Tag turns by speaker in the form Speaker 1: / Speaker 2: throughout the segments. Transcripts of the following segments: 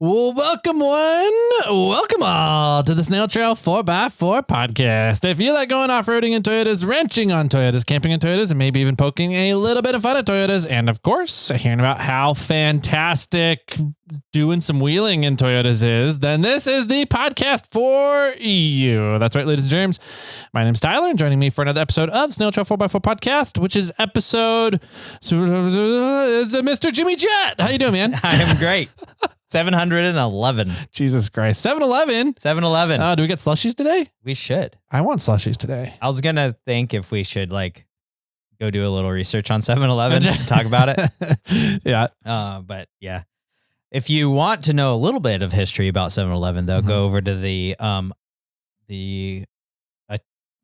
Speaker 1: Well, welcome all to the SnailTrail4x4 podcast. If you like going off-roading in Toyotas, wrenching on Toyotas, camping in Toyotas, and maybe even poking a little bit of fun at Toyotas, and of course, hearing about how fantastic doing some wheeling in Toyotas is, then this is the podcast for you. That's right, ladies and germs. My name's Tyler, and joining me for another episode of SnailTrail4x4 podcast, which is episode... is Mr. Jimmy Jet. How you doing, man?
Speaker 2: I am great. 711.
Speaker 1: Jesus Christ. 7-Eleven.
Speaker 2: 711.
Speaker 1: Do we get slushies today?
Speaker 2: We should.
Speaker 1: I want slushies today.
Speaker 2: I was going to think if we should go do a little research on 7-Eleven and talk about it.
Speaker 1: Yeah.
Speaker 2: But yeah. If you want to know a little bit of history about 7-Eleven, though, go over to the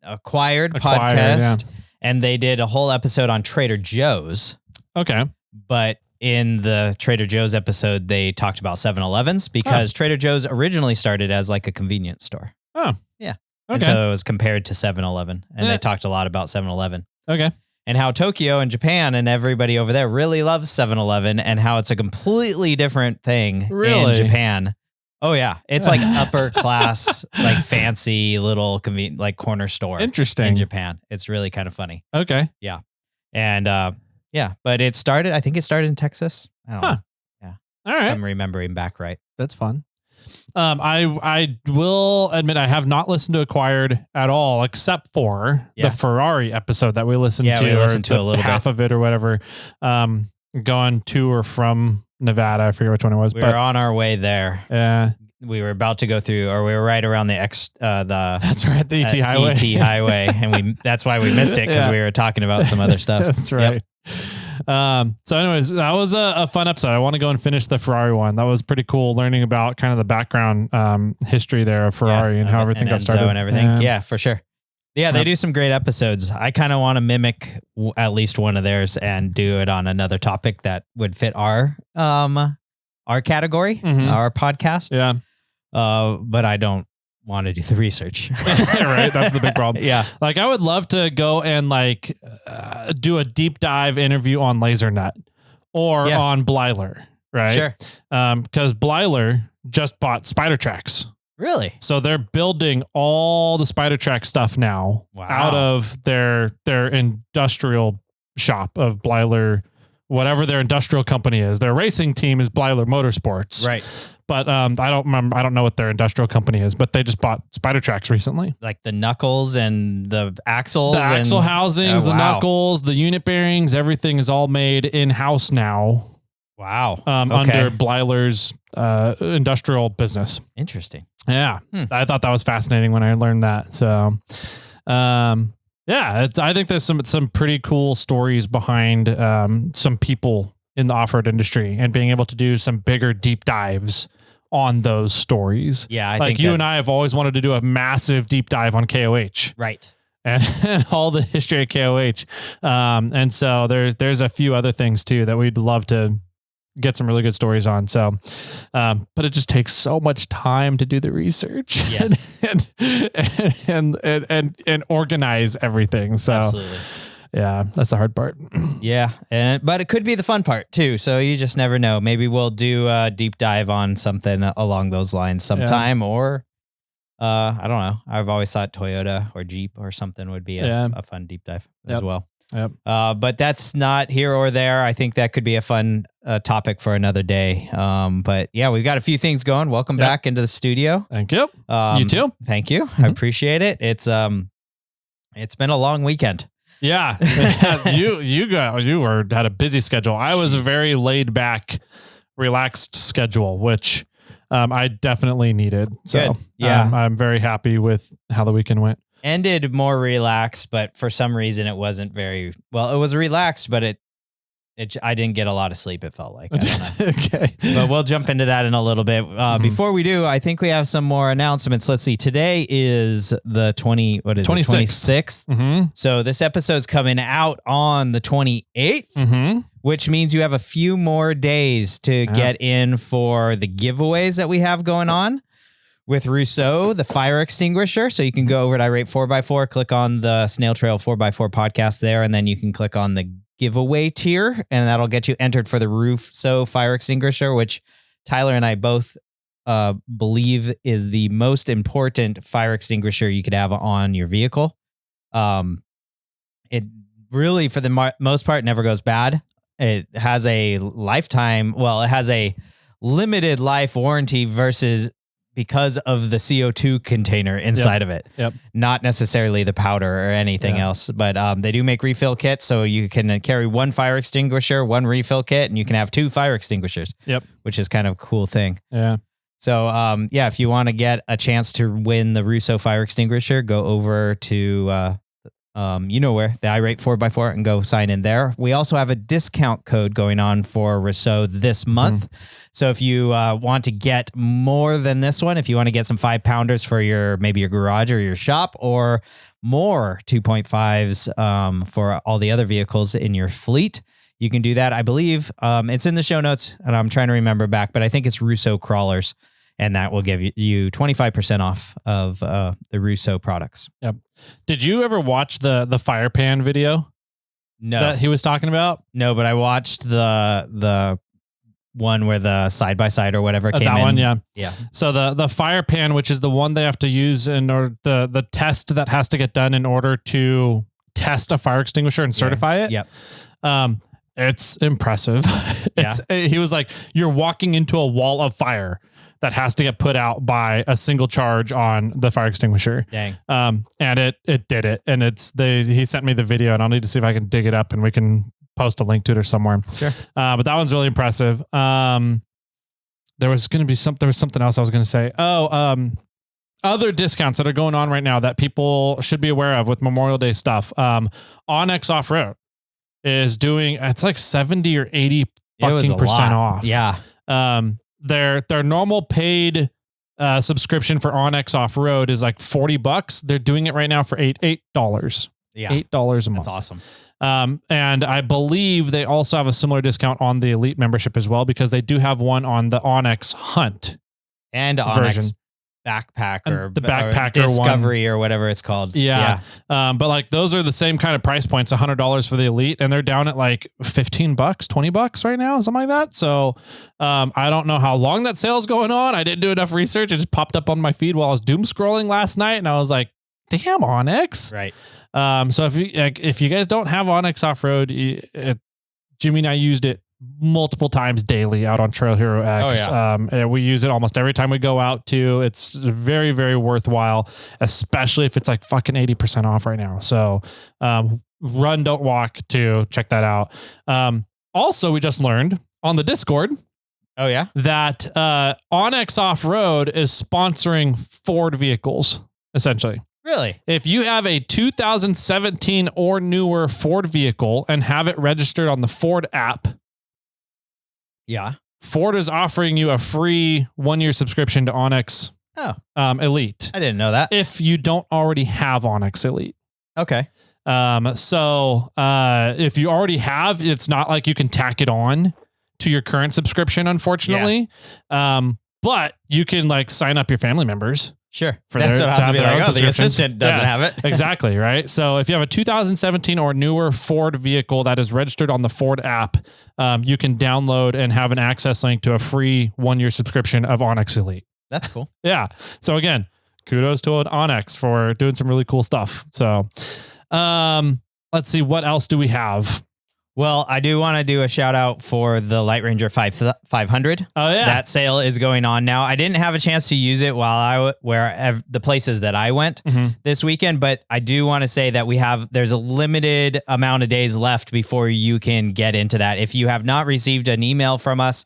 Speaker 2: Acquired podcast, and they did a whole episode on Trader Joe's.
Speaker 1: Okay.
Speaker 2: But in the Trader Joe's episode, they talked about 7-Elevens because Trader Joe's originally started as like a convenience store.
Speaker 1: Oh.
Speaker 2: Yeah.
Speaker 1: Okay.
Speaker 2: And so it was compared to 7-Eleven, and they talked a lot about 7-Eleven.
Speaker 1: Okay.
Speaker 2: And how Tokyo and Japan and everybody over there really loves 7-Eleven, and how it's a completely different thing in Japan. Oh, yeah. It's like upper class, like fancy little convenient, like corner store.
Speaker 1: Interesting.
Speaker 2: In Japan. It's really kind of funny.
Speaker 1: Okay.
Speaker 2: Yeah. And yeah, but I think it started in Texas. I don't know. Yeah.
Speaker 1: All right.
Speaker 2: I'm remembering back right.
Speaker 1: That's fun. I will admit I have not listened to Acquired at all, except for the Ferrari episode that we listened to.
Speaker 2: We listened to a little
Speaker 1: half
Speaker 2: bit
Speaker 1: of it or whatever. Going to or from Nevada. I forget which one it was.
Speaker 2: We were on our way there.
Speaker 1: Yeah.
Speaker 2: We were about to go through, or we were right around the
Speaker 1: that's right, the ET highway.
Speaker 2: ET highway, and that's why we missed it because we were talking about some other stuff.
Speaker 1: That's right. Yep. So anyways, that was a fun episode. I want to go and finish the Ferrari one. That was pretty cool, learning about kind of the background history there of Ferrari and how everything got started
Speaker 2: and everything. Yeah, for sure. Yeah, they do some great episodes. I kind of want to mimic at least one of theirs and do it on another topic that would fit our category, our podcast.
Speaker 1: Yeah.
Speaker 2: But I don't want to do the research.
Speaker 1: Right. That's the big problem.
Speaker 2: Yeah.
Speaker 1: Like I would love to go and do a deep dive interview on LaserNut or on Blyler. Right.
Speaker 2: Sure.
Speaker 1: Because Blyler just bought SpiderTrax.
Speaker 2: Really?
Speaker 1: So they're building all the SpiderTrax stuff now out of their industrial shop of Blyler, whatever their industrial company is. Their racing team is Blyler Motorsports.
Speaker 2: Right.
Speaker 1: But I don't know what their industrial company is, but they just bought SpiderTrax recently.
Speaker 2: Like the knuckles and the axles.
Speaker 1: The axle housings, the knuckles, the unit bearings, everything is all made in-house now.
Speaker 2: Wow.
Speaker 1: Under Blyler's industrial business.
Speaker 2: Interesting.
Speaker 1: Yeah. I thought that was fascinating when I learned that. So, I think there's some pretty cool stories behind some people in the off-road industry and being able to do some bigger deep dives on those stories.
Speaker 2: Yeah.
Speaker 1: I think you and I have always wanted to do a massive deep dive on KOH.
Speaker 2: Right.
Speaker 1: And all the history of KOH. And so there's a few other things too that we'd love to get some really good stories on. So, but it just takes so much time to do the research and organize everything. So
Speaker 2: absolutely.
Speaker 1: Yeah, that's the hard part.
Speaker 2: Yeah. But it could be the fun part too. So you just never know. Maybe we'll do a deep dive on something along those lines sometime, or I don't know. I've always thought Toyota or Jeep or something would be a fun deep dive as well.
Speaker 1: Yep.
Speaker 2: But that's not here or there. I think that could be a fun topic for another day. But yeah, we've got a few things going. Welcome back into the studio.
Speaker 1: Thank you. You too.
Speaker 2: Thank you. I appreciate it. It's been a long weekend.
Speaker 1: Yeah. you had a busy schedule. I was a very laid back, relaxed schedule, which I definitely needed. So
Speaker 2: good. Yeah,
Speaker 1: I'm very happy with how the weekend went.
Speaker 2: Ended more relaxed, but for some reason it wasn't very well. It was relaxed, but I didn't get a lot of sleep. It felt like, I don't know.
Speaker 1: Okay,
Speaker 2: but we'll jump into that in a little bit. Before we do, I think we have some more announcements. Let's see. Today is the 26th. So this episode's coming out on the 28th, which means you have a few more days to get in for the giveaways that we have going on with Rousseau, the fire extinguisher. So you can go over to Irate 4x4, click on the Snail Trail 4x4 podcast there, and then you can click on the giveaway tier, and that'll get you entered for the Rousseau fire extinguisher, which Tyler and I both believe is the most important fire extinguisher you could have on your vehicle. It really, for the most part, never goes bad. It has a lifetime. Well, it has a limited life warranty because of the CO2 container inside of it.
Speaker 1: Yep.
Speaker 2: Not necessarily the powder or anything else, but they do make refill kits. So you can carry one fire extinguisher, one refill kit, and you can have 2 fire extinguishers.
Speaker 1: Yep.
Speaker 2: Which is kind of a cool thing.
Speaker 1: Yeah.
Speaker 2: So, if you want to get a chance to win the Russo fire extinguisher, go over to, the irate 4x4 and go sign in there. We also have a discount code going on for Russo this month. So if you want to get more than this one, if you want to get some 5-pounders for maybe your garage or your shop, or more 2.5s for all the other vehicles in your fleet, you can do that. I believe it's in the show notes, and I'm trying to remember back, but I think it's Russo crawlers, and that will give you 25% off of the Russo products.
Speaker 1: Yep. Did you ever watch the fire pan video?
Speaker 2: No.
Speaker 1: That he was talking about?
Speaker 2: No, but I watched the one where the side-by-side or whatever came
Speaker 1: that
Speaker 2: in.
Speaker 1: One, yeah.
Speaker 2: Yeah.
Speaker 1: So the fire pan, which is the one they have to use in order, the test that has to get done in order to test a fire extinguisher and certify it.
Speaker 2: Yep.
Speaker 1: It's impressive. He was like, you're walking into a wall of fire that has to get put out by a single charge on the fire extinguisher.
Speaker 2: Dang.
Speaker 1: And it did it. And he sent me the video, and I'll need to see if I can dig it up and we can post a link to it or somewhere.
Speaker 2: Sure.
Speaker 1: But that one's really impressive. There was something else I was going to say. Other discounts that are going on right now that people should be aware of with Memorial Day stuff. Onyx Off-Road is doing, it's like 70 or 80 fucking percent off.
Speaker 2: Yeah.
Speaker 1: Their normal paid subscription for Onyx Off-Road is like $40. They're doing it right now for $8.
Speaker 2: Yeah.
Speaker 1: $8 a month.
Speaker 2: That's awesome.
Speaker 1: And I believe they also have a similar discount on the Elite membership as well, because they do have one on the Onyx Hunt
Speaker 2: and Onyx Backpack, or
Speaker 1: the Backpacker
Speaker 2: Discovery or whatever it's called.
Speaker 1: Yeah. But like those are the same kind of price points, $100 for the Elite, and they're down at like $15, $20 right now, something like that. So I don't know how long that sale's going on. I didn't do enough research. It just popped up on my feed while I was doom scrolling last night, and I was like, damn, Onyx.
Speaker 2: Right.
Speaker 1: So if you guys don't have Onyx Off-Road, Jimmy and I used it multiple times daily out on Trail Hero X.
Speaker 2: Oh, yeah.
Speaker 1: We use it almost every time we go out too. It's very, very worthwhile, especially if it's like fucking 80% off right now. So run, don't walk to check that out. Also, we just learned on the Discord.
Speaker 2: Oh yeah.
Speaker 1: That Onyx Off-Road is sponsoring Ford vehicles, essentially.
Speaker 2: Really?
Speaker 1: If you have a 2017 or newer Ford vehicle and have it registered on the Ford app,
Speaker 2: yeah,
Speaker 1: Ford is offering you a free 1-year subscription to Onyx Elite.
Speaker 2: I didn't know that.
Speaker 1: If you don't already have Onyx Elite.
Speaker 2: Okay.
Speaker 1: So if you already have, it's not like you can tack it on to your current subscription, unfortunately. Yeah. But you can like sign up your family members.
Speaker 2: Sure. That's what I was to be like, the assistant doesn't have it.
Speaker 1: Exactly, right? So if you have a 2017 or newer Ford vehicle that is registered on the Ford app, you can download and have an access link to a free 1-year subscription of Onyx Elite.
Speaker 2: That's cool.
Speaker 1: Yeah. So again, kudos to Onyx for doing some really cool stuff. So let's see, what else do we have?
Speaker 2: Well, I do want to do a shout out for the Light Ranger 500.
Speaker 1: Oh yeah,
Speaker 2: that sale is going on now. I didn't have a chance to use it while the places that I went this weekend, but I do want to say that there's a limited amount of days left before you can get into that. If you have not received an email from us,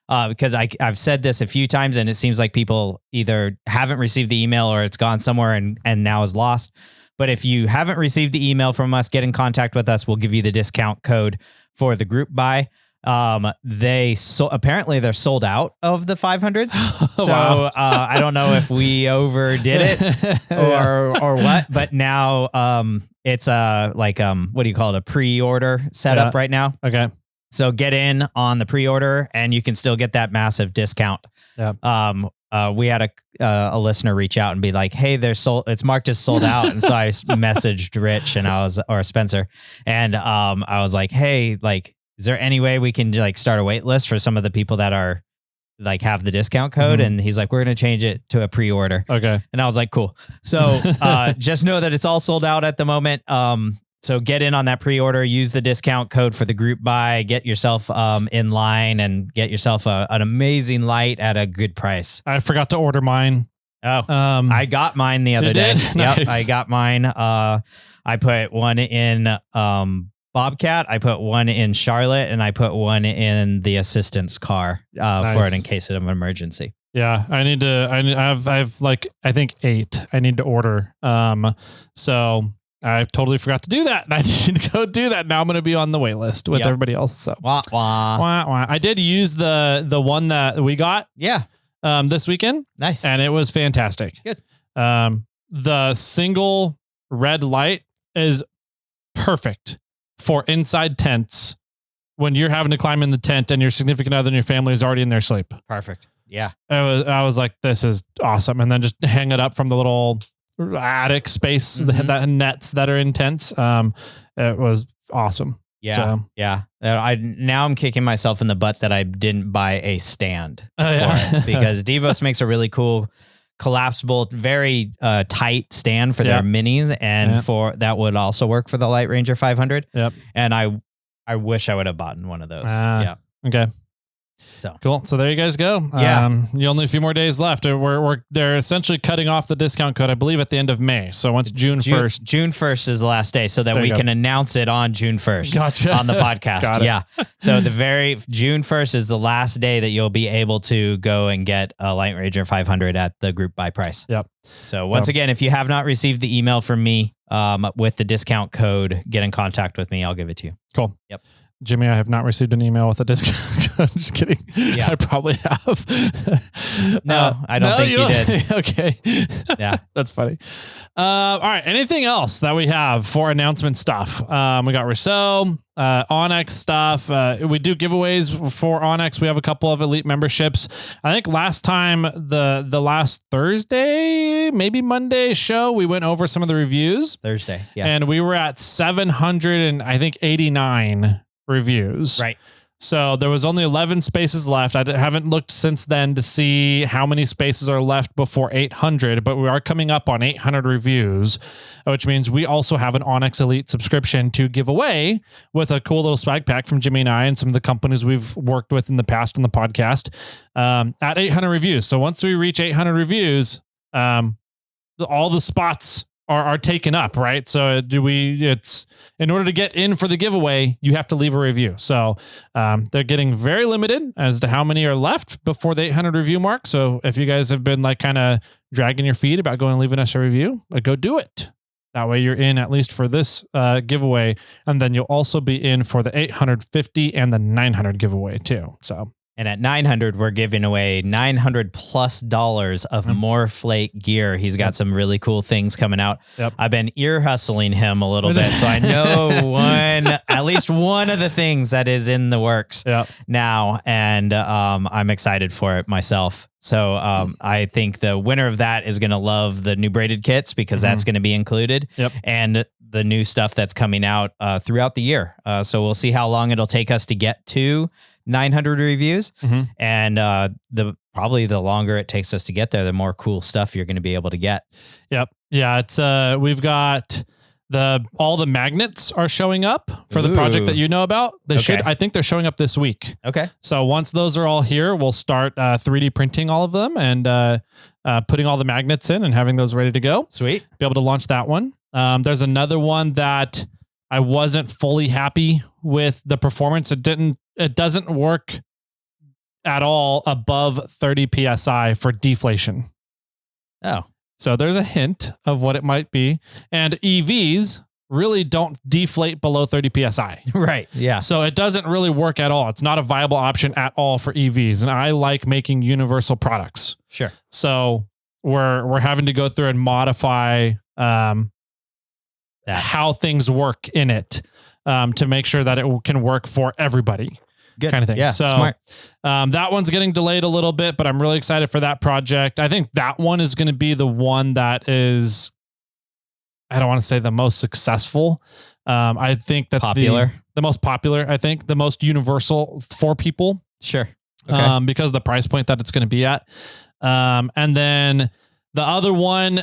Speaker 2: because I've said this a few times and it seems like people either haven't received the email or it's gone somewhere and now is lost. But if you haven't received the email from us, get in contact with us. We'll give you the discount code for the group buy. Apparently they're sold out of the 500s. So wow. I don't know if we overdid it or what, but now it's what do you call it? A pre-order setup right now.
Speaker 1: Okay.
Speaker 2: So get in on the pre-order and you can still get that massive discount.
Speaker 1: Yeah.
Speaker 2: We had a listener reach out and be like, "Hey, it's marked as sold out." And so I messaged Rich or Spencer, and I was like, "Hey, like, is there any way we can like start a wait list for some of the people that are like have the discount code, and he's like, we're going to change it to a pre-order.
Speaker 1: Okay.
Speaker 2: And I was like, cool. So just know that it's all sold out at the moment. So get in on that pre-order, use the discount code for the group buy, get yourself in line and get yourself an amazing light at a good price.
Speaker 1: I forgot to order mine.
Speaker 2: Oh, I got mine the other day.
Speaker 1: Nice.
Speaker 2: Yep, I got mine. I put one in Bobcat, I put one in Charlotte, and I put one in the assistant's car for it in case of an emergency.
Speaker 1: Yeah, I have like, I think 8 I need to order. So I totally forgot to do that. And I need to go do that. Now I'm going to be on the wait list with everybody else. So
Speaker 2: wah, wah.
Speaker 1: Wah, wah. I did use the one that we got.
Speaker 2: Yeah.
Speaker 1: This weekend.
Speaker 2: Nice.
Speaker 1: And it was fantastic.
Speaker 2: Good.
Speaker 1: The single red light is perfect for inside tents when you're having to climb in the tent and your significant other and your family is already in their sleep.
Speaker 2: Perfect. Yeah.
Speaker 1: I was like, this is awesome. And then just hang it up from the little attic space, that nets that are in tents. It was awesome.
Speaker 2: Yeah.
Speaker 1: So.
Speaker 2: Yeah. Now I'm kicking myself in the butt that I didn't buy a stand for it because Devos makes a really cool collapsible, very tight stand for their minis, and for that would also work for the Light Ranger 500. Yep. And I wish I would have bought one of those. Yeah.
Speaker 1: Okay.
Speaker 2: So
Speaker 1: cool. So there you guys go.
Speaker 2: Yeah.
Speaker 1: You only a few more days left. They're essentially cutting off the discount code, I believe, at the end of May. So once June 1st.
Speaker 2: June 1st is the last day so that we can announce it on June 1st.
Speaker 1: Gotcha.
Speaker 2: On the podcast.
Speaker 1: Got it.
Speaker 2: Yeah. So June 1st is the last day that you'll be able to go and get a Light Ranger 500 at the group buy price.
Speaker 1: Yep.
Speaker 2: So once again, if you have not received the email from me with the discount code, get in contact with me. I'll give it to you.
Speaker 1: Cool.
Speaker 2: Yep.
Speaker 1: Jimmy, I have not received an email with a discount. I'm just kidding. Yeah. I probably have.
Speaker 2: No, I don't think you did.
Speaker 1: Okay.
Speaker 2: Yeah.
Speaker 1: That's funny. All right. Anything else that we have for announcement stuff? We got Rousseau, Onyx stuff. We do giveaways for Onyx. We have a couple of elite memberships. I think last time, the last Thursday, maybe Monday show, we went over some of the reviews.
Speaker 2: Thursday. Yeah.
Speaker 1: And we were at 789 reviews.
Speaker 2: Right.
Speaker 1: So there was only 11 spaces left. I haven't looked since then to see how many spaces are left before 800, but we are coming up on 800 reviews, which means we also have an Onyx Elite subscription to give away with a cool little swag pack from Jimmy and I and some of the companies we've worked with in the past on the podcast at 800 reviews. So once we reach 800 reviews, all the spots are taken up, right? So it's in order to get in for the giveaway, you have to leave a review. So they're getting very limited as to how many are left before the 800 review mark. So if you guys have been like kind of dragging your feet about going and leaving us a review, go do it. That way you're in at least for this giveaway. And then you'll also be in for the 850 and the 900 giveaway too. So.
Speaker 2: And at 900, we're giving away $900+ of Morphlate gear. He's got some really cool things coming out. Yep. I've been ear hustling him a little bit, so I know at least one of the things that is in the works now, and I'm excited for it myself. So I think the winner of that is going to love the new braided kits because that's going to be included, and the new stuff that's coming out throughout the year. So we'll see how long it'll take us to get to 900 reviews, and probably the longer it takes us to get there, the more cool stuff you're going to be able to get. Yep.
Speaker 1: Yeah. It's we've got all the magnets are showing up for the project that you know about. I think they're showing up this week.
Speaker 2: Okay.
Speaker 1: So once those are all here, we'll start 3D printing all of them and putting all the magnets in and having those ready to go.
Speaker 2: Sweet.
Speaker 1: Be able to launch that one. There's another one that I wasn't fully happy with the performance. It doesn't work at all above 30 PSI for deflation.
Speaker 2: Oh.
Speaker 1: So there's a hint of what it might be. And EVs really don't deflate below 30 PSI.
Speaker 2: Right. Yeah.
Speaker 1: So it doesn't really work at all. It's not a viable option at all for EVs. And I like making universal products.
Speaker 2: Sure.
Speaker 1: So we're having to go through and modify how things work in it to make sure that it can work for everybody.
Speaker 2: Good.
Speaker 1: Kind of thing.
Speaker 2: Yeah,
Speaker 1: so
Speaker 2: smart.
Speaker 1: That one's getting delayed a little bit, but I'm really excited for that project. I think that one is going to be the one that is, I don't want to say the most successful. I think that
Speaker 2: popular,
Speaker 1: the most popular, I think the most universal for people.
Speaker 2: Sure.
Speaker 1: because of the price point that it's going to be at. And then the other one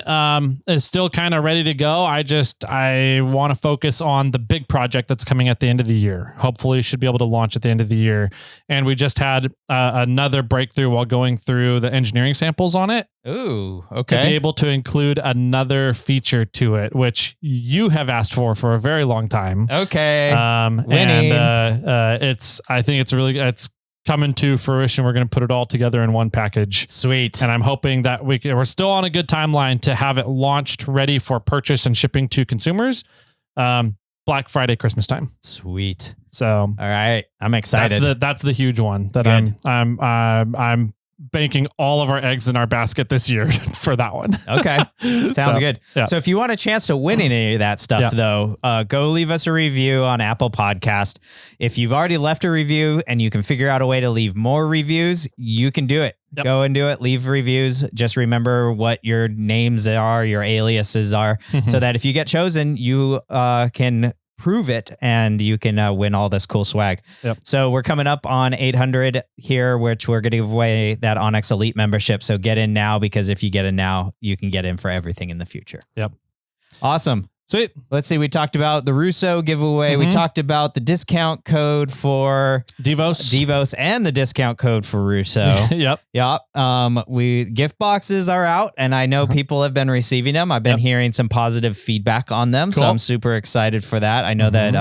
Speaker 1: is still kind of ready to go. I want to focus on the big project that's coming at the end of the year. Hopefully should be able to launch at the end of the year. And we just had another breakthrough while going through the engineering samples on it.
Speaker 2: Ooh, okay.
Speaker 1: To be able to include another feature to it, which you have asked for a very long time.
Speaker 2: Okay.
Speaker 1: Winning. And I think it's coming to fruition. We're going to put it all together in one package.
Speaker 2: Sweet.
Speaker 1: And I'm hoping that we're still on a good timeline to have it launched, ready for purchase and shipping to consumers. Black Friday, Christmas time.
Speaker 2: Sweet.
Speaker 1: So,
Speaker 2: all right, I'm excited.
Speaker 1: That's the huge one that
Speaker 2: Good.
Speaker 1: I'm banking all of our eggs in our basket this year for that one.
Speaker 2: Okay. Sounds good.
Speaker 1: Yeah.
Speaker 2: So if you want a chance to win any of that stuff, though, go leave us a review on Apple Podcast. If you've already left a review and you can figure out a way to leave more reviews, you can do it. Yep. Go and do it. Leave reviews. Just remember what your names are, your aliases are, so that if you get chosen, you can prove it and you can win all this cool swag.
Speaker 1: Yep.
Speaker 2: So we're coming up on 800 here, which we're going to give away that Onyx Elite membership. So get in now, because if you get in now, you can get in for everything in the future.
Speaker 1: Yep.
Speaker 2: Awesome.
Speaker 1: Sweet.
Speaker 2: Let's see. We talked about the Russo giveaway. We talked about the discount code for Devos and the discount code for Russo.
Speaker 1: Yep.
Speaker 2: Gift boxes are out, and I know people have been receiving them. I've been hearing some positive feedback on them, so I'm super excited for that. I know that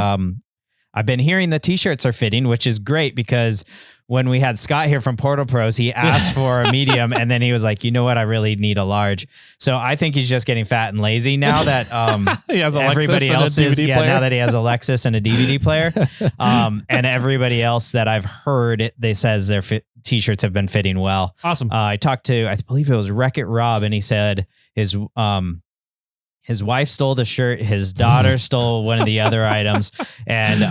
Speaker 2: I've been hearing the t-shirts are fitting, which is great, because when we had Scott here from Portal Pros, he asked for a medium, and then he was like, you know what? I really need a large. So I think he's just getting fat and lazy now that
Speaker 1: he has
Speaker 2: everybody else is, now that he has a Lexus and a DVD player. And everybody else that I've heard, they says their t-shirts have been fitting well.
Speaker 1: Awesome.
Speaker 2: I talked to, I believe it was Wreck-It Rob, and he said his wife stole the shirt, his daughter stole one of the other items, and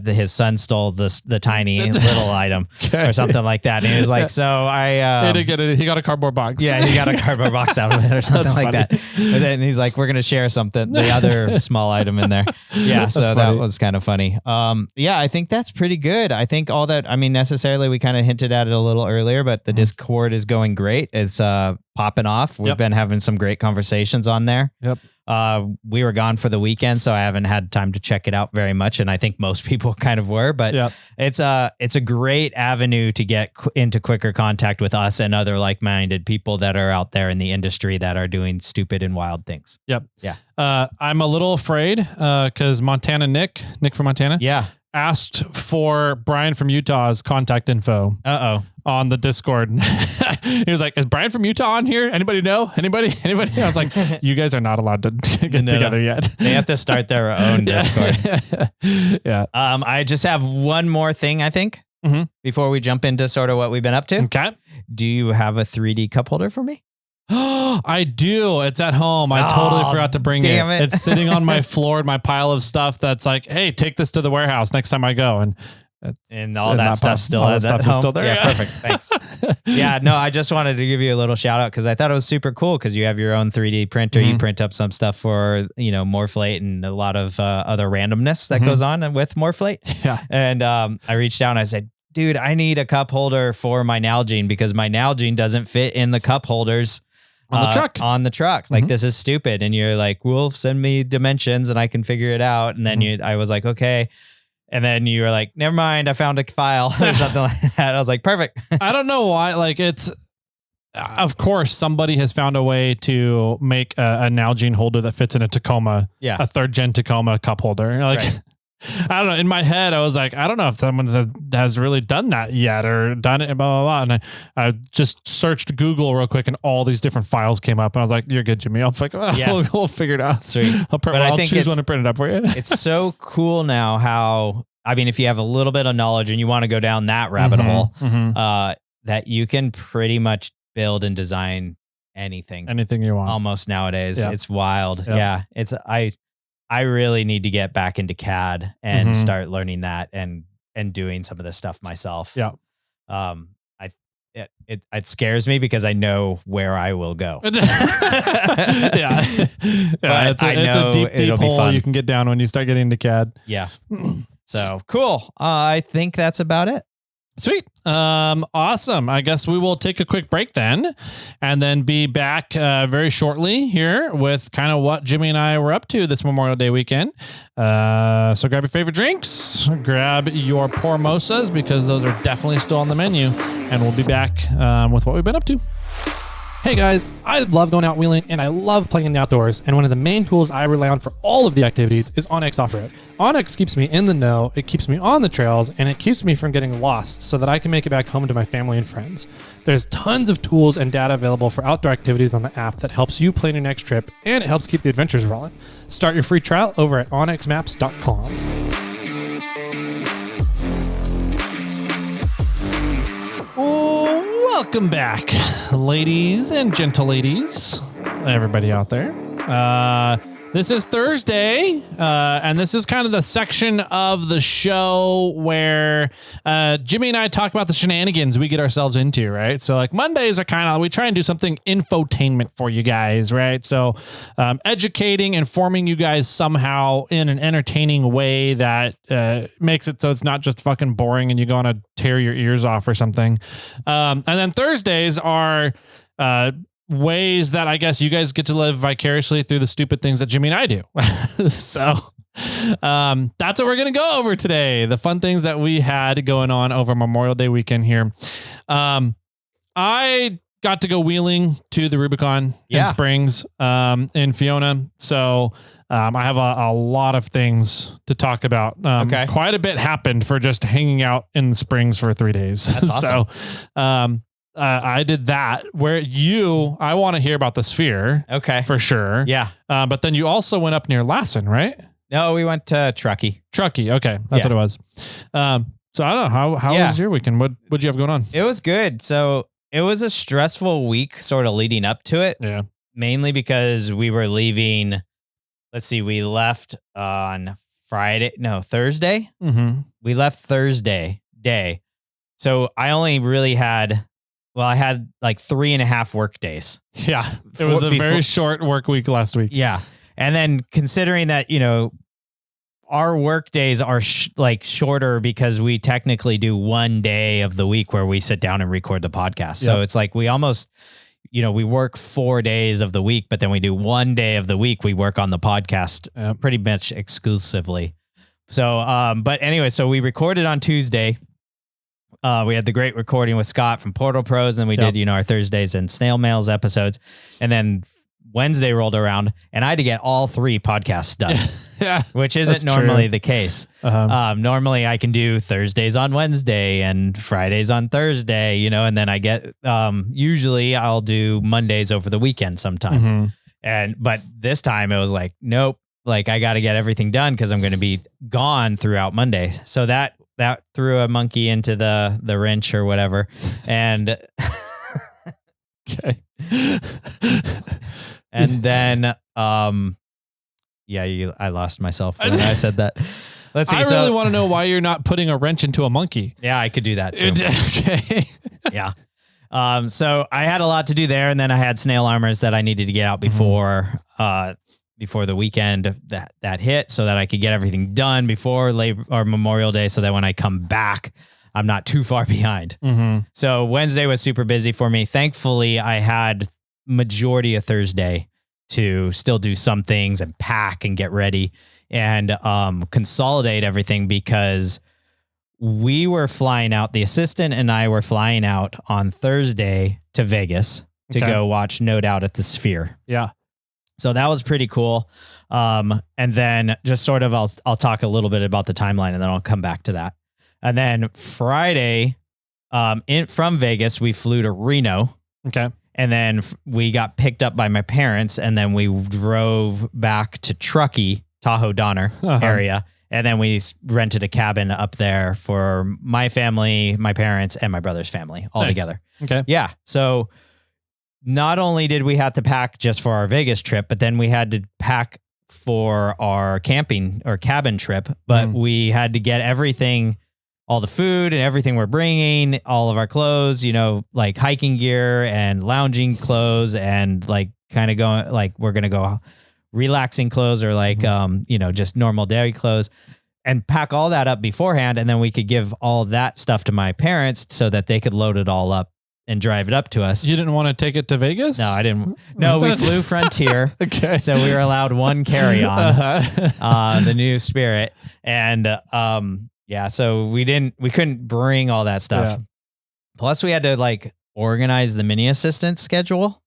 Speaker 2: his son stole the tiny little item or something like that. And he was like, so
Speaker 1: he didn't get it. He got a cardboard box.
Speaker 2: Yeah, he got a cardboard box out of it or something like that. And then he's like, we're going to share something, the other small item in there. Yeah, so that was kind of funny. Yeah, I think that's pretty good. I think all that, I mean, necessarily we kind of hinted at it a little earlier, but the Discord is going great. It's popping off. We've been having some great conversations on there.
Speaker 1: Yep.
Speaker 2: We were gone for the weekend, so I haven't had time to check it out very much, and I think most people kind of were. But it's a great avenue to get into quicker contact with us and other like-minded people that are out there in the industry that are doing stupid and wild things.
Speaker 1: Yep.
Speaker 2: Yeah.
Speaker 1: I'm a little afraid because Nick from Montana, asked for Brian from Utah's contact info. On the Discord. He was like, is Brian from Utah on here? Anybody know? Anybody? I was like, you guys are not allowed to get together yet.
Speaker 2: They have to start their own Discord.
Speaker 1: Yeah.
Speaker 2: I just have one more thing, I think, before we jump into sort of what we've been up to.
Speaker 1: Okay.
Speaker 2: Do you have a 3D cup holder for me?
Speaker 1: I do. It's at home. I totally forgot to bring it. It's sitting on my floor in my pile of stuff that's like, hey, take this to the warehouse next time I go.
Speaker 2: And all that stuff still is still there. Yeah, perfect. Thanks. Yeah, no, I just wanted to give you a little shout out because I thought it was super cool because you have your own 3D printer. You print up some stuff for, Morphlate and a lot of other randomness that goes on with Morphlate.
Speaker 1: Yeah.
Speaker 2: And I reached out and I said, dude, I need a cup holder for my Nalgene because my Nalgene doesn't fit in the cup holders on the truck. Like, this is stupid. And you're like, well, send me dimensions and I can figure it out. And then I was like, okay. And then you were like, never mind, I found a file or something like that. I was like, perfect.
Speaker 1: I don't know why. Like, of course, somebody has found a way to make a Nalgene holder that fits in a Tacoma, a 3rd gen Tacoma cup holder. Like, I don't know. In my head, I was like, I don't know if someone has really done that yet or done it, blah, blah, blah. And I just searched Google real quick and all these different files came up. And I was like, you're good, Jimmy. I'll we'll figure it out.
Speaker 2: Sweet.
Speaker 1: I'll choose one to print it up for you.
Speaker 2: It's so cool now how, I mean, if you have a little bit of knowledge and you want to go down that rabbit hole, that you can pretty much build and design anything you want almost nowadays. Yeah. It's wild. Yeah. I really need to get back into CAD and start learning that and doing some of this stuff myself.
Speaker 1: Yeah.
Speaker 2: It scares me because I know where I will go.
Speaker 1: It's a deep hole you can get down when you start getting into CAD.
Speaker 2: Yeah. So cool. I think that's about it.
Speaker 1: Sweet. Awesome. I guess we will take a quick break then and then be back very shortly here with kind of what Jimmy and I were up to this Memorial Day weekend. So grab your favorite drinks, grab your Pormosas because those are definitely still on the menu, and we'll be back with what we've been up to. Hey guys, I love going out wheeling and I love playing in the outdoors, and one of the main tools I rely on for all of the activities is onX Off-Road. onX keeps me in the know, it keeps me on the trails, and it keeps me from getting lost so that I can make it back home to my family and friends. There's tons of tools and data available for outdoor activities on the app that helps you plan your next trip, and it helps keep the adventures rolling. Start your free trial over at onxmaps.com. Welcome back, ladies and gentle ladies, everybody out there. This is Thursday, and this is kind of the section of the show where Jimmy and I talk about the shenanigans we get ourselves into, right? So like Mondays are kind of, we try and do something infotainment for you guys, right? So educating, informing you guys somehow in an entertaining way that makes it so it's not just fucking boring and you're going to tear your ears off or something. And then Thursdays are ways that I guess you guys get to live vicariously through the stupid things that Jimmy and I do. So that's what we're going to go over today. The fun things that we had going on over Memorial Day weekend here. I got to go wheeling to the Rubicon Springs in Fiona. So I have a lot of things to talk about. Quite a bit happened for just hanging out in the Springs for 3 days.
Speaker 2: That's awesome.
Speaker 1: So I did that I want to hear about the Sphere. Okay. For sure. Yeah. But then you also went up near Lassen, right?
Speaker 2: No, we went to Truckee.
Speaker 1: Truckee. Okay. That's what it was. So I don't know. How was your weekend? What'd you have going on?
Speaker 2: It was good. So it was a stressful week sort of leading up to it.
Speaker 1: Yeah.
Speaker 2: Mainly because we were leaving, we left on Thursday.
Speaker 1: Mm-hmm.
Speaker 2: We left Thursday day. So I only really had, I had like 3.5 work days.
Speaker 1: Yeah. It was a very short work week last week.
Speaker 2: Yeah. And then considering that, our work days are shorter because we technically do 1 day of the week where we sit down and record the podcast. So it's like we almost, we work 4 days of the week, but then we do 1 day of the week. We work on the podcast pretty much exclusively. So, but anyway, so we recorded on Tuesday. We had the great recording with Scott from Portal Pros, and then we did, our Thursdays and Snail Mails episodes. And then Wednesday rolled around and I had to get all 3 podcasts done.
Speaker 1: Yeah,
Speaker 2: which isn't normally the case. Normally I can do Thursdays on Wednesday and Fridays on Thursday, and then I get, usually I'll do Mondays over the weekend sometime. Mm-hmm. But this time it was like, nope, like I got to get everything done because I'm going to be gone throughout Monday. So that threw a monkey into the wrench or whatever. And
Speaker 1: okay.
Speaker 2: And then, I lost myself when I said that. Let's see.
Speaker 1: I really want to know why you're not putting a wrench into a monkey.
Speaker 2: Yeah, I could do that too.
Speaker 1: Okay.
Speaker 2: Yeah. So I had a lot to do there, and then I had snail armors that I needed to get out before the weekend that hit, so that I could get everything done before Memorial Day, so that when I come back, I'm not too far behind.
Speaker 1: Mm-hmm.
Speaker 2: So Wednesday was super busy for me. Thankfully, I had majority of Thursday to still do some things and pack and get ready and consolidate everything, because we were flying out, the assistant and I were flying out on Thursday to Vegas to go watch No Doubt at the Sphere.
Speaker 1: Yeah.
Speaker 2: So that was pretty cool. And then just sort of, I'll talk a little bit about the timeline and then I'll come back to that. And then Friday, from Vegas, we flew to Reno.
Speaker 1: Okay.
Speaker 2: And then we got picked up by my parents, and then we drove back to Truckee, Tahoe Donner area. And then we rented a cabin up there for my family, my parents, and my brother's family all together.
Speaker 1: Okay.
Speaker 2: Yeah. So not only did we have to pack just for our Vegas trip, but then we had to pack for our camping or cabin trip, but we had to get everything, all the food and everything we're bringing, all of our clothes, like hiking gear and lounging clothes, and like kind of going, like we're going to go relaxing clothes or like, just normal day clothes. and pack all that up beforehand. And then we could give all that stuff to my parents so that they could load it all up and drive it up to us.
Speaker 1: You didn't want to take it to Vegas?
Speaker 2: No, I didn't. No, we flew Frontier.
Speaker 1: Okay.
Speaker 2: So we were allowed one carry-on, the new Spirit. And so we couldn't bring all that stuff.
Speaker 1: Yeah.
Speaker 2: Plus we had to like organize the mini assistant schedule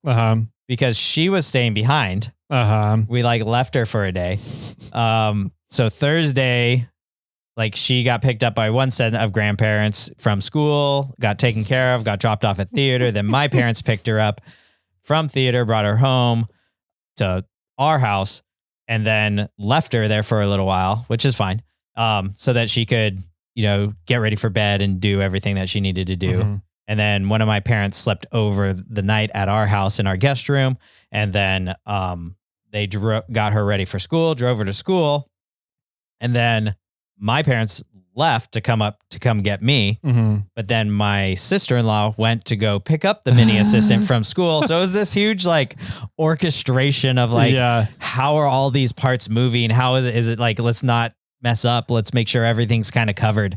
Speaker 2: because she was staying behind. We like left her for a day. So Thursday, like she got picked up by one set of grandparents from school, got taken care of, got dropped off at theater. Then my parents picked her up from theater, brought her home to our house, and then left her there for a little while, which is fine. So that she could, get ready for bed and do everything that she needed to do. And then one of my parents slept over the night at our house in our guest room. And then they got her ready for school, drove her to school. And then my parents left to come get me. But then my sister-in-law went to go pick up the mini assistant from school. So it was this huge like orchestration of like, how are all these parts moving? How is it like, let's not mess up. Let's make sure everything's kind of covered.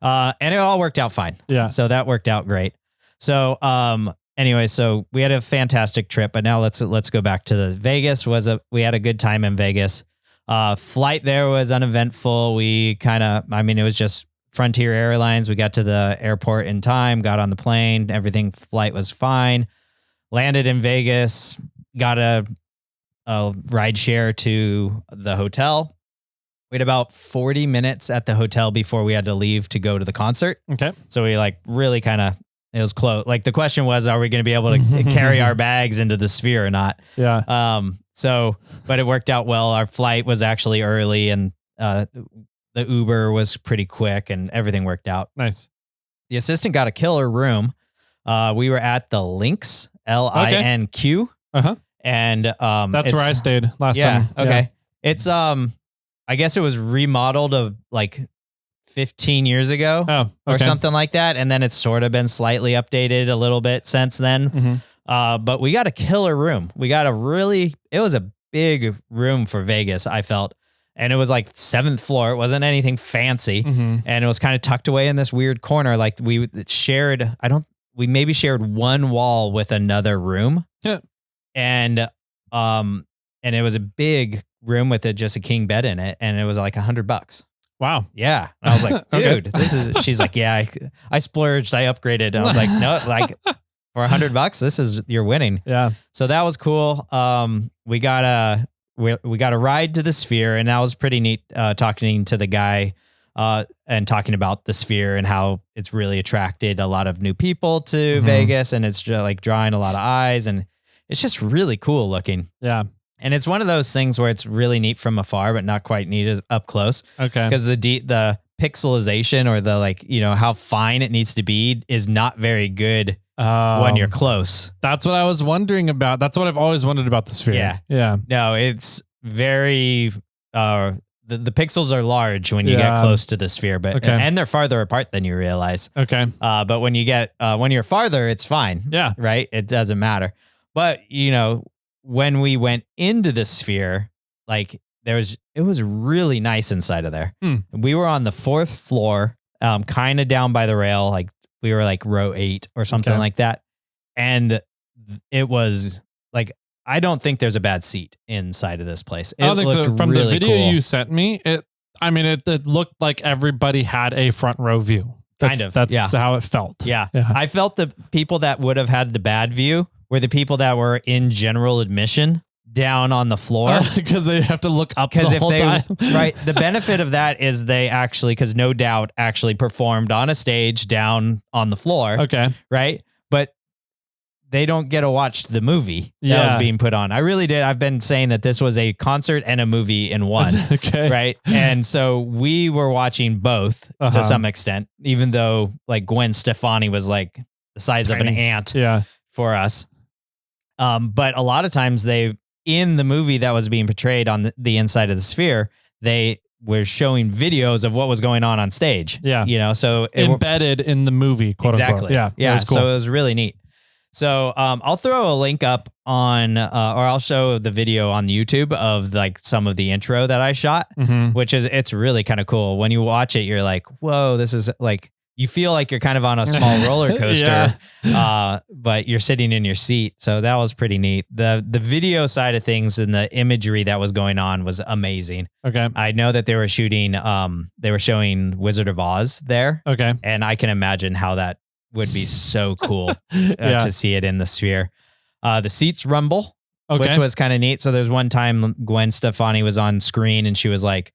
Speaker 2: And it all worked out fine. Yeah. So that worked out great. So, anyway, so we had a fantastic trip, but now let's go back to the Vegas. We had a good time in Vegas. Flight there was uneventful. It was just Frontier Airlines. We got to the airport in time, got on the plane, flight was fine. Landed in Vegas, got a ride share to the hotel. We had about 40 minutes at the hotel before we had to leave to go to the concert. Okay. So we like really it was close. Like the question was, are we going to be able to carry our bags into the Sphere or not? Yeah. But it worked out well. Our flight was actually early and the Uber was pretty quick and everything worked out. Nice. The assistant got a killer room. We were at the Lynx, LINQ. And
Speaker 1: that's where I stayed last time.
Speaker 2: Okay. Yeah. It's I guess it was remodeled of like 15 years ago or something like that. And then it's sort of been slightly updated a little bit since then. But we got a killer room. It was a big room for Vegas, I felt. And it was like 7th floor. It wasn't anything fancy. And it was kind of tucked away in this weird corner. Like we maybe shared one wall with another room. Yeah. And it was a big room with just a king bed in it. And it was like $100. Wow. Yeah. And I was like, dude, she's like, yeah, I splurged. I upgraded. And I was like, no, like for $100, you're winning. Yeah. So that was cool. We got a ride to the Sphere, and that was pretty neat. Talking to the guy, and talking about the Sphere and how it's really attracted a lot of new people to Vegas, and it's just like drawing a lot of eyes, and it's just really cool looking. Yeah. And it's one of those things where it's really neat from afar, but not quite neat as up close. Okay. Because the pixelization or the how fine it needs to be is not very good when you're close. That's what I was wondering about. That's what I've always wondered about the Sphere. Yeah. Yeah. No, it's very, the pixels are large when you get close to the Sphere, but and they're farther apart than you realize. Okay. But when you're farther, it's fine. Yeah. Right. It doesn't matter. But when we went into the Sphere, like it was really nice inside of there. We were on the 4th floor, kind of down by the rail. Like we were like row 8 or something like that. And it was like, I don't think there's a bad seat inside of this place. I don't think so. From really the video you sent me, it looked like everybody had a front row view. That's how it felt. Yeah. I felt the people that would have had the bad view were the people that were in general admission down on the floor. Because they have to look up the whole time. Right. The benefit of that is they actually, because No Doubt actually performed on a stage down on the floor. Okay. Right. But they don't get to watch the movie that was being put on. I really did. I've been saying that this was a concert and a movie in one. Okay. Right. And so we were watching both to some extent, even though like Gwen Stefani was like the size of an ant for us. But a lot of times in the movie that was being portrayed on the inside of the Sphere, they were showing videos of what was going on stage. Yeah. So embedded in the movie, quote unquote. Yeah. Yeah. Cool. So it was really neat. So I'll throw a link up on, or I'll show the video on YouTube of like some of the intro that I shot, it's really kind of cool. When you watch it, you're like, whoa, this is like, you feel like you're kind of on a small roller coaster, but you're sitting in your seat. So that was pretty neat. The video side of things and the imagery that was going on was amazing.
Speaker 1: Okay.
Speaker 2: I know that they were shooting, they were showing Wizard of Oz there.
Speaker 1: Okay.
Speaker 2: And I can imagine how that would be so cool to see it in the sphere. The seats rumble, which was kind of neat. So there's one time Gwen Stefani was on screen and she was like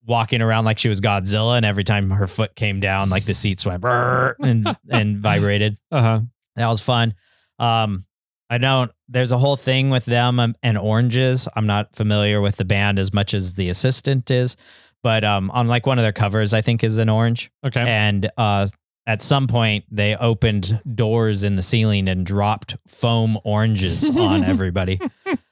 Speaker 2: walking around like she was Godzilla, and every time her foot came down, like the seats went and vibrated. That was fun. There's a whole thing with them and oranges. I'm not familiar with the band as much as the assistant is, but on like one of their covers, I think is an orange.
Speaker 1: Okay.
Speaker 2: And at some point, they opened doors in the ceiling and dropped foam oranges on everybody.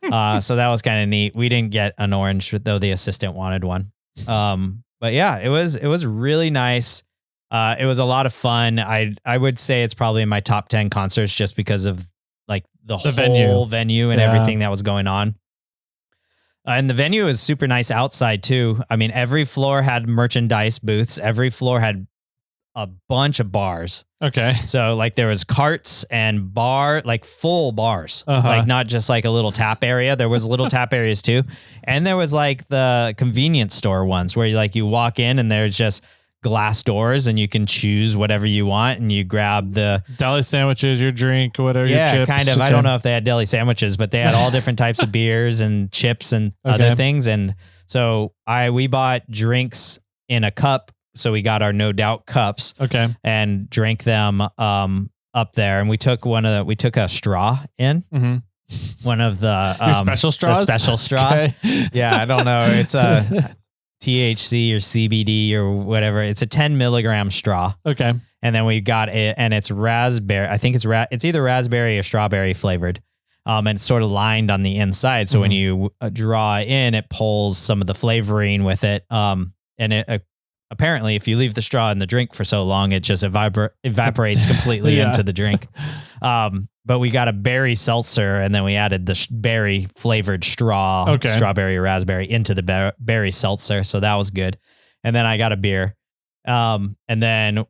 Speaker 2: So that was kind of neat. We didn't get an orange, though the assistant wanted one. But yeah, it was really nice. It was a lot of fun. I would say it's probably in my top 10 concerts just because of like the whole venue and everything that was going on. And the venue is super nice outside too. I mean, every floor had merchandise booths. Every floor had a bunch of bars.
Speaker 1: Okay.
Speaker 2: So like there was carts and like full bars, like not just like a little tap area. There was little tap areas too. And there was like the convenience store ones where you walk in and there's just glass doors and you can choose whatever you want and you grab the
Speaker 1: deli sandwiches, your drink, whatever.
Speaker 2: Yeah,
Speaker 1: your chips.
Speaker 2: kind of. Okay. I don't know if they had deli sandwiches, but they had all different types of beers and chips and other things. And so we bought drinks in a cup. So we got our No Doubt cups, and drank them up there. And we took a straw in one of the
Speaker 1: your special straws.
Speaker 2: The special straw. Okay. Yeah, I don't know. It's a THC or CBD or whatever. It's a 10 milligram straw.
Speaker 1: Okay.
Speaker 2: And then we got it, and it's raspberry. I think it's either raspberry or strawberry flavored. And it's sort of lined on the inside. So when you draw in, it pulls some of the flavoring with it. And it apparently, if you leave the straw in the drink for so long, it just evaporates completely into the drink. But we got a berry seltzer, and then we added the berry flavored straw, strawberry or raspberry, into the berry seltzer. So that was good. And then I got a beer. And then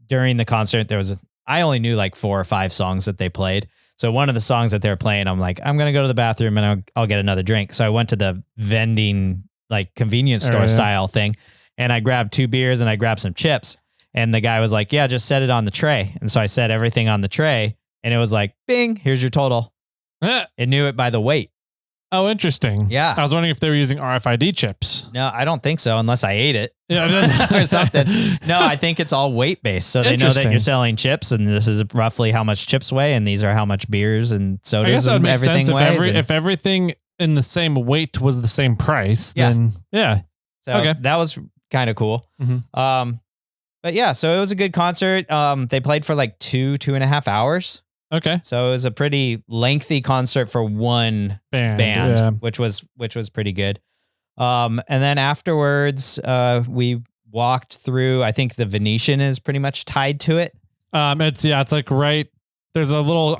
Speaker 2: during the concert, I only knew like 4 or 5 songs that they played. So one of the songs that they were playing, I'm like, I'm going to go to the bathroom and I'll get another drink. So I went to the vending, like convenience store style thing. And I grabbed 2 beers and I grabbed some chips. And the guy was like, yeah, just set it on the tray. And so I set everything on the tray and it was like, bing, here's your total. It knew it by the weight.
Speaker 1: Oh, interesting.
Speaker 2: Yeah.
Speaker 1: I was wondering if they were using RFID chips.
Speaker 2: No, I don't think so, unless I ate it.
Speaker 1: Yeah,
Speaker 2: or something. No, I think it's all weight based. So they know that you're selling chips and this is roughly how much chips weigh. And these are how much beers and sodas and everything weighs.
Speaker 1: If everything in the same weight was the same price, then yeah.
Speaker 2: So that was kind of cool. But yeah, so it was a good concert. They played for like 2.5 hours.
Speaker 1: Okay.
Speaker 2: So it was a pretty lengthy concert for one band, which was pretty good. And then afterwards, we walked through, I think the Venetian is pretty much tied to it.
Speaker 1: It's like right, there's a little,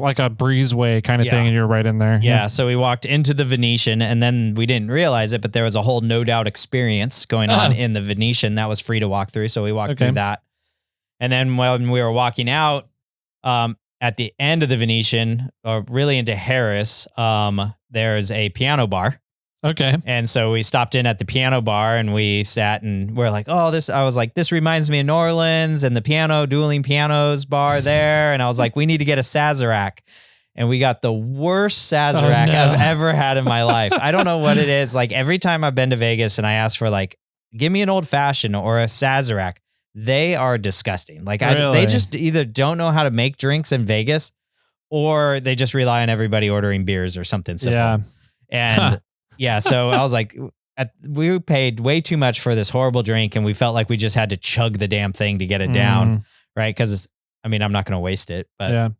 Speaker 1: like a breezeway kind of thing, and you're right in there.
Speaker 2: Yeah. So we walked into the Venetian, and then we didn't realize it, but there was a whole No Doubt experience going on in the Venetian that was free to walk through. So we walked through that. And then when we were walking out, at the end of the Venetian, or really into Harris, there's a piano bar.
Speaker 1: Okay.
Speaker 2: And so we stopped in at the piano bar and we sat and we're like, I was like, this reminds me of New Orleans and the dueling pianos bar there. And I was like, we need to get a Sazerac. And we got the worst Sazerac I've ever had in my life. I don't know what it is. Like every time I've been to Vegas and I ask for like, give me an old fashioned or a Sazerac, they are disgusting. Like they just either don't know how to make drinks in Vegas or they just rely on everybody ordering beers or something simple.
Speaker 1: Yeah.
Speaker 2: And so I was like, we paid way too much for this horrible drink and we felt like we just had to chug the damn thing to get it down. Right. Cause I'm not going to waste it, but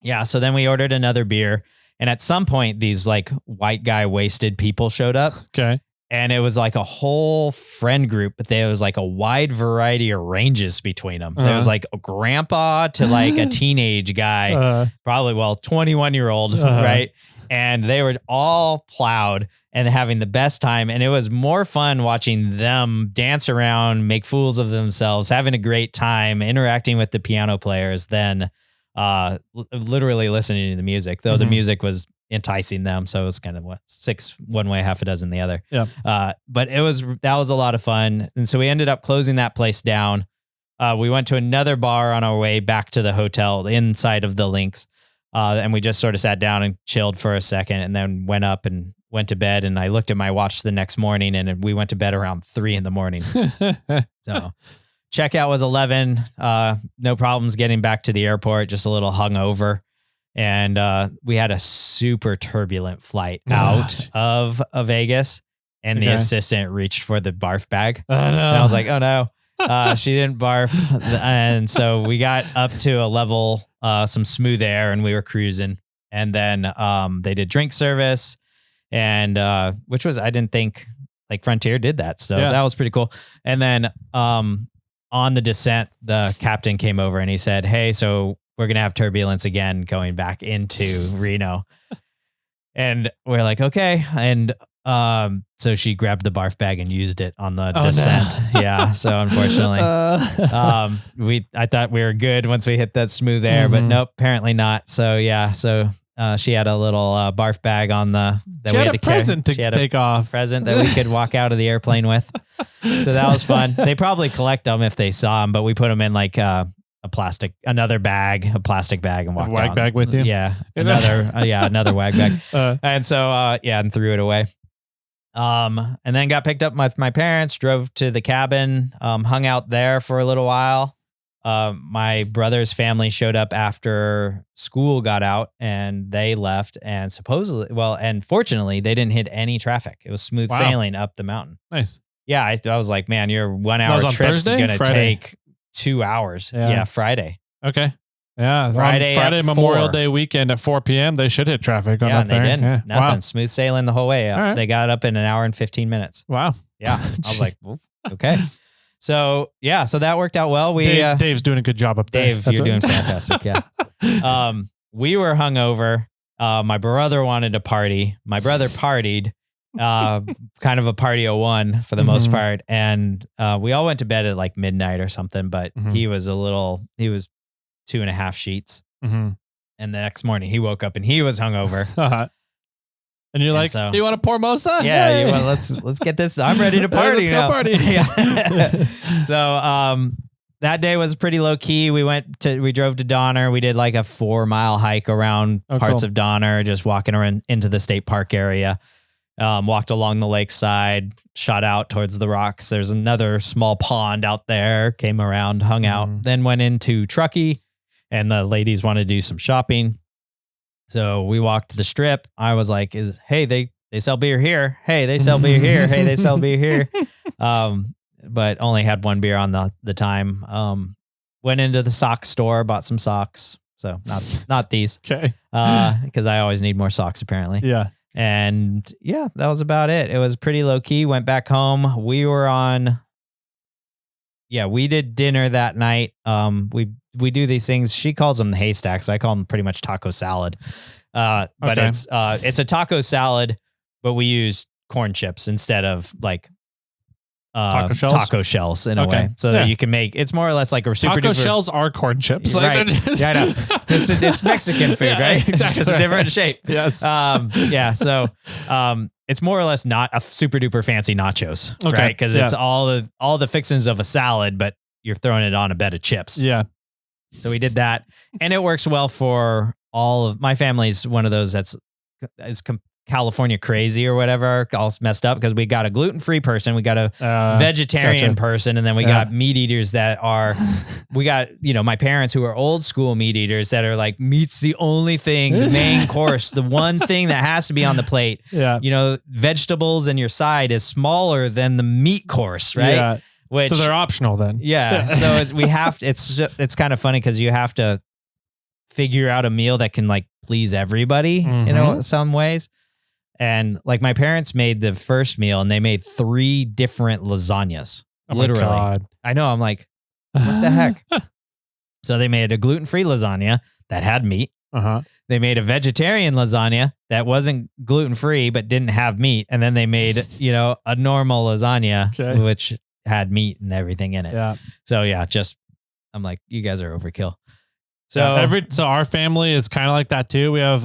Speaker 2: yeah. So then we ordered another beer. And at some point these like white guy wasted people showed up.
Speaker 1: Okay.
Speaker 2: And it was like a whole friend group, but there was like a wide variety of ranges between them. There was like a grandpa to like a teenage guy, probably, 21-year-old, right? And they were all plowed and having the best time. And it was more fun watching them dance around, make fools of themselves, having a great time, interacting with the piano players than literally listening to the music, though the music was enticing them. So it was kind of 6 one way, half a dozen the other.
Speaker 1: Yeah.
Speaker 2: But that was a lot of fun. And so we ended up closing that place down. We went to another bar on our way back to the hotel inside of the Lynx. And we just sort of sat down and chilled for a second and then went up and went to bed. And I looked at my watch the next morning and we went to bed around 3 a.m. So checkout was 11. No problems getting back to the airport, just a little hungover. And we had a super turbulent flight out of Vegas, and the assistant reached for the barf bag.
Speaker 1: Oh, no.
Speaker 2: And I was like, oh, no, she didn't barf. And so we got up to a level, some smooth air, and we were cruising. And then they did drink service, and which was, I didn't think like Frontier did that. So that was pretty cool. And then on the descent, the captain came over and he said, hey, so we're going to have turbulence again going back into Reno. And we're like, okay. And so she grabbed the barf bag and used it on the descent. No. Yeah. So unfortunately, I thought we were good once we hit that smooth air, but nope, apparently not. So yeah. So she had a little barf bag on that
Speaker 1: she we had a present to take off.
Speaker 2: Present that we could walk out of the airplane with. So that was fun. They probably collect them if they saw them, but we put them in like a plastic bag, and walked
Speaker 1: wag bag with you.
Speaker 2: Yeah. Another wag bag. And so, and threw it away. And then got picked up with my parents, drove to the cabin, hung out there for a little while. My brother's family showed up after school got out and they left, and fortunately they didn't hit any traffic. It was smooth sailing up the mountain.
Speaker 1: Nice.
Speaker 2: Yeah. I was like, man, your 1 hour trip's going to take 2 hours. Yeah. Friday.
Speaker 1: Okay. Yeah.
Speaker 2: Friday
Speaker 1: Memorial Day weekend at 4 p.m. They should hit traffic on that
Speaker 2: they didn't.
Speaker 1: Yeah.
Speaker 2: Nothing.
Speaker 1: Wow.
Speaker 2: Smooth sailing the whole way up. Right. They got up in an hour and 15 minutes.
Speaker 1: Wow.
Speaker 2: Yeah. I was like, okay. So so that worked out well.
Speaker 1: Dave's doing a good job up there.
Speaker 2: Dave, you're doing fantastic. Yeah. We were hungover. My brother wanted to party. My brother partied. Kind of a party of one for the most part. And we all went to bed at like midnight or something, but he was 2.5 sheets. And the next morning he woke up and he was hungover.
Speaker 1: And you're like, do you want to pour Mosa?
Speaker 2: Yeah. Let's get this. I'm ready to party.
Speaker 1: Let's go party.
Speaker 2: Yeah. So, that day was pretty low key. We drove to Donner. We did like a 4-mile hike around parts of Donner, just walking around into the state park area. Walked along the lakeside, shot out towards the rocks. There's another small pond out there, came around, hung out, then went into Truckee, and the ladies wanted to do some shopping. So we walked the strip. I was like, hey, they sell beer here. Hey, they sell beer here. Hey, they sell beer here. But only had one beer on the time. Went into the sock store, bought some socks. So not these.
Speaker 1: Okay.
Speaker 2: Because I always need more socks apparently.
Speaker 1: Yeah.
Speaker 2: And that was about it. It was pretty low key. Went back home. We did dinner that night. We do these things. She calls them the haystacks. I call them pretty much taco salad. But it's a taco salad, but we use corn chips instead of like taco shells in a way, so that you can make it's more or less like a super
Speaker 1: taco
Speaker 2: duper
Speaker 1: shells are corn chips,
Speaker 2: right? I know. It's Mexican food, right? Exactly. It's just a different shape.
Speaker 1: Yes.
Speaker 2: So it's more or less not a super duper fancy nachos, right? Because it's all the fixings of a salad, but you're throwing it on a bed of chips.
Speaker 1: Yeah.
Speaker 2: So we did that, and it works well for all of my family's. One of those that's California crazy or whatever, all messed up because we got a gluten-free person, we got a vegetarian person, and then we got meat eaters that are, we got, my parents who are old school meat eaters that are like, meat's the only thing, the main course, the one thing that has to be on the plate. Yeah. Vegetables and your side is smaller than the meat course, right?
Speaker 1: Yeah. So they're optional then.
Speaker 2: Yeah. So it's kind of funny because you have to figure out a meal that can like please everybody, in some ways. And like my parents made the first meal and they made 3 different lasagnas.
Speaker 1: Oh
Speaker 2: literally.
Speaker 1: my God.
Speaker 2: I know. I'm like, what the heck? So they made a gluten-free lasagna that had meat.
Speaker 1: Uh-huh.
Speaker 2: They made a vegetarian lasagna that wasn't gluten-free but didn't have meat. And then they made, a normal lasagna, which had meat and everything in it.
Speaker 1: Yeah.
Speaker 2: So yeah, I'm like, you guys are overkill. So
Speaker 1: so our family is kind of like that too. We have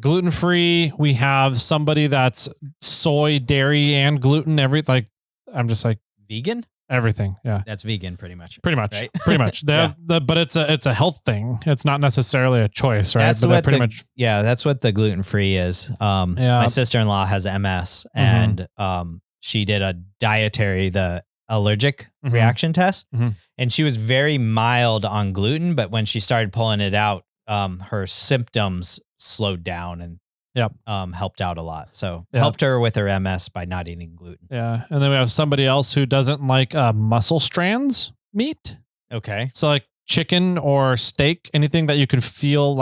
Speaker 1: gluten-free. We have somebody that's soy, dairy, and gluten. I'm just like
Speaker 2: vegan.
Speaker 1: Everything. Yeah.
Speaker 2: That's vegan pretty much.
Speaker 1: Right? Pretty much. But it's a health thing. It's not necessarily a choice, right?
Speaker 2: That's what that's what the gluten-free is. My sister-in-law has MS and she did the allergic reaction test and she was very mild on gluten, but when she started pulling it out, her symptoms slowed down and helped out a lot. So helped her with her MS by not eating gluten.
Speaker 1: Yeah. And then we have somebody else who doesn't like muscle strands meat.
Speaker 2: Okay.
Speaker 1: So like chicken or steak, anything that you could feel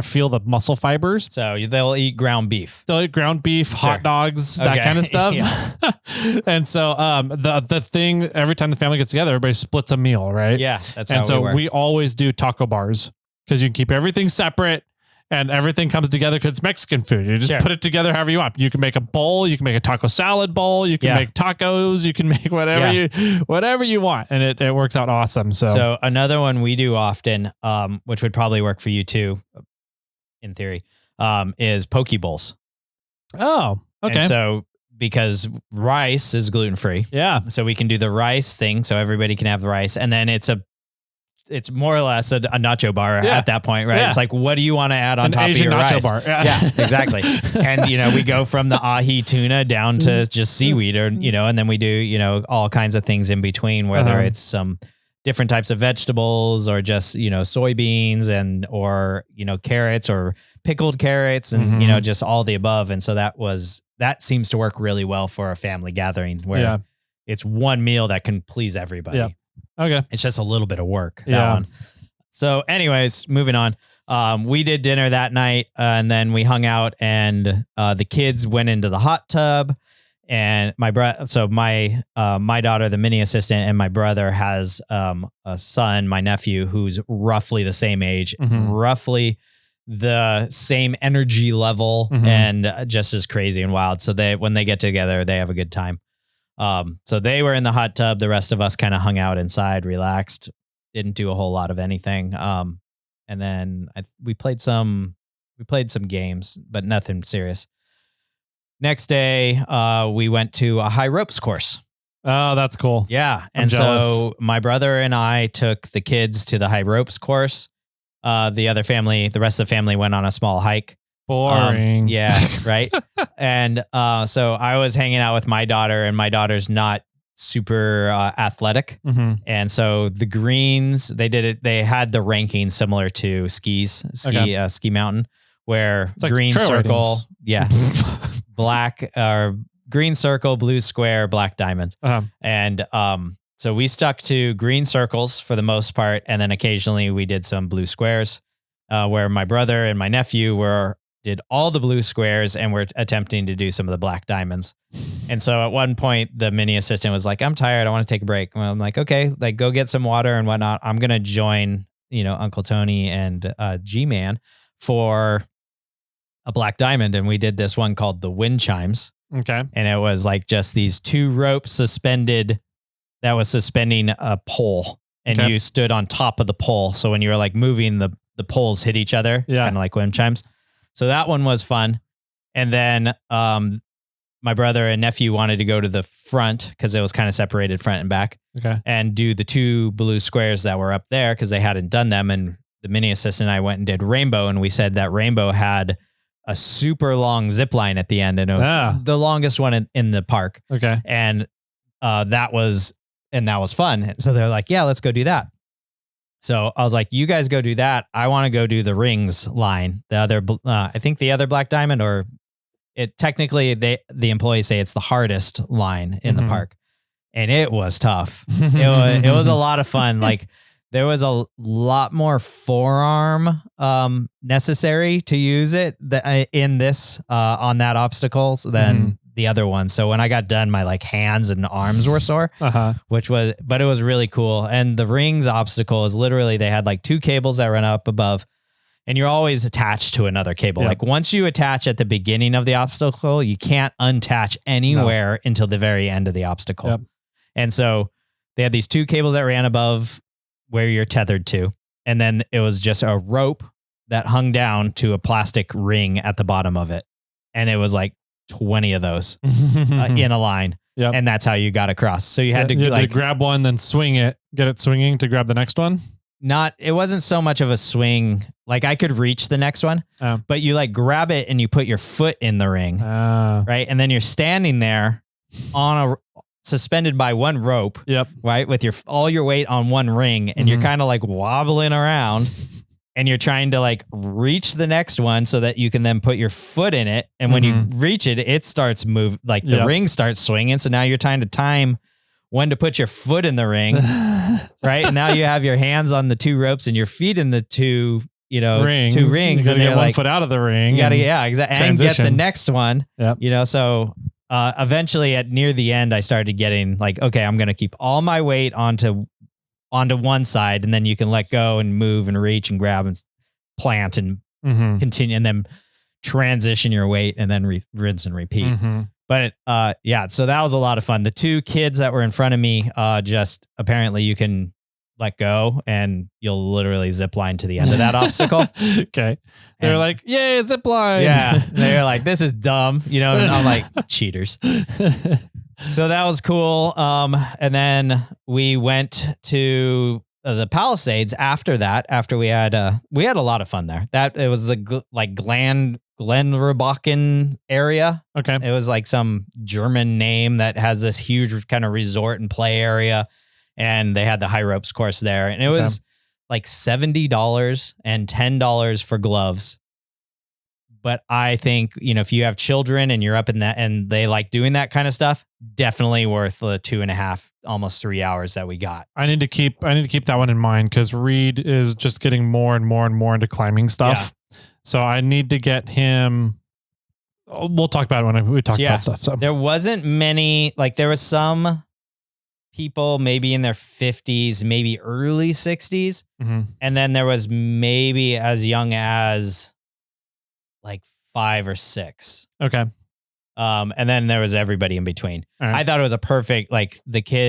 Speaker 1: feel the muscle fibers.
Speaker 2: So they'll eat ground beef.
Speaker 1: They'll eat ground beef, hot dogs, that kind of stuff. And so the thing, every time the family gets together, everybody splits a meal, right?
Speaker 2: Yeah. That's how
Speaker 1: we always do taco bars because you can keep everything separate. And everything comes together because it's Mexican food. You just put it together however you want. You can make a bowl. You can make a taco salad bowl. You can make tacos. You can make whatever you want. And it works out awesome. So
Speaker 2: another one we do often, which would probably work for you too, in theory, is poke bowls.
Speaker 1: Oh, okay.
Speaker 2: And so because rice is gluten-free.
Speaker 1: Yeah.
Speaker 2: So we can do the rice thing. So everybody can have the rice. And then it's more or less a nacho bar at that point, right? Yeah. It's like, what do you want to add on top
Speaker 1: Asian
Speaker 2: of your
Speaker 1: nacho
Speaker 2: rice?
Speaker 1: Bar.
Speaker 2: Yeah, exactly. And, we go from the ahi tuna down to just seaweed and then we do, all kinds of things in between, whether it's some different types of vegetables or just, soybeans or carrots or pickled carrots and, just all the above. And so that seems to work really well for a family gathering where it's one meal that can please everybody.
Speaker 1: Yeah. Okay.
Speaker 2: It's just a little bit of work. That one. So anyways, moving on. We did dinner that night and then we hung out and the kids went into the hot tub and my daughter, the mini assistant, and my brother has a son, my nephew, who's roughly the same age, roughly the same energy level and just as crazy and wild. So when they get together, they have a good time. So they were in the hot tub. The rest of us kind of hung out inside, relaxed, didn't do a whole lot of anything. And then we played some games, but nothing serious. Next day, we went to a high ropes course.
Speaker 1: Oh, that's cool.
Speaker 2: Yeah. And so my brother and I took the kids to the high ropes course. The rest of the family went on a small hike.
Speaker 1: Boring.
Speaker 2: Yeah. Right. And so I was hanging out with my daughter and my daughter's not super athletic. And so the greens, they had the ranking similar to ski mountain where
Speaker 1: it's
Speaker 2: green
Speaker 1: like
Speaker 2: circle. Yeah. Black or green circle, blue square, black diamond. And so we stuck to green circles for the most part. And then occasionally we did some blue squares where my brother and my nephew did all the blue squares and we're attempting to do some of the black diamonds. And so at one point the mini assistant was like, I'm tired. I want to take a break. Well, I'm like, okay, go get some water and whatnot. I'm going to join, Uncle Tony and G-Man for a black diamond. And we did this one called the wind chimes.
Speaker 1: Okay.
Speaker 2: And it was like just these 2 ropes suspending a pole and you stood on top of the pole. So when you were like moving, the poles hit each other, kind of like wind chimes. So that one was fun. And then my brother and nephew wanted to go to the front because it was kind of separated front and back and do the 2 blue squares that were up there because they hadn't done them. And the mini assistant and I went and did rainbow. And we said that rainbow had a super long zip line at the end and the longest one in the park.
Speaker 1: Okay.
Speaker 2: And that was fun. So they're like, yeah, let's go do that. So I was like, you guys go do that. I want to go do the rings line. The other, I think the other black diamond, or it technically the employees say it's the hardest line in the park. And it was tough. It was a lot of fun. Like there was a lot more forearm necessary to use it in this on that obstacles than the other one. So when I got done, my like hands and arms were sore, but it was really cool. And the rings obstacle is literally, they had like 2 cables that run up above, and you're always attached to another cable. Like once you attach at the beginning of the obstacle, you can't untach anywhere until the very end of the obstacle. And so they had these 2 cables that ran above where you're tethered to. And then it was just a rope that hung down to a plastic ring at the bottom of it. And it was like 20 of those in a line. And that's how you got across. So you had to
Speaker 1: grab one, then swing it, get it swinging to grab the next one.
Speaker 2: It wasn't so much of a swing. Like I could reach the next one, but you like grab it and you put your foot in the ring. Right. And then you're standing there suspended by one rope. Right. With all your weight on one ring, and you're kind of like wobbling around. And you're trying to like reach the next one so that you can then put your foot in it. And when you reach it, it starts move, like the ring starts swinging. So now you're trying to time when to put your foot in the ring. Right. And now you have your hands on the 2 ropes and your feet in the 2, rings. 2 rings.
Speaker 1: You gotta
Speaker 2: and
Speaker 1: get one foot out of the ring.
Speaker 2: You gotta, exactly. And get the next one, so eventually near the end, I started getting like, okay, I'm going to keep all my weight onto one side, and then you can let go and move and reach and grab and plant and continue, and then transition your weight and then rinse and repeat. But so that was a lot of fun. The 2 kids that were in front of me, just apparently you can let go and you'll literally zip line to the end of that obstacle.
Speaker 1: Okay. They're like, yay, zip line.
Speaker 2: Yeah. They're like, this is dumb, and I'm like, cheaters. So that was cool. And then we went to the Palisades after that. After we had a lot of fun there. It was the Glen Rubicon area. Okay, it was like some German name that has this huge kind of resort and play area, and they had the high ropes course there, and it was like $70 and $10 for gloves. But I think, if you have children and you're up in that and they like doing that kind of stuff, definitely worth the 2.5, almost 3 hours that we got.
Speaker 1: I need to keep that one in mind, because Reed is just getting more and more and more into climbing stuff. Yeah. So I need to get him. We'll talk about it when we talk about stuff. So
Speaker 2: there wasn't many, like there was some people maybe in their 50s, maybe early 60s. And then there was maybe as young as like 5 or 6. Okay. And then there was everybody in between. Right. I thought it was a perfect, like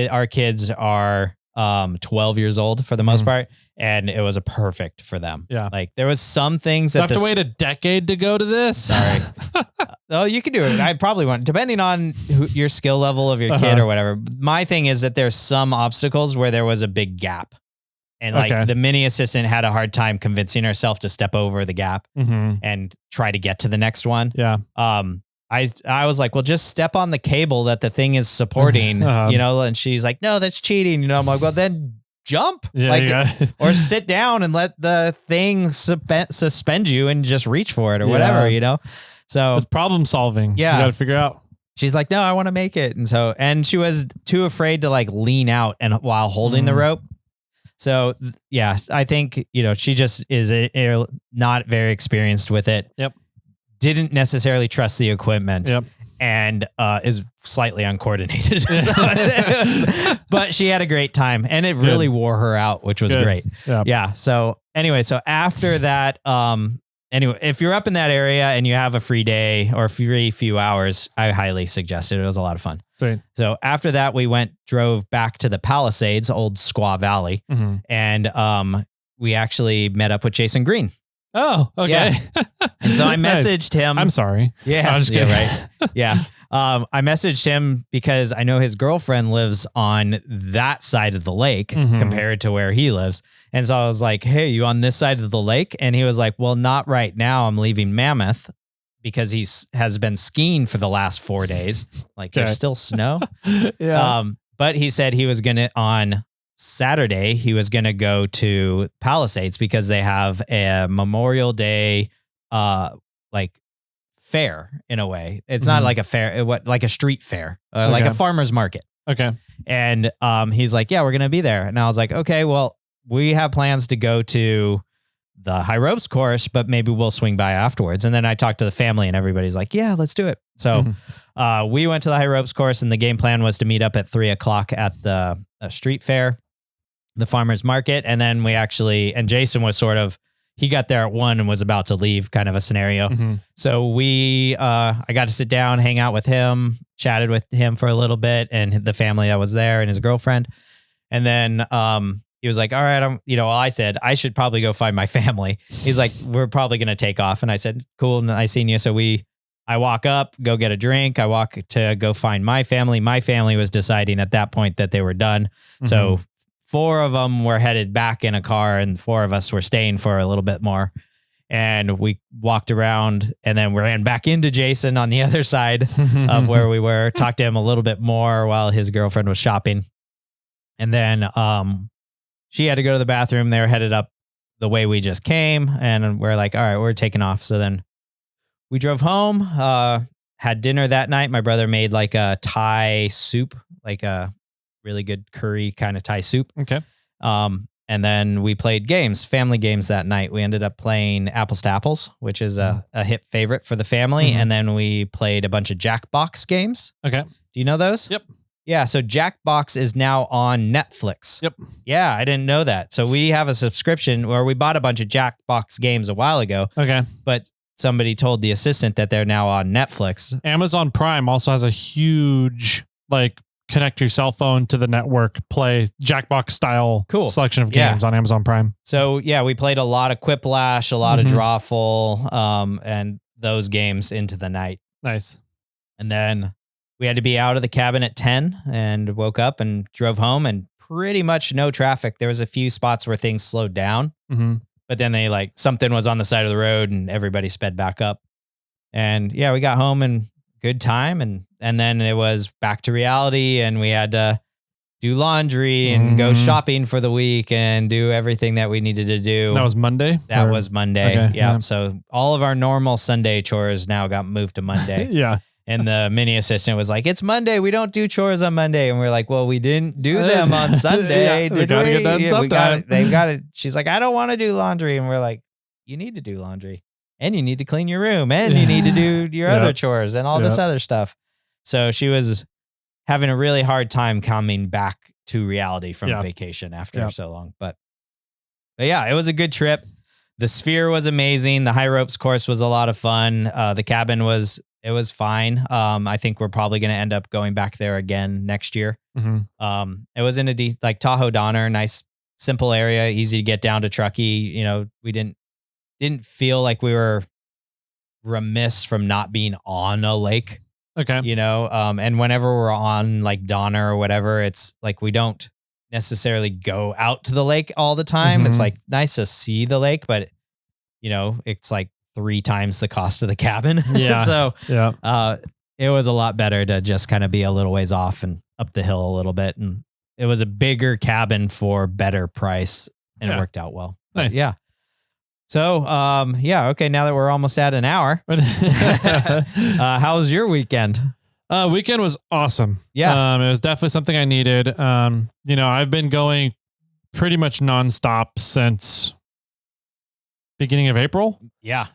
Speaker 2: our kids are 12 years old for the most part, and it was a perfect for them. Yeah. Like there was some things that
Speaker 1: have to wait a decade to go to this.
Speaker 2: Sorry. Oh, you can do it. I probably won't, depending on your skill level of your kid or whatever. My thing is that there's some obstacles where there was a big gap. And like the mini assistant had a hard time convincing herself to step over the gap and try to get to the next one. Yeah. I was like, well, just step on the cable that the thing is supporting, and she's like, no, that's cheating. I'm like, well, then jump or sit down and let the thing suspend you and just reach for it or whatever, So
Speaker 1: it's problem solving.
Speaker 2: Yeah.
Speaker 1: You got to figure out.
Speaker 2: She's like, no, I want to make it. And she was too afraid to like lean out and while holding the rope. So yeah, I think, she just is not very experienced with it. Yep. Didn't necessarily trust the equipment. Yep. And is slightly uncoordinated. But she had a great time, and it really wore her out, which was great. Yep. Yeah. So anyway, after that, if you're up in that area and you have a free day or a free few hours, I highly suggest it. It was a lot of fun. Sweet. So after that, we drove back to the Palisades, old Squaw Valley, and we actually met up with Jason Green.
Speaker 1: Oh, okay.
Speaker 2: Yeah. And so I messaged him.
Speaker 1: I'm sorry.
Speaker 2: Yes, right. Yeah. I messaged him because I know his girlfriend lives on that side of the lake compared to where he lives. And so I was like, hey, you on this side of the lake? And he was like, well, not right now. I'm leaving Mammoth because he has been skiing for the last 4 days. Like there's still snow. Yeah. But he said he was going to, on Saturday, he was going to go to Palisades because they have a Memorial Day, like fair in a way. It's not like a fair, like a street fair, like a farmer's market. Okay. And he's like, yeah, we're going to be there. And I was like, okay, well, we have plans to go to the high ropes course, but maybe we'll swing by afterwards. And then I talked to the family and everybody's like, yeah, let's do it. So we went to the high ropes course and the game plan was to meet up at 3:00 at the street fair, the farmer's market. And then and Jason was he got there at 1 and was about to leave, kind of a scenario. So I got to sit down, hang out with him, chatted with him for a little bit and the family that was there and his girlfriend. And then, he was like, all right, I said, I should probably go find my family. He's like, we're probably going to take off. And I said, cool. Nice seeing you. So I walk up, go get a drink. I walk to go find my family. My family was deciding at that point that they were done. So 4 of them were headed back in a car and 4 of us were staying for a little bit more. And we walked around and then we ran back into Jason on the other side of where we were, talked to him a little bit more while his girlfriend was shopping. And then, she had to go to the bathroom. They were headed up the way we just came. And we're like, all right, we're taking off. So then we drove home, had dinner that night. My brother made like a Thai soup, like a really good curry kind of Thai soup.
Speaker 1: Okay.
Speaker 2: And then we played family games that night. We ended up playing Apples to Apples, which is a hit favorite for the family. And then we played a bunch of Jackbox games.
Speaker 1: Okay.
Speaker 2: Do you know those?
Speaker 1: Yep.
Speaker 2: Yeah, so Jackbox is now on Netflix.
Speaker 1: Yep.
Speaker 2: Yeah, I didn't know that. So we have a subscription where we bought a bunch of Jackbox games a while ago.
Speaker 1: Okay.
Speaker 2: But somebody told the assistant that they're now on Netflix.
Speaker 1: Amazon Prime also has a huge, connect your cell phone to the network, play Jackbox style selection of games on Amazon Prime.
Speaker 2: So yeah, we played a lot of Quiplash, a lot of Drawful, and those games into the night.
Speaker 1: Nice.
Speaker 2: And then we had to be out of the cabin at 10 and woke up and drove home and pretty much no traffic. There was a few spots where things slowed down, but then something was on the side of the road and everybody sped back up. And yeah, we got home and good time. And then it was back to reality and we had to do laundry and go shopping for the week and do everything that we needed to do.
Speaker 1: That was Monday?
Speaker 2: That was Monday.
Speaker 1: Okay,
Speaker 2: yeah. So all of our normal Sunday chores now got moved to Monday.
Speaker 1: Yeah.
Speaker 2: And the mini assistant was like, it's Monday. We don't do chores on Monday. And we're like, well, we didn't do them on Sunday.
Speaker 1: We got to get done sometime.
Speaker 2: They've got it. She's like, I don't want to do laundry. And we're like, you need to do laundry and you need to clean your room and you need to do your other chores and all this other stuff. So she was having a really hard time coming back to reality from vacation after so long. But yeah, it was a good trip. The Sphere was amazing. The high ropes course was a lot of fun. The cabin was fine. I think we're probably going to end up going back there again next year. It was in a Tahoe Donner, nice, simple area, easy to get down to Truckee. We didn't feel like we were remiss from not being on a lake.
Speaker 1: Okay.
Speaker 2: And whenever we're on Donner or whatever, it's like, we don't necessarily go out to the lake all the time. It's nice to see the lake, but it's 3 times the cost of the cabin.
Speaker 1: Yeah.
Speaker 2: So it was a lot better to just kind of be a little ways off and up the hill a little bit. And it was a bigger cabin for better price and it worked out well.
Speaker 1: Nice.
Speaker 2: But yeah. So, okay. Now that we're almost at an hour, how was your weekend?
Speaker 1: Weekend was awesome.
Speaker 2: Yeah.
Speaker 1: It was definitely something I needed. I've been going pretty much nonstop since beginning of April.
Speaker 2: Yeah.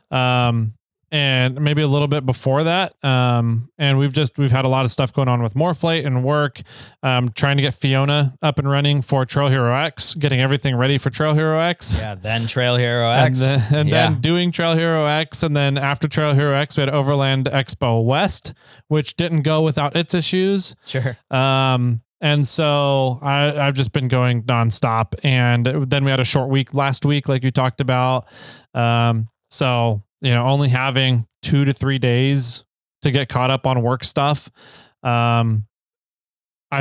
Speaker 1: And maybe a little bit before that. And we've had a lot of stuff going on with Morphlate and work, trying to get Fiona up and running for Trail Hero X, getting everything ready for Trail Hero X.
Speaker 2: Yeah. Then Trail Hero X.
Speaker 1: And then doing Trail Hero X. And then after Trail Hero X, we had Overland Expo West, which didn't go without its issues.
Speaker 2: Sure.
Speaker 1: And so I've just been going nonstop. And then we had a short week last week, like you talked about. So, only having 2 to 3 days to get caught up on work stuff. I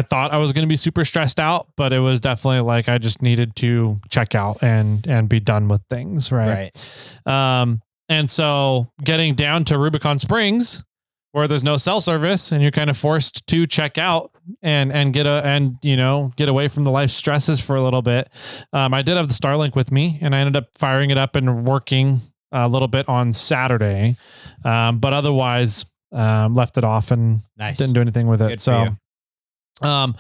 Speaker 1: thought I was going to be super stressed out, but it was definitely I just needed to check out and be done with things. Right. And so getting down to Rubicon Springs, where there's no cell service and you're kind of forced to check out and get away from the life stresses for a little bit. I did have the Starlink with me and I ended up firing it up and working a little bit on Saturday. But otherwise, left it off and didn't do anything with it.
Speaker 2: Good for you.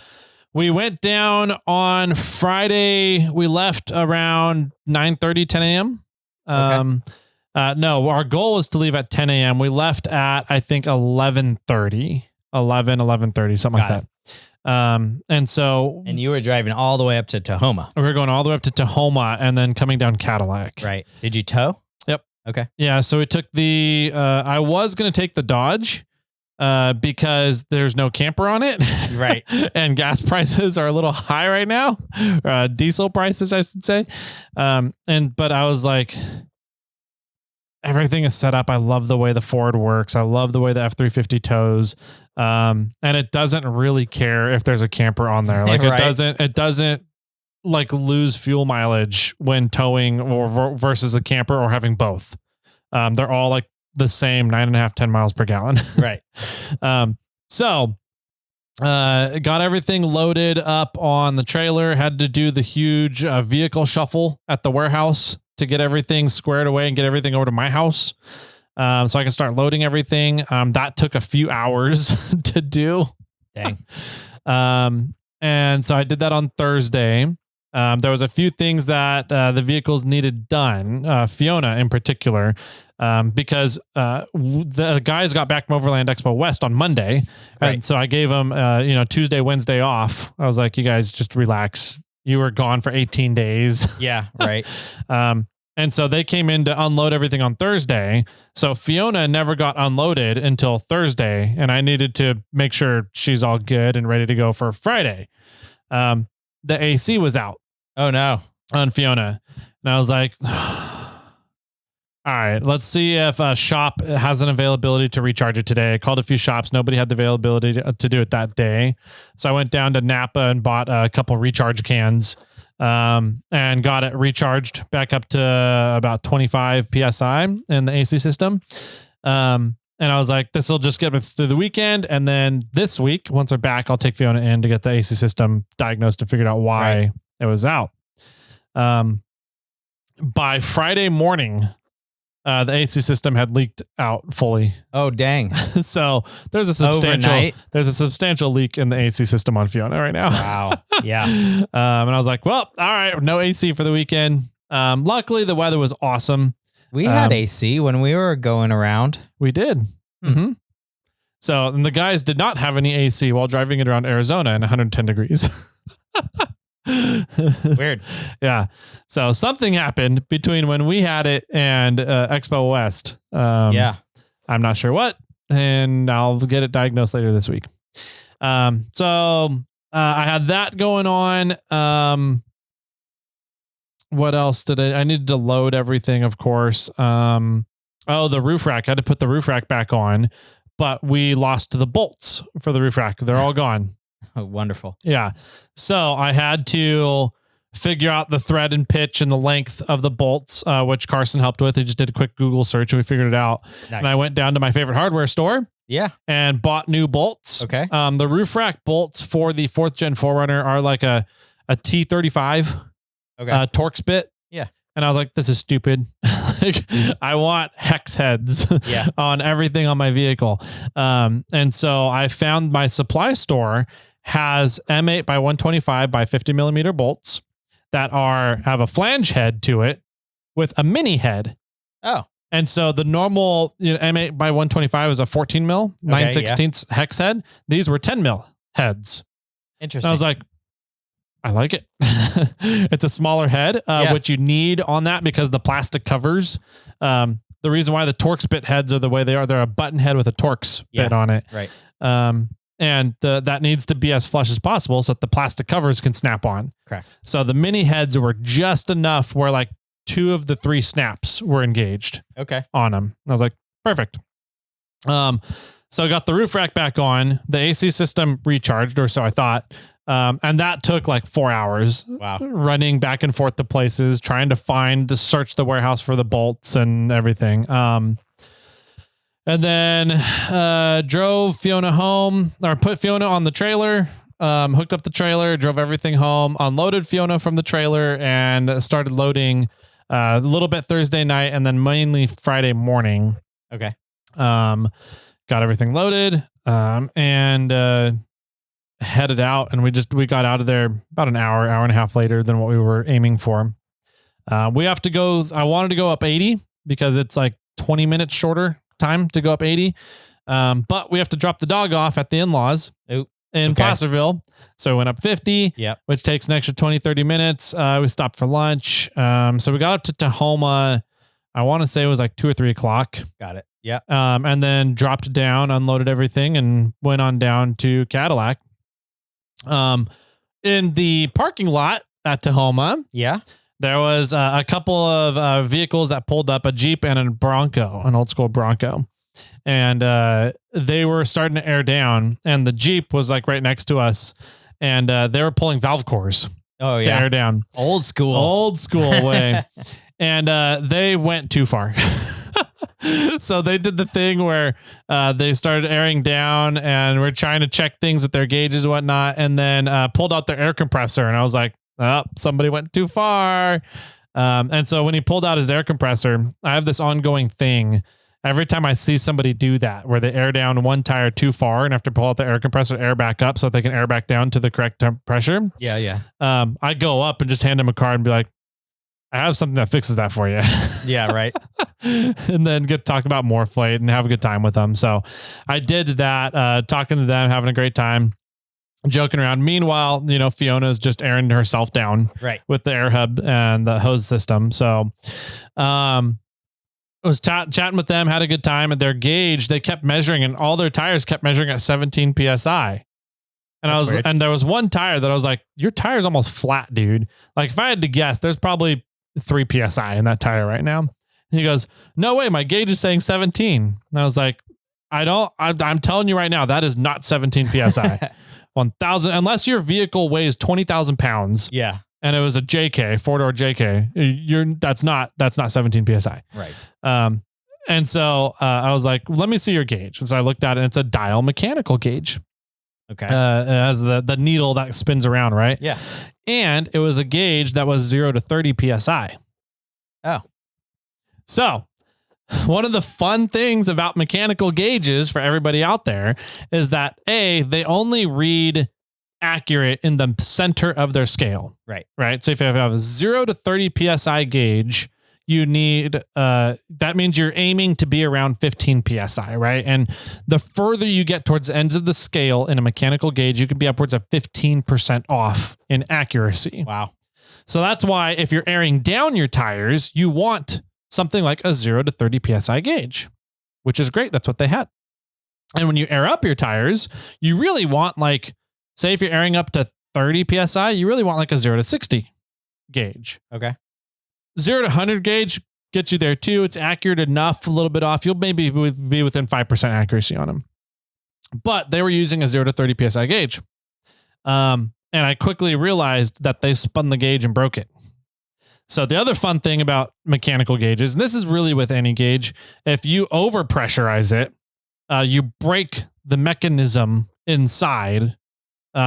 Speaker 1: we went down on Friday. We left around 9:30, 10 a.m. No, our goal was to leave at 10 a.m. We left at, I think, 11:30, 11:30, something like that.
Speaker 2: And you were driving all the way up to Tahoma.
Speaker 1: We were going all the way up to Tahoma and then coming down Cadillac.
Speaker 2: Right. Did you tow?
Speaker 1: Yep.
Speaker 2: Okay.
Speaker 1: Yeah. So we took I was going to take the Dodge, because there's no camper on it.
Speaker 2: Right.
Speaker 1: And gas prices are a little high right now. Diesel prices, I should say. But I was like, everything is set up. I love the way the Ford works. I love the way the F-350 tows. And it doesn't really care if there's a camper on there. Like it doesn't like lose fuel mileage when towing or versus a camper or having both. They're all like the same 9.5, 10 miles per gallon.
Speaker 2: Right.
Speaker 1: So got everything loaded up on the trailer, had to do the huge vehicle shuffle at the warehouse to get everything squared away and get everything over to my house. So I can start loading everything. That took a few hours to do.
Speaker 2: Dang.
Speaker 1: And so I did that on Thursday. There was a few things that the vehicles needed done, Fiona in particular, because the guys got back from Overland Expo West on Monday.
Speaker 2: Right.
Speaker 1: And so I gave them, Tuesday, Wednesday off. I was like, you guys just relax. You were gone for 18 days.
Speaker 2: Yeah, right.
Speaker 1: And so they came in to unload everything on Thursday. So Fiona never got unloaded until Thursday. And I needed to make sure she's all good and ready to go for Friday. The AC was out.
Speaker 2: Oh, no.
Speaker 1: On Fiona. And I was like, all right, let's see if a shop has an availability to recharge it today. I called a few shops. Nobody had the availability to do it that day. So I went down to Napa and bought a couple recharge cans, and got it recharged back up to about 25 PSI in the AC system. And I was like, this will just get me through the weekend. And then this week, once we're back, I'll take Fiona in to get the AC system diagnosed and figured out why it was out. By Friday morning, the AC system had leaked out fully.
Speaker 2: Oh, dang.
Speaker 1: So there's a substantial leak in the AC system on Fiona right now.
Speaker 2: Wow. Yeah.
Speaker 1: And I was like, well, all right, no AC for the weekend. Luckily the weather was awesome.
Speaker 2: We had AC when we were going around.
Speaker 1: We did. Mm-hmm. So, and the guys did not have any AC while driving it around Arizona in 110 degrees.
Speaker 2: Weird.
Speaker 1: Yeah. So something happened between when we had it and Expo West.
Speaker 2: Yeah.
Speaker 1: I'm not sure what, and I'll get it diagnosed later this week. So I had that going on. What else did I needed to load everything, of course. The roof rack. I had to put the roof rack back on, but we lost the bolts for the roof rack. They're all gone.
Speaker 2: Oh, wonderful.
Speaker 1: Yeah. So I had to figure out the thread and pitch and the length of the bolts, which Carson helped with. He just did a quick Google search and we figured it out. Nice. And I went down to my favorite hardware store.
Speaker 2: Yeah.
Speaker 1: And bought new bolts.
Speaker 2: Okay.
Speaker 1: The roof rack bolts for the 4th gen 4Runner are like a T35 Torx bit.
Speaker 2: Yeah.
Speaker 1: And I was like, this is stupid. I want hex heads on everything on my vehicle. And so I found my supply store has M8 by 125 by 50 millimeter bolts that have a flange head to it with a mini head.
Speaker 2: Oh.
Speaker 1: And so the normal M8 by 125 is a 14 mil, 9/16 hex head. These were 10 mil heads.
Speaker 2: Interesting.
Speaker 1: And I was like, I like it. It's a smaller head, which you need on that because the plastic covers. The reason why the Torx bit heads are the way they are, they're a button head with a Torx bit on it.
Speaker 2: Right.
Speaker 1: And that needs to be as flush as possible so that the plastic covers can snap on.
Speaker 2: Correct.
Speaker 1: So the mini heads were just enough where like 2 of the 3 snaps were engaged on them. And I was like, perfect. So I got the roof rack back on, the AC system recharged, or so I thought. And that took like 4 hours.
Speaker 2: Wow.
Speaker 1: Running back and forth to places, trying to search the warehouse for the bolts and everything. And then drove Fiona home, or put Fiona on the trailer, hooked up the trailer, drove everything home, unloaded Fiona from the trailer, and started loading a little bit Thursday night and then mainly Friday morning.
Speaker 2: Okay.
Speaker 1: Got everything loaded. And headed out, and we got out of there about an hour and a half later than what we were aiming for. We have to go. I wanted to go up 80 because it's like 20 minutes shorter time to go up 80. But we have to drop the dog off at the in-laws in Placerville. So we went up 50, which takes an extra 20, 30 minutes. We stopped for lunch. So we got up to Tahoma. I want to say it was like 2 or 3 o'clock.
Speaker 2: Got it. Yeah.
Speaker 1: And then dropped down, unloaded everything, and went on down to Cadillac. In the parking lot at Tahoma.
Speaker 2: Yeah.
Speaker 1: There was a couple of vehicles that pulled up, a Jeep and a Bronco, an old school Bronco. And they were starting to air down, and the Jeep was like right next to us, and they were pulling valve cores to air down.
Speaker 2: Old school
Speaker 1: way. And they went too far. So they did the thing where they started airing down, and we're trying to check things with their gauges and whatnot, and then pulled out their air compressor. And I was like, oh, somebody went too far. And so when he pulled out his air compressor, I have this ongoing thing. Every time I see somebody do that, where they air down one tire too far and have to pull out the air compressor, air back up so that they can air back down to the correct pressure.
Speaker 2: Yeah.
Speaker 1: I go up and just hand him a card and be like, I have something that fixes that for you.
Speaker 2: Yeah, right.
Speaker 1: And then get to talk about Morphlate and have a good time with them. So I did that, talking to them, having a great time, joking around. Meanwhile, Fiona's just airing herself down with the air hub and the hose system. So, I was chatting with them, had a good time. At their gauge, they kept measuring, and all their tires kept measuring at 17 PSI. And and there was one tire that I was like, your tire's almost flat, dude. Like if I had to guess, there's probably 3 PSI in that tire right now. And he goes, no way, my gauge is saying 17. And I was like, I'm telling you right now, that is not 17 PSI. 1,000, unless your vehicle weighs 20,000 pounds.
Speaker 2: Yeah.
Speaker 1: And it was a JK, 4-door JK. That's not 17 PSI.
Speaker 2: Right.
Speaker 1: And so I was like, let me see your gauge. And so I looked at it, and it's a dial mechanical gauge.
Speaker 2: Okay.
Speaker 1: It has the needle that spins around, right?
Speaker 2: Yeah.
Speaker 1: And it was a gauge that was 0 to 30 PSI.
Speaker 2: Oh.
Speaker 1: So one of the fun things about mechanical gauges for everybody out there is that they only read accurate in the center of their scale. Right. So if you have a 0 to 30 PSI gauge, you need, that means you're aiming to be around 15 PSI, right? And the further you get towards the ends of the scale in a mechanical gauge, you can be upwards of 15% off in accuracy.
Speaker 2: Wow.
Speaker 1: So that's why if you're airing down your tires, you want something like a 0 to 30 PSI gauge, which is great. That's what they had. And when you air up your tires, you really want say if you're airing up to 30 PSI, you really want like a 0 to 60 gauge.
Speaker 2: Okay.
Speaker 1: 0 to 100 gauge gets you there too. It's accurate enough, a little bit off. You'll maybe be within 5% accuracy on them. But they were using a 0 to 30 PSI gauge. And I quickly realized that they spun the gauge and broke it. So the other fun thing about mechanical gauges, and this is really with any gauge, if you over pressurize it, you break the mechanism inside.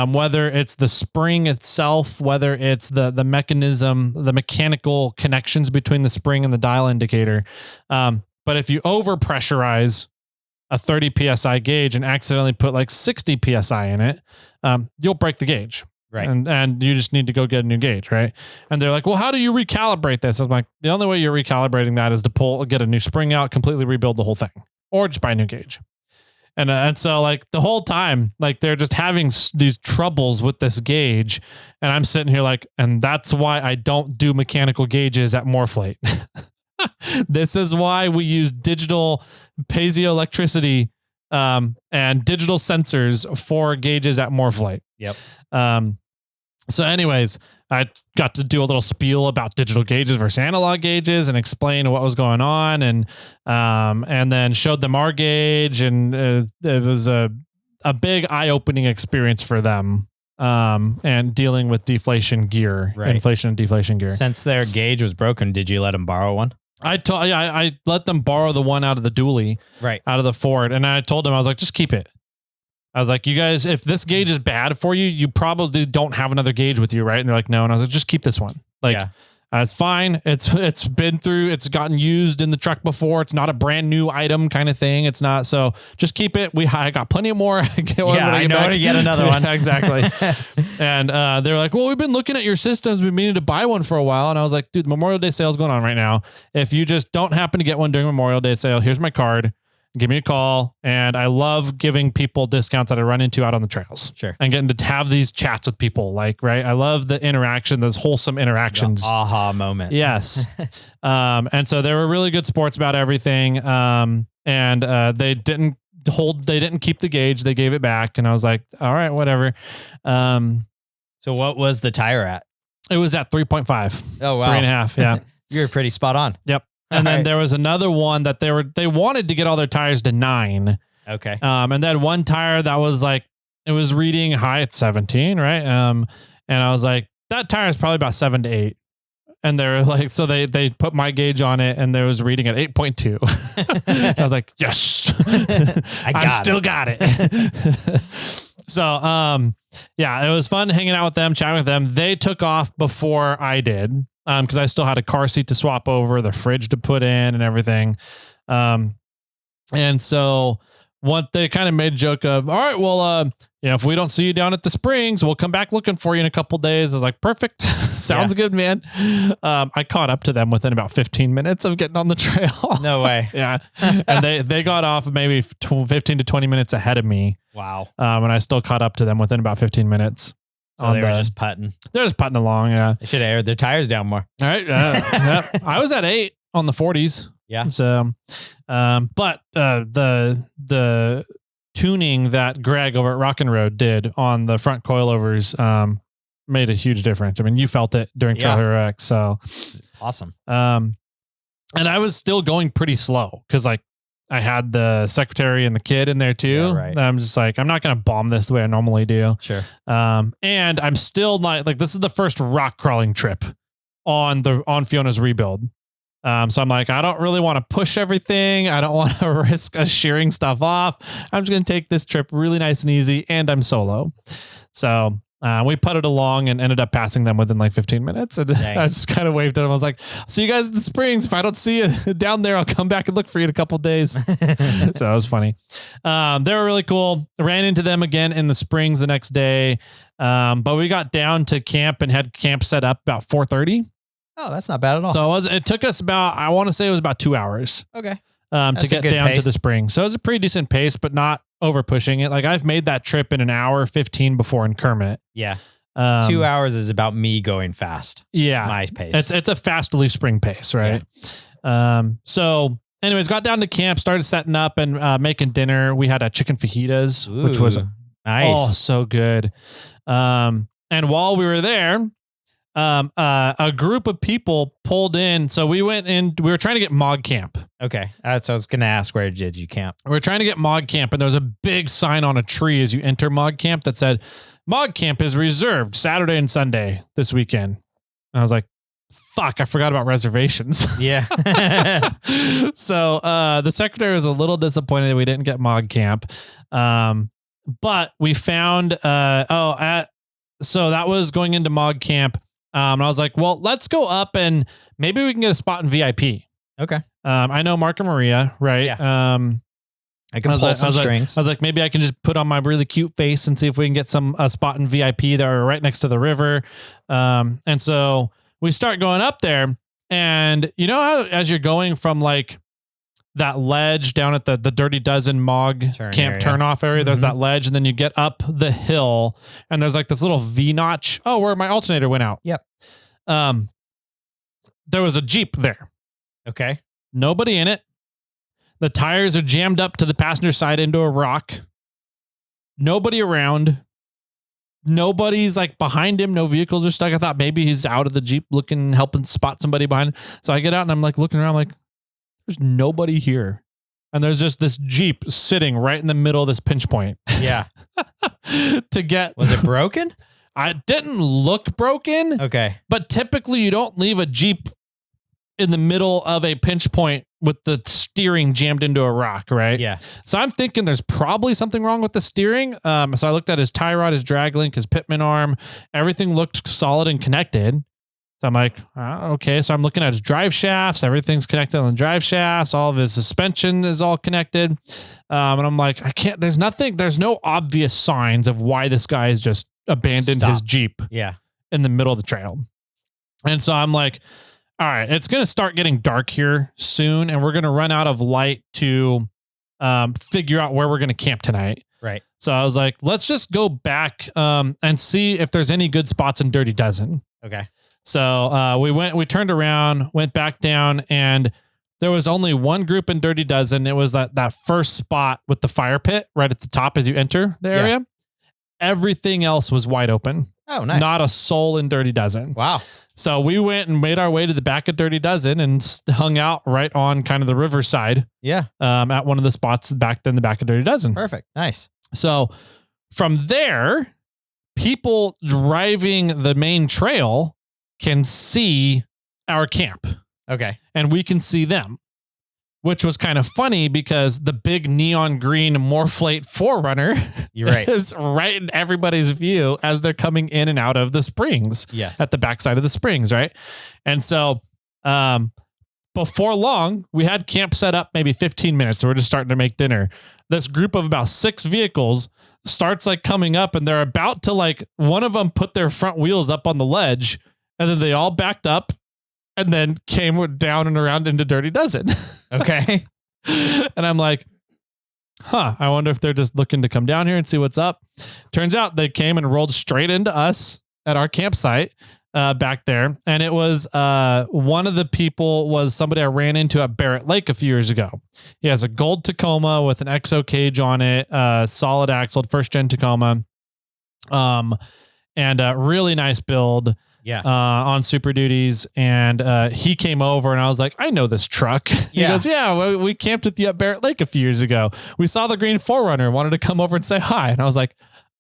Speaker 1: Whether it's the spring itself, whether it's the mechanism, the mechanical connections between the spring and the dial indicator. But if you over pressurize a 30 PSI gauge and accidentally put like 60 PSI in it, you'll break the gauge.
Speaker 2: Right.
Speaker 1: And you just need to go get a new gauge. Right. And they're like, well, how do you recalibrate this? I was like, the only way you're recalibrating that is to get a new spring out, completely rebuild the whole thing, or just buy a new gauge. And so like the whole time, like they're just having these troubles with this gauge. And I'm sitting here like, and that's why I don't do mechanical gauges at Morphlate. This is why we use digital piezoelectricity and digital sensors for gauges at Morphlate.
Speaker 2: Yep.
Speaker 1: So anyways, I got to do a little spiel about digital gauges versus analog gauges and explain what was going on, and then showed them our gauge, and it was a big eye-opening experience for them, and dealing with deflation gear, inflation and deflation gear.
Speaker 2: Since their gauge was broken, did you let them borrow one?
Speaker 1: I let them borrow the one out of the dually, out of the Ford, and I told them, I was like, just keep it. I was like, you guys, if this gauge is bad for you, you probably don't have another gauge with you, right? And they're like, no. And I was like, just keep this one. Like, It's fine. It's been through. It's gotten used in the truck before. It's not a brand new item kind of thing. It's not. So just keep it. I got plenty more.
Speaker 2: I know to get another one.
Speaker 1: Exactly. And they're like, well, we've been looking at your systems. We've been meaning to buy one for a while. And I was like, dude, Memorial Day sale is going on right now. If you just don't happen to get one during Memorial Day sale, here's my card. Give me a call. And I love giving people discounts that I run into out on the trails.
Speaker 2: Sure.
Speaker 1: And getting to have these chats with people. Like, right. I love the interaction, those wholesome interactions.
Speaker 2: The aha moment.
Speaker 1: Yes. And so they were really good sports about everything. And they didn't keep the gauge. They gave it back. And I was like, all right, whatever.
Speaker 2: So what was the tire at?
Speaker 1: It was at 3.5.
Speaker 2: Oh, wow.
Speaker 1: 3.5. Yeah.
Speaker 2: You were pretty spot on.
Speaker 1: Yep. And then there was another one that they wanted to get all their tires to 9.
Speaker 2: Okay.
Speaker 1: And then one tire that was like, it was reading high at 17, right? And I was like, that tire is probably about 7 to 8. And they're like, so they put my gauge on it and there was reading at 8.2. I was like, yes, I still got it. So, yeah, it was fun hanging out with them, chatting with them. They took off before I did. Because I still had a car seat to swap over, the fridge to put in and everything. And so what they kind of made a joke of, all right, well, if we don't see you down at the Springs, we'll come back looking for you in a couple days. I was like, perfect. Sounds good, man. I caught up to them within about 15 minutes of getting on the trail.
Speaker 2: No way.
Speaker 1: Yeah. And they got off maybe 15 to 20 minutes ahead of me.
Speaker 2: Wow.
Speaker 1: And I still caught up to them within about 15 minutes.
Speaker 2: So they were just putting.
Speaker 1: They're just putting along, yeah.
Speaker 2: They should have aired their tires down more.
Speaker 1: All right. I was at 8 on the 40s.
Speaker 2: Yeah.
Speaker 1: So, but the tuning that Greg over at Rockin' Road did on the front coilovers made a huge difference. I mean, you felt it during Trailhead X. So
Speaker 2: awesome.
Speaker 1: And I was still going pretty slow because like I had the secretary and the kid in there too.
Speaker 2: Yeah, right.
Speaker 1: I'm just like, I'm not going to bomb this the way I normally do.
Speaker 2: Sure.
Speaker 1: And I'm still not like, this is the first rock crawling trip on Fiona's rebuild. So I'm like, I don't really want to push everything. I don't want to risk us shearing stuff off. I'm just going to take this trip really nice and easy. And I'm solo. So we putted along and ended up passing them within like 15 minutes. And I just kind of waved at them. I was like, see you guys in the Springs. If I don't see you down there, I'll come back and look for you in a couple of days. So it was funny. They were really cool. I ran into them again in the Springs the next day. But we got down to camp and had camp set up about 4:30.
Speaker 2: Oh, that's not bad at all.
Speaker 1: So it took us I want to say it was about 2 hours.
Speaker 2: Okay.
Speaker 1: To get down to the spring. So it was a pretty decent pace, but not over pushing it. Like I've made that trip in an hour 15 before in Kermit.
Speaker 2: Yeah. 2 hours is about me going fast.
Speaker 1: Yeah.
Speaker 2: My pace.
Speaker 1: It's a fast leaf spring pace, right? Yeah. So anyways, got down to camp, started setting up and making dinner. We had a chicken fajitas, which was
Speaker 2: nice.
Speaker 1: So good. And while we were there, a group of people pulled in. So we went in, we were trying to get Mog Camp.
Speaker 2: Okay. So I was going to ask, where did you camp?
Speaker 1: We were trying to get Mog Camp, and there was a big sign on a tree as you enter Mog Camp that said, Mog Camp is reserved Saturday and Sunday this weekend. And I was like, fuck, I forgot about reservations.
Speaker 2: Yeah.
Speaker 1: So the secretary was a little disappointed that we didn't get Mog Camp. But we found, so that was going into Mog Camp. And I was like, well, let's go up and maybe we can get a spot in VIP.
Speaker 2: Okay.
Speaker 1: I know Mark and Maria, right?
Speaker 2: Yeah. I can pull some strings.
Speaker 1: I was like, maybe I can just put on my really cute face and see if we can get a spot in VIP that are right next to the river. And so we start going up there, and you know how as you're going from like that ledge down at the Dirty Dozen Mog Camp turnoff area, there's that ledge, and then you get up the hill, and there's like this little V notch. Oh, where my alternator went out.
Speaker 2: Yep.
Speaker 1: There was a Jeep there.
Speaker 2: Okay.
Speaker 1: Nobody in it. The tires are jammed up to the passenger side into a rock. Nobody around. Nobody's like behind him. No vehicles are stuck. I thought maybe he's out of the Jeep looking, helping spot somebody behind. So I get out and I'm like looking around like, there's nobody here. And there's just this Jeep sitting right in the middle of this pinch point.
Speaker 2: Yeah.
Speaker 1: Was
Speaker 2: it broken?
Speaker 1: I didn't look broken.
Speaker 2: Okay.
Speaker 1: But typically you don't leave a Jeep in the middle of a pinch point with the steering jammed into a rock, right?
Speaker 2: Yeah.
Speaker 1: So I'm thinking there's probably something wrong with the steering. So I looked at his tie rod, his drag link, his pitman arm. Everything looked solid and connected. So I'm like, okay. So I'm looking at his drive shafts. Everything's connected on the drive shafts. All of his suspension is all connected. And I'm like, there's no obvious signs of why this guy has just abandoned his Jeep in the middle of the trail. And so I'm like, all right, it's going to start getting dark here soon. And we're going to run out of light to figure out where we're going to camp tonight.
Speaker 2: Right.
Speaker 1: So I was like, let's just go back and see if there's any good spots in Dirty Dozen.
Speaker 2: Okay.
Speaker 1: So we turned around, went back down, and there was only one group in Dirty Dozen. It was that first spot with the fire pit right at the top as you enter the area. Yeah. Everything else was wide open.
Speaker 2: Oh, nice.
Speaker 1: Not a soul in Dirty Dozen.
Speaker 2: Wow.
Speaker 1: So we went and made our way to the back of Dirty Dozen and hung out right on kind of the riverside.
Speaker 2: Yeah.
Speaker 1: At one of the spots back in the back of Dirty Dozen.
Speaker 2: Perfect. Nice.
Speaker 1: So from there, people driving the main trail can see our camp.
Speaker 2: Okay.
Speaker 1: And we can see them, which was kind of funny because the big neon green Morphlate 4Runner is right in everybody's view as they're coming in and out of the springs.
Speaker 2: Yes.
Speaker 1: At the backside of the springs. Right. And so, before long, we had camp set up maybe 15 minutes. So we're just starting to make dinner. This group of about 6 vehicles starts like coming up, and they're about to like, one of them put their front wheels up on the ledge, and then they all backed up and then came down and around into Dirty Dozen.
Speaker 2: Okay.
Speaker 1: And I'm like, I wonder if they're just looking to come down here and see what's up. Turns out they came and rolled straight into us at our campsite back there. And it was one of the people was somebody I ran into at Barrett Lake a few years ago. He has a gold Tacoma with an XO cage on it, solid axle, first gen Tacoma. And a really nice build.
Speaker 2: Yeah.
Speaker 1: On Super Duties. And he came over and I was like, I know this truck. He goes, yeah, we camped with you at Barrett Lake a few years ago. We saw the green 4Runner, wanted to come over and say hi. And I was like,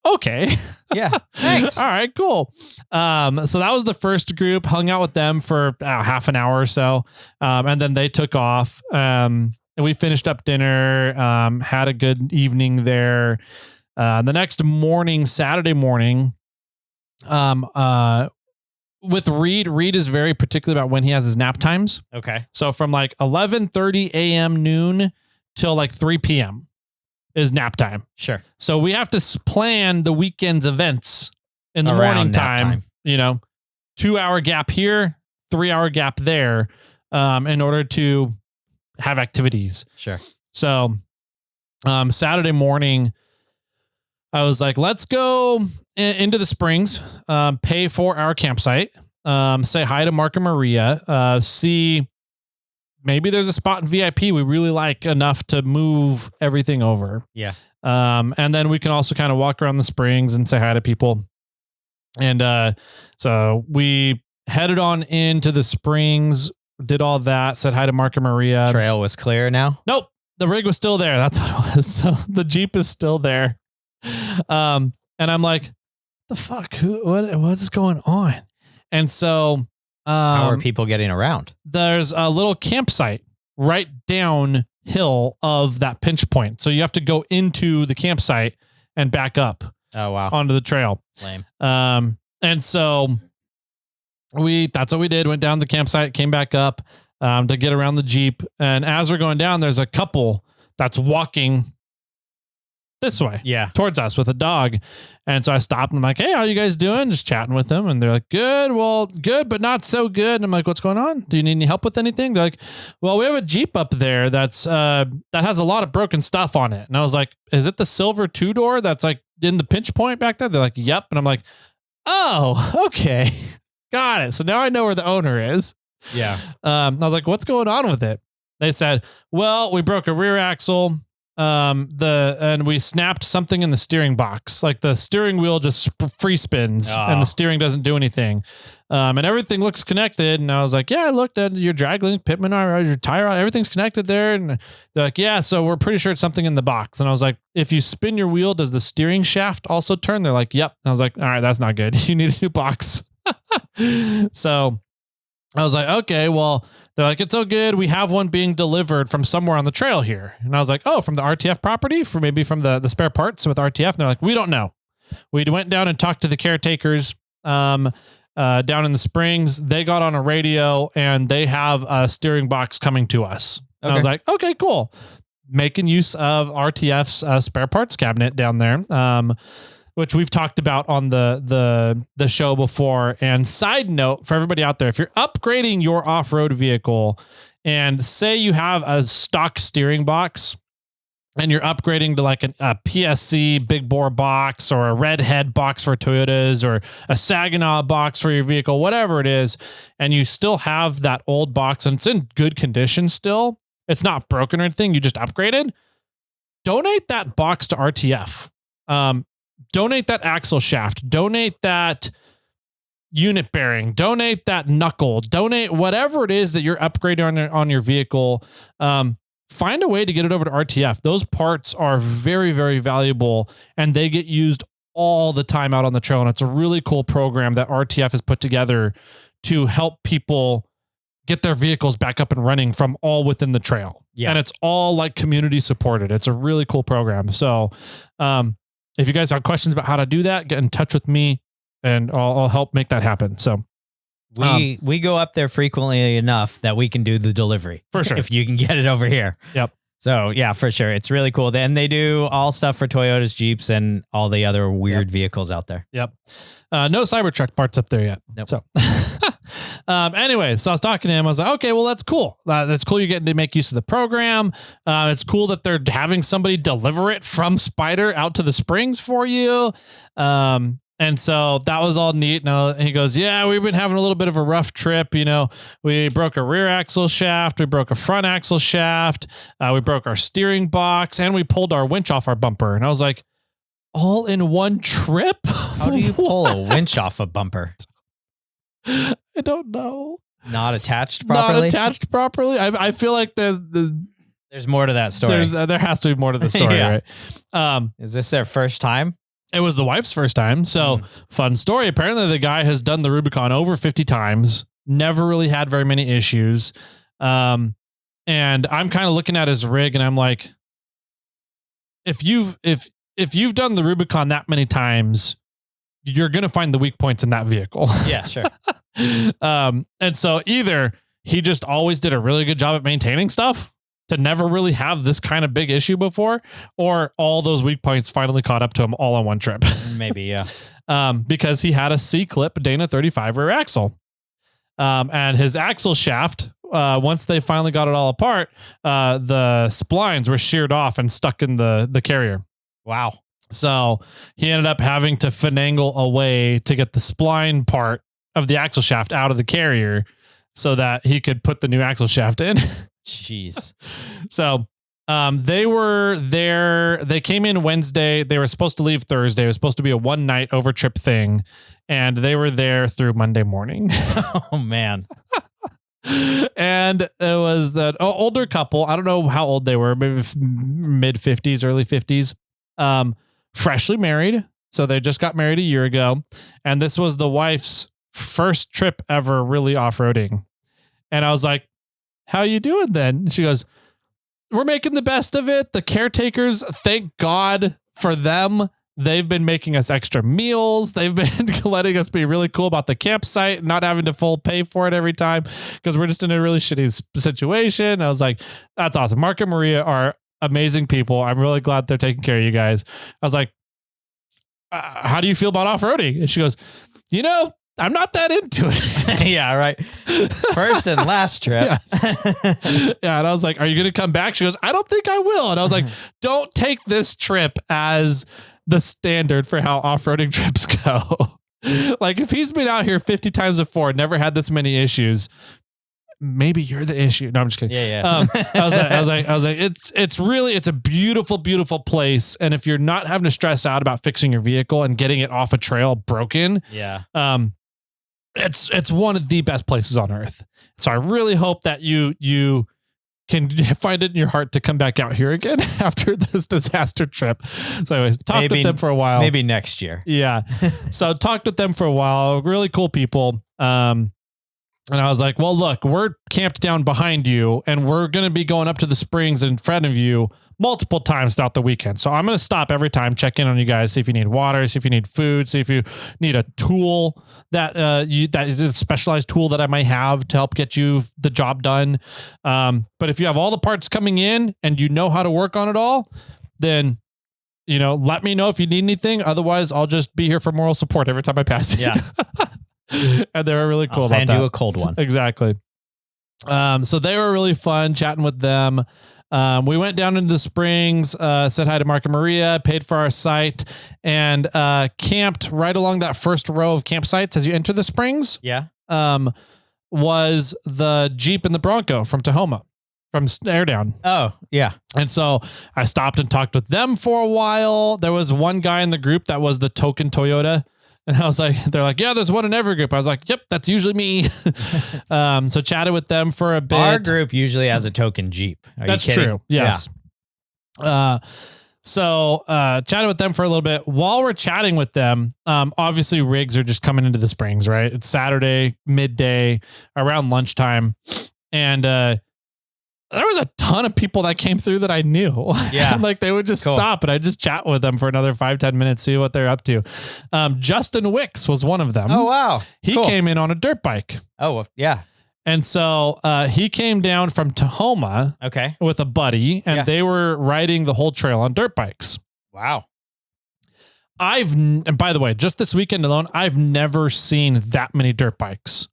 Speaker 1: okay.
Speaker 2: Yeah. Thanks.
Speaker 1: All right, cool. So that was the first group, hung out with them for half an hour or so. And then they took off. And we finished up dinner, had a good evening there. The next morning, Saturday morning, with Reed is very particular about when he has his nap times.
Speaker 2: Okay.
Speaker 1: So from like 11:30 a.m. noon till like 3 p.m. is nap time.
Speaker 2: Sure.
Speaker 1: So we have to plan the weekend's events in the morning time, 2-hour gap here, 3-hour gap there, in order to have activities.
Speaker 2: Sure.
Speaker 1: So, Saturday morning, I was like, let's go into the springs, pay for our campsite, say hi to Mark and Maria, see maybe there's a spot in VIP we really like enough to move everything over.
Speaker 2: Yeah.
Speaker 1: And then we can also kind of walk around the springs and say hi to people. And so we headed on into the springs, did all that, said hi to Mark and Maria.
Speaker 2: Trail was clear now?
Speaker 1: Nope. The rig was still there. That's what it was. So the Jeep is still there. And I'm like, the fuck? What's going on? And so
Speaker 2: how are people getting around?
Speaker 1: There's a little campsite right downhill of that pinch point. So you have to go into the campsite and back up.
Speaker 2: Oh, wow.
Speaker 1: Onto the trail.
Speaker 2: Lame.
Speaker 1: And so that's what we did. Went down the campsite, came back up to get around the Jeep. And as we're going down, there's a couple that's walking this way, towards us with a dog. And so I stopped and I'm like, hey, how you guys doing? Just chatting with them. And they're like, good, but not so good. And I'm like, what's going on? Do you need any help with anything? They're like, well, we have a Jeep up there that's that has a lot of broken stuff on it. And I was like, is it the silver 2-door that's like in the pinch point back there? They're like, yep. And I'm like, oh, okay. Got it. So now I know where the owner is.
Speaker 2: Yeah.
Speaker 1: I was like, what's going on with it? They said, well, we broke a rear axle. And we snapped something in the steering box, like the steering wheel just free spins and the steering doesn't do anything. And everything looks connected. And I was like, yeah, I looked at your drag link, pitman, your tire, everything's connected there. And they're like, yeah, so we're pretty sure it's something in the box. And I was like, if you spin your wheel, does the steering shaft also turn? They're like, yep. And I was like, all right, that's not good. You need a new box. So I was like, okay, well, they're like, it's so good. We have one being delivered from somewhere on the trail here. And I was like, oh, from the RTF property, maybe from the spare parts with RTF. And they're like, we don't know. We went down and talked to the caretakers. And down in the Springs. They got on a radio and they have a steering box coming to us. Okay. I was like, okay, cool. Making use of RTF's spare parts cabinet down there, which we've talked about on the show before. And side note for everybody out there, if you're upgrading your off-road vehicle and say you have a stock steering box and you're upgrading to like a PSC big bore box or a redhead box for Toyotas or a Saginaw box for your vehicle, whatever it is, and you still have that old box and it's in good condition still, it's not broken or anything, you just upgraded, donate that box to RTF. Donate that axle shaft, donate that unit bearing, donate that knuckle, donate whatever it is that you're upgrading on your vehicle. Find a way to get it over to RTF. Those parts are very, very valuable and they get used all the time out on the trail. And it's a really cool program that RTF has put together to help people get their vehicles back up and running from all within the trail. Yeah. And it's all like community supported. It's a really cool program. So, if you guys have questions about how to do that, get in touch with me and I'll help make that happen. So
Speaker 2: we go up there frequently enough that we can do the delivery
Speaker 1: for sure.
Speaker 2: If you can get it over here.
Speaker 1: Yep.
Speaker 2: So yeah, for sure. It's really cool. Then they do all stuff for Toyotas, Jeeps, and all the other weird vehicles out there.
Speaker 1: Yep. No Cybertruck parts up there yet.
Speaker 2: Nope.
Speaker 1: So anyway, so I was talking to him. I was like, okay, well, that's cool. That's cool. You're getting to make use of the program. It's cool that they're having somebody deliver it from Spider out to the Springs for you. And so that was all neat. And he goes, yeah, we've been having a little bit of a rough trip. You know, we broke a rear axle shaft. We broke a front axle shaft. We broke our steering box and we pulled our winch off our bumper. And I was like, all in one trip?
Speaker 2: How do you pull a winch off a bumper?
Speaker 1: I don't know.
Speaker 2: Not attached properly?
Speaker 1: Not attached properly. I feel like there's
Speaker 2: more to that story.
Speaker 1: There has to be more to the story, yeah. Right?
Speaker 2: Is this their first time?
Speaker 1: It was the wife's first time. So fun story. Apparently the guy has done the Rubicon over 50 times, never really had very many issues. And I'm kind of looking at his rig and I'm like, if you've done the Rubicon that many times, you're going to find the weak points in that vehicle.
Speaker 2: Yeah, sure.
Speaker 1: And so either he just always did a really good job at maintaining stuff to never really have this kind of big issue before, or all those weak points finally caught up to him all on one trip.
Speaker 2: Maybe, yeah.
Speaker 1: Because he had a C-clip Dana 35 rear axle. And his axle shaft, once they finally got it all apart, the splines were sheared off and stuck in the carrier.
Speaker 2: Wow.
Speaker 1: So he ended up having to finagle a way to get the spline part of the axle shaft out of the carrier so that he could put the new axle shaft in.
Speaker 2: Jeez.
Speaker 1: So they were there. They came in Wednesday. They were supposed to leave Thursday. It was supposed to be a one night over trip thing. And they were there through Monday morning.
Speaker 2: Oh, man.
Speaker 1: And it was that older couple. I don't know how old they were, maybe mid 50s, early 50s. Freshly married. So they just got married a year ago. And this was the wife's first trip ever really off-roading. And I was like, how you doing then? She goes, we're making the best of it. The caretakers, thank God for them. They've been making us extra meals. They've been letting us be really cool about the campsite, not having to full pay for it every time because we're just in a really shitty situation. I was like, that's awesome. Mark and Maria are amazing people. I'm really glad they're taking care of you guys. I was like, how do you feel about off-roading? And she goes, you know, I'm not that into it.
Speaker 2: Yeah, right. First and last trip.
Speaker 1: Yes. Yeah. And I was like, are you going to come back? She goes, I don't think I will. And I was like, don't take this trip as the standard for how off-roading trips go. Like if he's been out here 50 times before, never had this many issues, maybe you're the issue. No, I'm just kidding.
Speaker 2: Yeah.
Speaker 1: I was like, it's a beautiful, beautiful place. And if you're not having to stress out about fixing your vehicle and getting it off a trail broken,
Speaker 2: yeah.
Speaker 1: It's one of the best places on earth. So I really hope that you can find it in your heart to come back out here again after this disaster trip. So anyways, talked with them for a while.
Speaker 2: Maybe next year.
Speaker 1: Yeah. So talked with them for a while. Really cool people. And I was like, well, look, we're camped down behind you and we're going to be going up to the Springs in front of you multiple times throughout the weekend. So I'm going to stop every time, check in on you guys, see if you need water, see if you need food, see if you need a tool that a specialized tool that I might have to help get you the job done. But if you have all the parts coming in and you know how to work on it all, then let me know if you need anything. Otherwise, I'll just be here for moral support every time I pass you.
Speaker 2: Yeah.
Speaker 1: And they were really cool about
Speaker 2: hand
Speaker 1: that.
Speaker 2: you a cold one.
Speaker 1: Exactly. So they were really fun chatting with them. We went down into the springs, said hi to Mark and Maria, paid for our site, and camped right along that first row of campsites as you enter the springs.
Speaker 2: Yeah.
Speaker 1: Was the Jeep and the Bronco from Tahoma, from Air Down.
Speaker 2: Oh, yeah.
Speaker 1: And so I stopped and talked with them for a while. There was one guy in the group that was the token Toyota. And I was like, they're like, yeah, there's one in every group. I was like, yep, that's usually me. So chatted with them for a bit.
Speaker 2: Our group usually has a token Jeep.
Speaker 1: That's true. Yes. Yeah. So chatted with them for a little bit. While we're chatting with them, obviously rigs are just coming into the springs, right? It's Saturday, midday, around lunchtime. And there was a ton of people that came through that I knew.
Speaker 2: Yeah.
Speaker 1: Like they would just stop and I'd just chat with them for another 5-10 minutes, see what they're up to. Justin Wicks was one of them.
Speaker 2: Oh, wow.
Speaker 1: He came in on a dirt bike.
Speaker 2: Oh, yeah.
Speaker 1: And so he came down from Tahoma with a buddy and they were riding the whole trail on dirt bikes.
Speaker 2: Wow.
Speaker 1: And by the way, just this weekend alone, I've never seen that many dirt bikes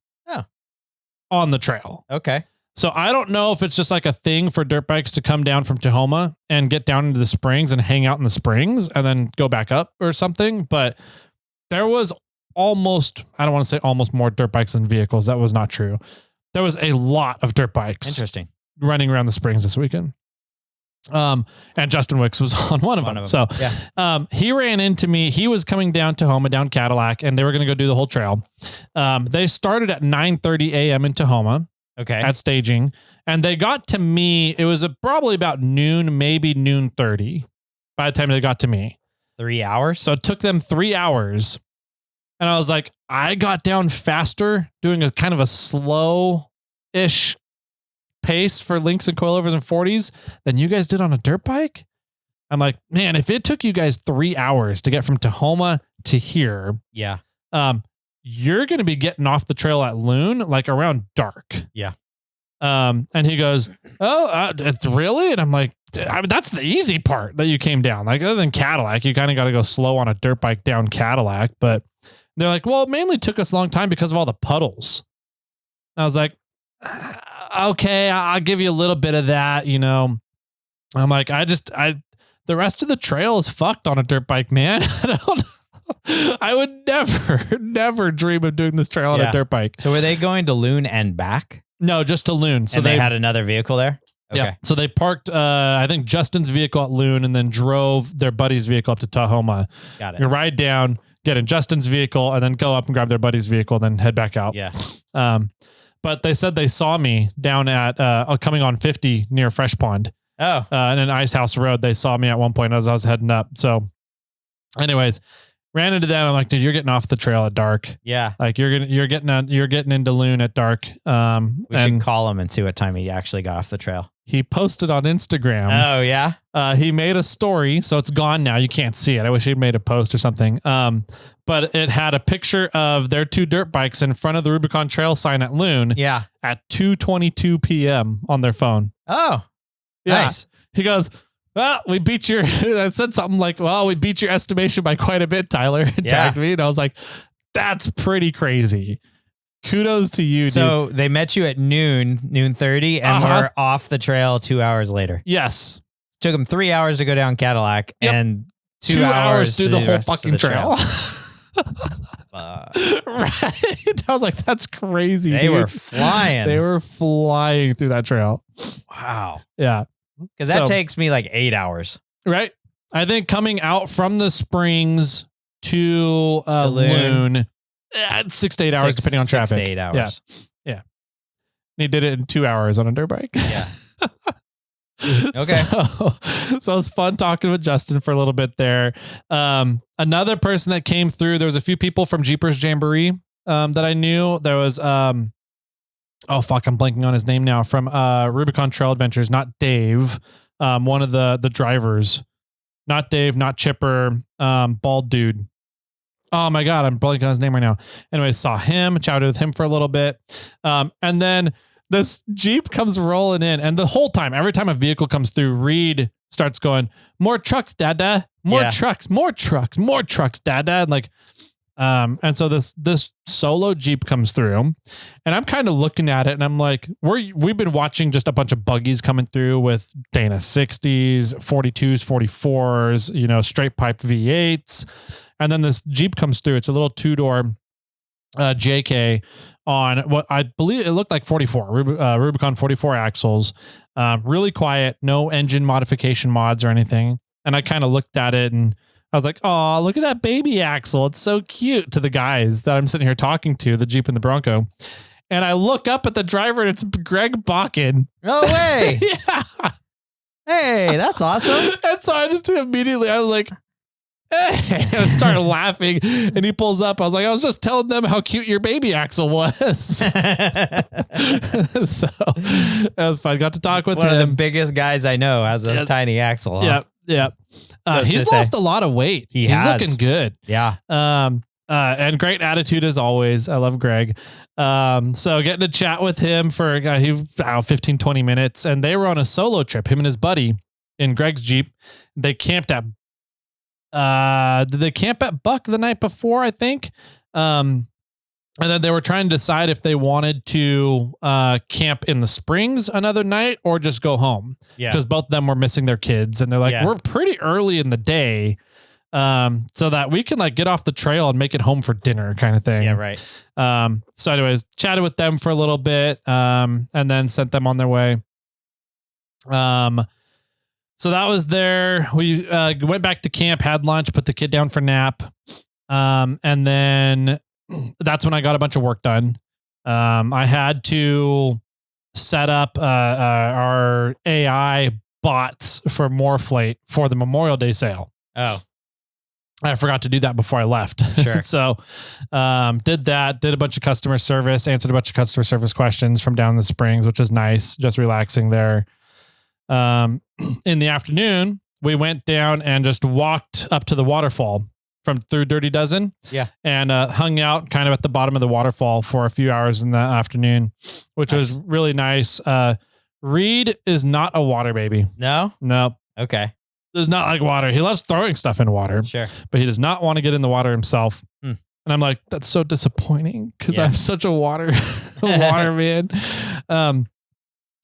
Speaker 1: on the trail.
Speaker 2: Okay.
Speaker 1: So I don't know if it's just like a thing for dirt bikes to come down from Tahoma and get down into the springs and hang out in the springs and then go back up or something. But there was almost, I don't want to say almost more dirt bikes than vehicles. That was not true. There was a lot of dirt bikes.
Speaker 2: Interesting.
Speaker 1: Running around the springs this weekend. And Justin Wicks was on one of them. So he ran into me. He was coming down Tahoma, down Cadillac, and they were going to go do the whole trail. They started at 9:30 a.m. in Tahoma. At staging, and they got to me. It was probably about noon, maybe noon 30 by the time they got to me.
Speaker 2: 3 hours.
Speaker 1: So it took them 3 hours. And I was like, I got down faster doing a kind of a slow-ish pace for links and coilovers and 40s than you guys did on a dirt bike. I'm like, man, if it took you guys 3 hours to get from Tahoma to here.
Speaker 2: Yeah.
Speaker 1: You're going to be getting off the trail at Loon, like around dark.
Speaker 2: Yeah.
Speaker 1: And he goes, oh, it's really? And I'm like, that's the easy part that you came down. Like other than Cadillac, you kind of got to go slow on a dirt bike down Cadillac. But they're like, well, it mainly took us a long time because of all the puddles. I was like, okay, I'll give you a little bit of that. I'm like, the rest of the trail is fucked on a dirt bike, man. I would never dream of doing this trail on a dirt bike.
Speaker 2: So were they going to Loon and back?
Speaker 1: No, just to Loon. So
Speaker 2: and they had another vehicle there? Okay.
Speaker 1: Yeah. So they parked, I think Justin's vehicle at Loon and then drove their buddy's vehicle up to Tahoma.
Speaker 2: Got it.
Speaker 1: You ride down, get in Justin's vehicle and then go up and grab their buddy's vehicle and then head back out.
Speaker 2: Yeah.
Speaker 1: But they said they saw me down at, coming on 50 near Fresh Pond.
Speaker 2: Oh.
Speaker 1: In an Ice House Road. They saw me at one point as I was heading up. So anyways, ran into them. I'm like, dude, you're getting off the trail at dark.
Speaker 2: Yeah.
Speaker 1: Like you're getting into Loon at dark.
Speaker 2: We should call him and see what time he actually got off the trail.
Speaker 1: He posted on Instagram.
Speaker 2: Oh yeah.
Speaker 1: He made a story. So it's gone now. You can't see it. I wish he'd made a post or something. But it had a picture of their two dirt bikes in front of the Rubicon Trail sign at Loon.
Speaker 2: Yeah.
Speaker 1: At 2:22 p.m. on their phone.
Speaker 2: Oh,
Speaker 1: yeah.
Speaker 2: Nice.
Speaker 1: He goes, well, we beat your, I said something like, well, we beat your estimation by quite a bit, Tyler, and tagged me. And I was like, that's pretty crazy. Kudos to you,
Speaker 2: so
Speaker 1: dude.
Speaker 2: They met you at noon 30, and we're off the trail 2 hours later.
Speaker 1: Yes.
Speaker 2: Took them 3 hours to go down Cadillac and 2 hours
Speaker 1: to the whole fucking trail.
Speaker 2: Right.
Speaker 1: I was like, that's crazy.
Speaker 2: They were flying.
Speaker 1: They were flying through that trail.
Speaker 2: Wow.
Speaker 1: Yeah.
Speaker 2: Because that takes me like 8 hours.
Speaker 1: Right. I think coming out from the springs to Loon, 6 to 8 hours, depending on traffic.
Speaker 2: 6 to 8 hours.
Speaker 1: Yeah. He did it in 2 hours on a dirt bike.
Speaker 2: Yeah. Okay.
Speaker 1: So it was fun talking with Justin for a little bit there. Another person that came through, there was a few people from Jeepers Jamboree that I knew. There was, oh fuck, I'm blanking on his name now, from Rubicon Trail Adventures, not Dave. one of the drivers, not Dave, not Chipper, bald dude. Oh my God, I'm blanking on his name right now. Anyway, saw him, chatted with him for a little bit. And then this Jeep comes rolling in, and the whole time, every time a vehicle comes through, Reed starts going, more trucks, Dada, more trucks, more trucks, more trucks, Dada. And like, and so this solo Jeep comes through, and I'm kind of looking at it and I'm like, we've been watching just a bunch of buggies coming through with Dana 60s, 42s, 44s, straight pipe V8s. And then this Jeep comes through. It's a little 2-door JK on what I believe it looked like 44 Rubicon 44 axles. Really quiet, no engine modification mods or anything. And I kind of looked at it and I was like, oh, look at that baby axle. It's so cute, to the guys that I'm sitting here talking to, the Jeep and the Bronco. And I look up at the driver and it's Greg Bakken.
Speaker 2: No way.
Speaker 1: Yeah.
Speaker 2: Hey, that's awesome.
Speaker 1: And so I just immediately, I was like, hey, I started laughing, and he pulls up. I was like, I was just telling them how cute your baby axle was. So that was fun. Got to talk with
Speaker 2: one
Speaker 1: him.
Speaker 2: of the biggest guys I know has a tiny axle. Huh?
Speaker 1: Yep. He's lost a lot of weight. He's looking good.
Speaker 2: Yeah.
Speaker 1: And great attitude as always. I love Greg. So getting to chat with him for 15, 20 minutes, and they were on a solo trip, him and his buddy in Greg's Jeep. They camped at did they camp at Buck the night before, I think? And then they were trying to decide if they wanted to camp in the Springs another night or just go home. Yeah. Because both of them were missing their kids, and they're like, we're pretty early in the day, so that we can like get off the trail and make it home for dinner kind of thing.
Speaker 2: Yeah, right.
Speaker 1: So anyways, chatted with them for a little bit, and then sent them on their way. So that was there. We went back to camp, had lunch, put the kid down for nap. And then that's when I got a bunch of work done. I had to set up our AI bots for Morphlate for the Memorial Day sale.
Speaker 2: Oh,
Speaker 1: I forgot to do that before I left.
Speaker 2: Sure.
Speaker 1: So did that, did a bunch of customer service, answered a bunch of customer service questions from down in the Springs, which was nice, just relaxing there. In the afternoon, we went down and just walked up to the waterfall through Dirty Dozen. Yeah. And hung out kind of at the bottom of the waterfall for a few hours in the afternoon, which was really nice. Reed is not a water baby.
Speaker 2: No? Okay.
Speaker 1: Does not like water. He loves throwing stuff in water.
Speaker 2: Sure.
Speaker 1: But he does not want to get in the water himself. And I'm like, that's so disappointing because I'm such a water man.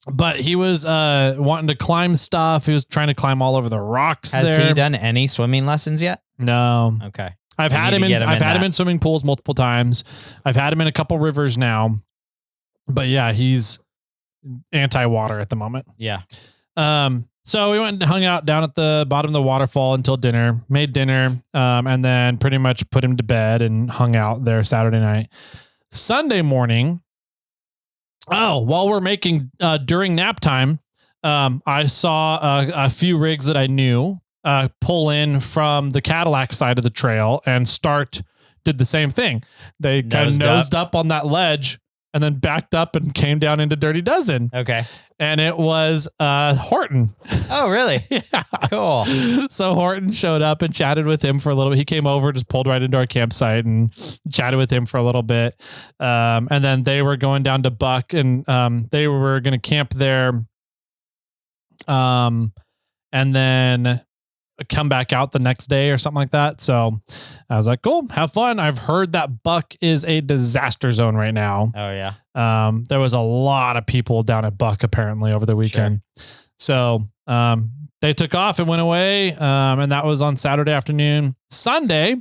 Speaker 1: But he was wanting to climb stuff. He was trying to climb all over the rocks.
Speaker 2: Has he done any swimming lessons yet?
Speaker 1: No.
Speaker 2: Okay.
Speaker 1: I've had him in swimming pools multiple times. I've had him in a couple rivers now. But yeah, he's anti-water at the moment.
Speaker 2: Yeah.
Speaker 1: So we went and hung out down at the bottom of the waterfall until dinner, made dinner, and then pretty much put him to bed and hung out there Saturday night. Sunday morning, while we're making during nap time, I saw a few rigs that I knew pull in from the Cadillac side of the trail and did the same thing. They kind of nosed up on that ledge and then backed up and came down into Dirty Dozen.
Speaker 2: Okay.
Speaker 1: And it was Horton.
Speaker 2: Oh, really?
Speaker 1: Yeah.
Speaker 2: Cool.
Speaker 1: So Horton showed up and chatted with him for a little bit. He came over, just pulled right into our campsite and chatted with him for a little bit. And then they were going down to Buck, and they were going to camp there. And then come back out the next day or something like that. So I was like, cool, have fun. I've heard that Buck is a disaster zone right now.
Speaker 2: Oh yeah.
Speaker 1: There was a lot of people down at Buck apparently over the weekend. Sure. So, they took off and went away. And that was on Saturday afternoon. Sunday,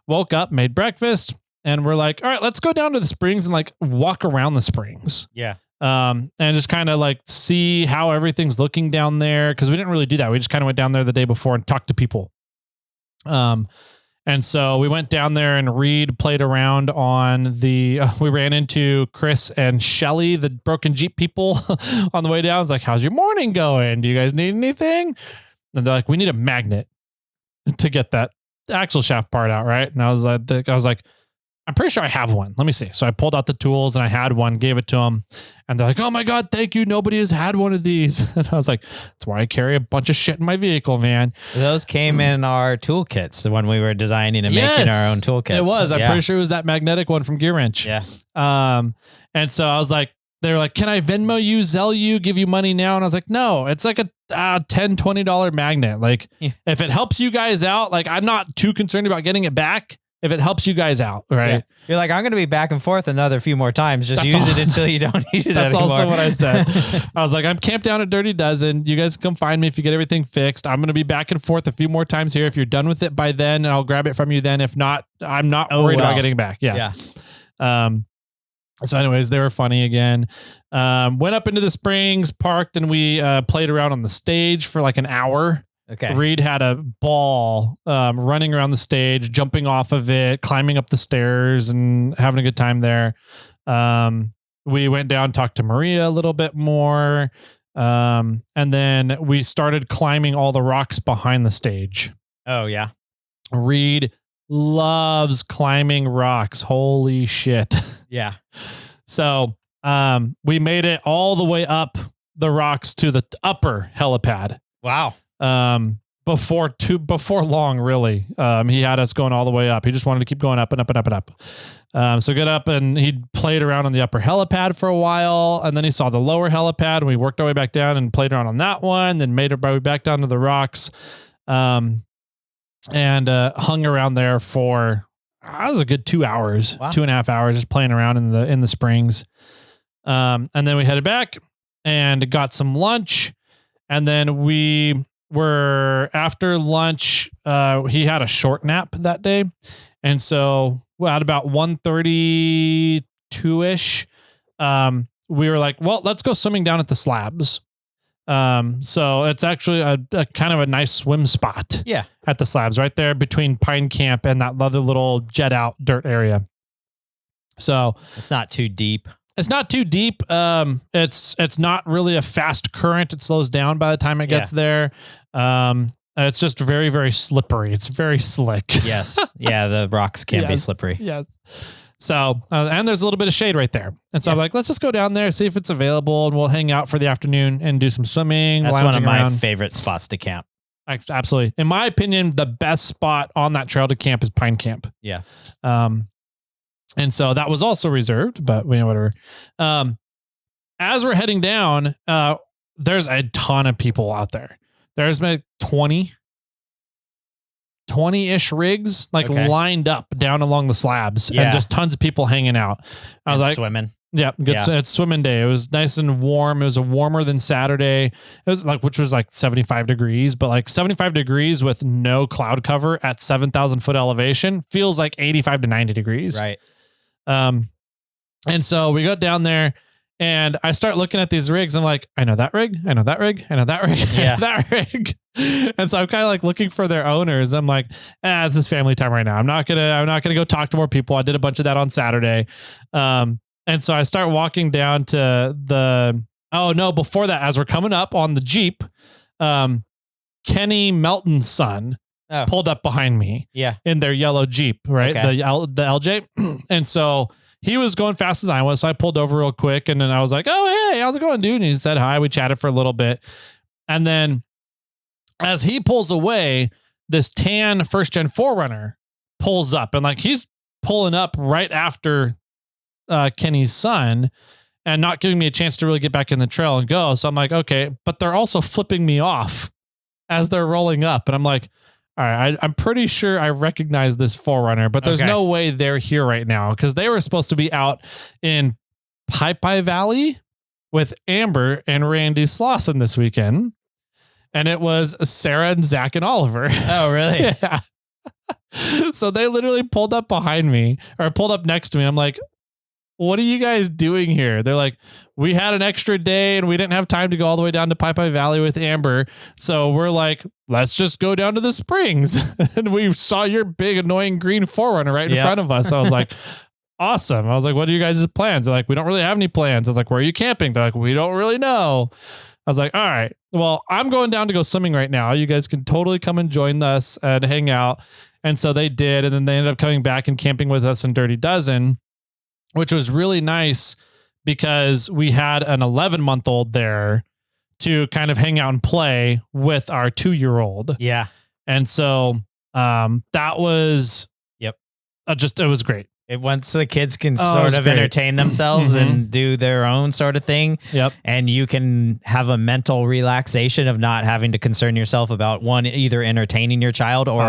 Speaker 1: woke up, made breakfast, and we're like, all right, let's go down to the Springs and like walk around the Springs.
Speaker 2: Yeah.
Speaker 1: And just kind of like see how everything's looking down there. Cause we didn't really do that. We just kind of went down there the day before and talked to people. And so we went down there and Reed played around on we ran into Chris and Shelly, the Broken Jeep people on the way down. I was like, how's your morning going? Do you guys need anything? And they're like, we need a magnet to get that axle shaft part out. Right. And I was like, I'm pretty sure I have one. Let me see. So I pulled out the tools and I had one, gave it to them. And they're like, oh my God, thank you. Nobody has had one of these. And I was like, that's why I carry a bunch of shit in my vehicle, man.
Speaker 2: Those came in our toolkits when we were designing and making our own toolkits.
Speaker 1: It was. I'm pretty sure it was that magnetic one from Gear Wrench.
Speaker 2: Yeah.
Speaker 1: And so I was like, they were like, can I Venmo you, Zelle you, give you money now? And I was like, no, it's like a $10, $20 magnet. Like if it helps you guys out, like I'm not too concerned about getting it back. If it helps you guys out, right? Yeah.
Speaker 2: You're like, I'm going to be back and forth another few more times. Just use it until you don't need it
Speaker 1: That's
Speaker 2: anymore.
Speaker 1: Also what I said. I was like, I'm camped down at Dirty Dozen. You guys come find me if you get everything fixed. I'm going to be back and forth a few more times here. If you're done with it by then, and I'll grab it from you then. If not, I'm not worried about getting back. Yeah. So anyways, they were funny again. Went up into the Springs, parked, and we played around on the stage for like an hour.
Speaker 2: Okay.
Speaker 1: Reed had a ball running around the stage, jumping off of it, climbing up the stairs and having a good time there. We went down, talked to Maria a little bit more. And then we started climbing all the rocks behind the stage.
Speaker 2: Oh, yeah.
Speaker 1: Reed loves climbing rocks. Holy shit.
Speaker 2: Yeah.
Speaker 1: So we made it all the way up the rocks to the upper helipad.
Speaker 2: Wow.
Speaker 1: Before long, really. He had us going all the way up. He just wanted to keep going up and up and up and up. So get up and he played around on the upper helipad for a while. And then he saw the lower helipad and we worked our way back down and played around on that one, then made our way back down to the rocks. And hung around there for, it was a good 2 hours, wow. 2.5 hours, just playing around in the Springs. And then we headed back and got some lunch. And then we were after lunch. He had a short nap that day. And so at about 1:32-ish, we were like, well, let's go swimming down at the slabs. So it's actually a kind of a nice swim spot.
Speaker 2: Yeah.
Speaker 1: At the slabs right there between Pine Camp and that other little jet out dirt area. So
Speaker 2: it's not too deep.
Speaker 1: It's not too deep. It's not really a fast current. It slows down by the time it gets there. It's just very, very slippery. It's very slick.
Speaker 2: Yes. Yeah. The rocks can be slippery.
Speaker 1: Yes. So, and there's a little bit of shade right there. And so I'm like, let's just go down there, see if it's available, and we'll hang out for the afternoon and do some swimming.
Speaker 2: That's one of my favorite spots to camp.
Speaker 1: Absolutely. In my opinion, the best spot on that trail to camp is Pine Camp.
Speaker 2: Yeah.
Speaker 1: And so that was also reserved, but whatever. As we're heading down, there's a ton of people out there. There's like 20-ish rigs lined up down along the slabs and just tons of people hanging out. I was like
Speaker 2: swimming.
Speaker 1: Yeah, good. Yeah. It's swimming day. It was nice and warm. It was warmer than Saturday. It was which was 75 degrees, but 75 degrees with no cloud cover at 7,000 foot elevation feels like 85 to 90 degrees.
Speaker 2: Right.
Speaker 1: And so we got down there and I start looking at these rigs. I'm like, I know that rig. I know that rig. I know that rig.
Speaker 2: Yeah.
Speaker 1: That rig. And so I'm kind of looking for their owners. I'm like, it's this family time right now. I'm not gonna go talk to more people. I did a bunch of that on Saturday. And so I start walking down to before that, as we're coming up on the Jeep, Kenny Melton's son pulled up behind me in their yellow Jeep, right? Okay. The LJ. And so he was going faster than I was. So I pulled over real quick and then I was like, oh, hey, how's it going, dude? And he said hi. We chatted for a little bit. And then as he pulls away, this tan first gen 4Runner pulls up and he's pulling up right after Kenny's son and not giving me a chance to really get back in the trail and go. So I'm like, okay, but they're also flipping me off as they're rolling up. And I'm like, all right, I'm pretty sure I recognize this 4Runner, but there's no way they're here right now because they were supposed to be out in Pi Valley with Amber and Randy Slauson this weekend. And it was Sarah and Zach and Oliver.
Speaker 2: Oh, really?
Speaker 1: Yeah. So they literally pulled up behind me or pulled up next to me. I'm like, what are you guys doing here? They're like, we had an extra day and we didn't have time to go all the way down to Pi Valley with Amber. So we're like, let's just go down to the Springs. And we saw your big annoying green 4Runner right in front of us. I was like, awesome. I was like, what are you guys' plans? They're like, we don't really have any plans. I was like, where are you camping? They're like, we don't really know. I was like, all right, well, I'm going down to go swimming right now. You guys can totally come and join us and hang out. And so they did. And then they ended up coming back and camping with us in Dirty Dozen, which was really nice because we had an 11-month-old there to kind of hang out and play with our 2-year-old.
Speaker 2: Yeah.
Speaker 1: And so that was, it was great.
Speaker 2: Once the kids can sort of entertain themselves and do their own sort of thing.
Speaker 1: Yep.
Speaker 2: And you can have a mental relaxation of not having to concern yourself about either entertaining your child or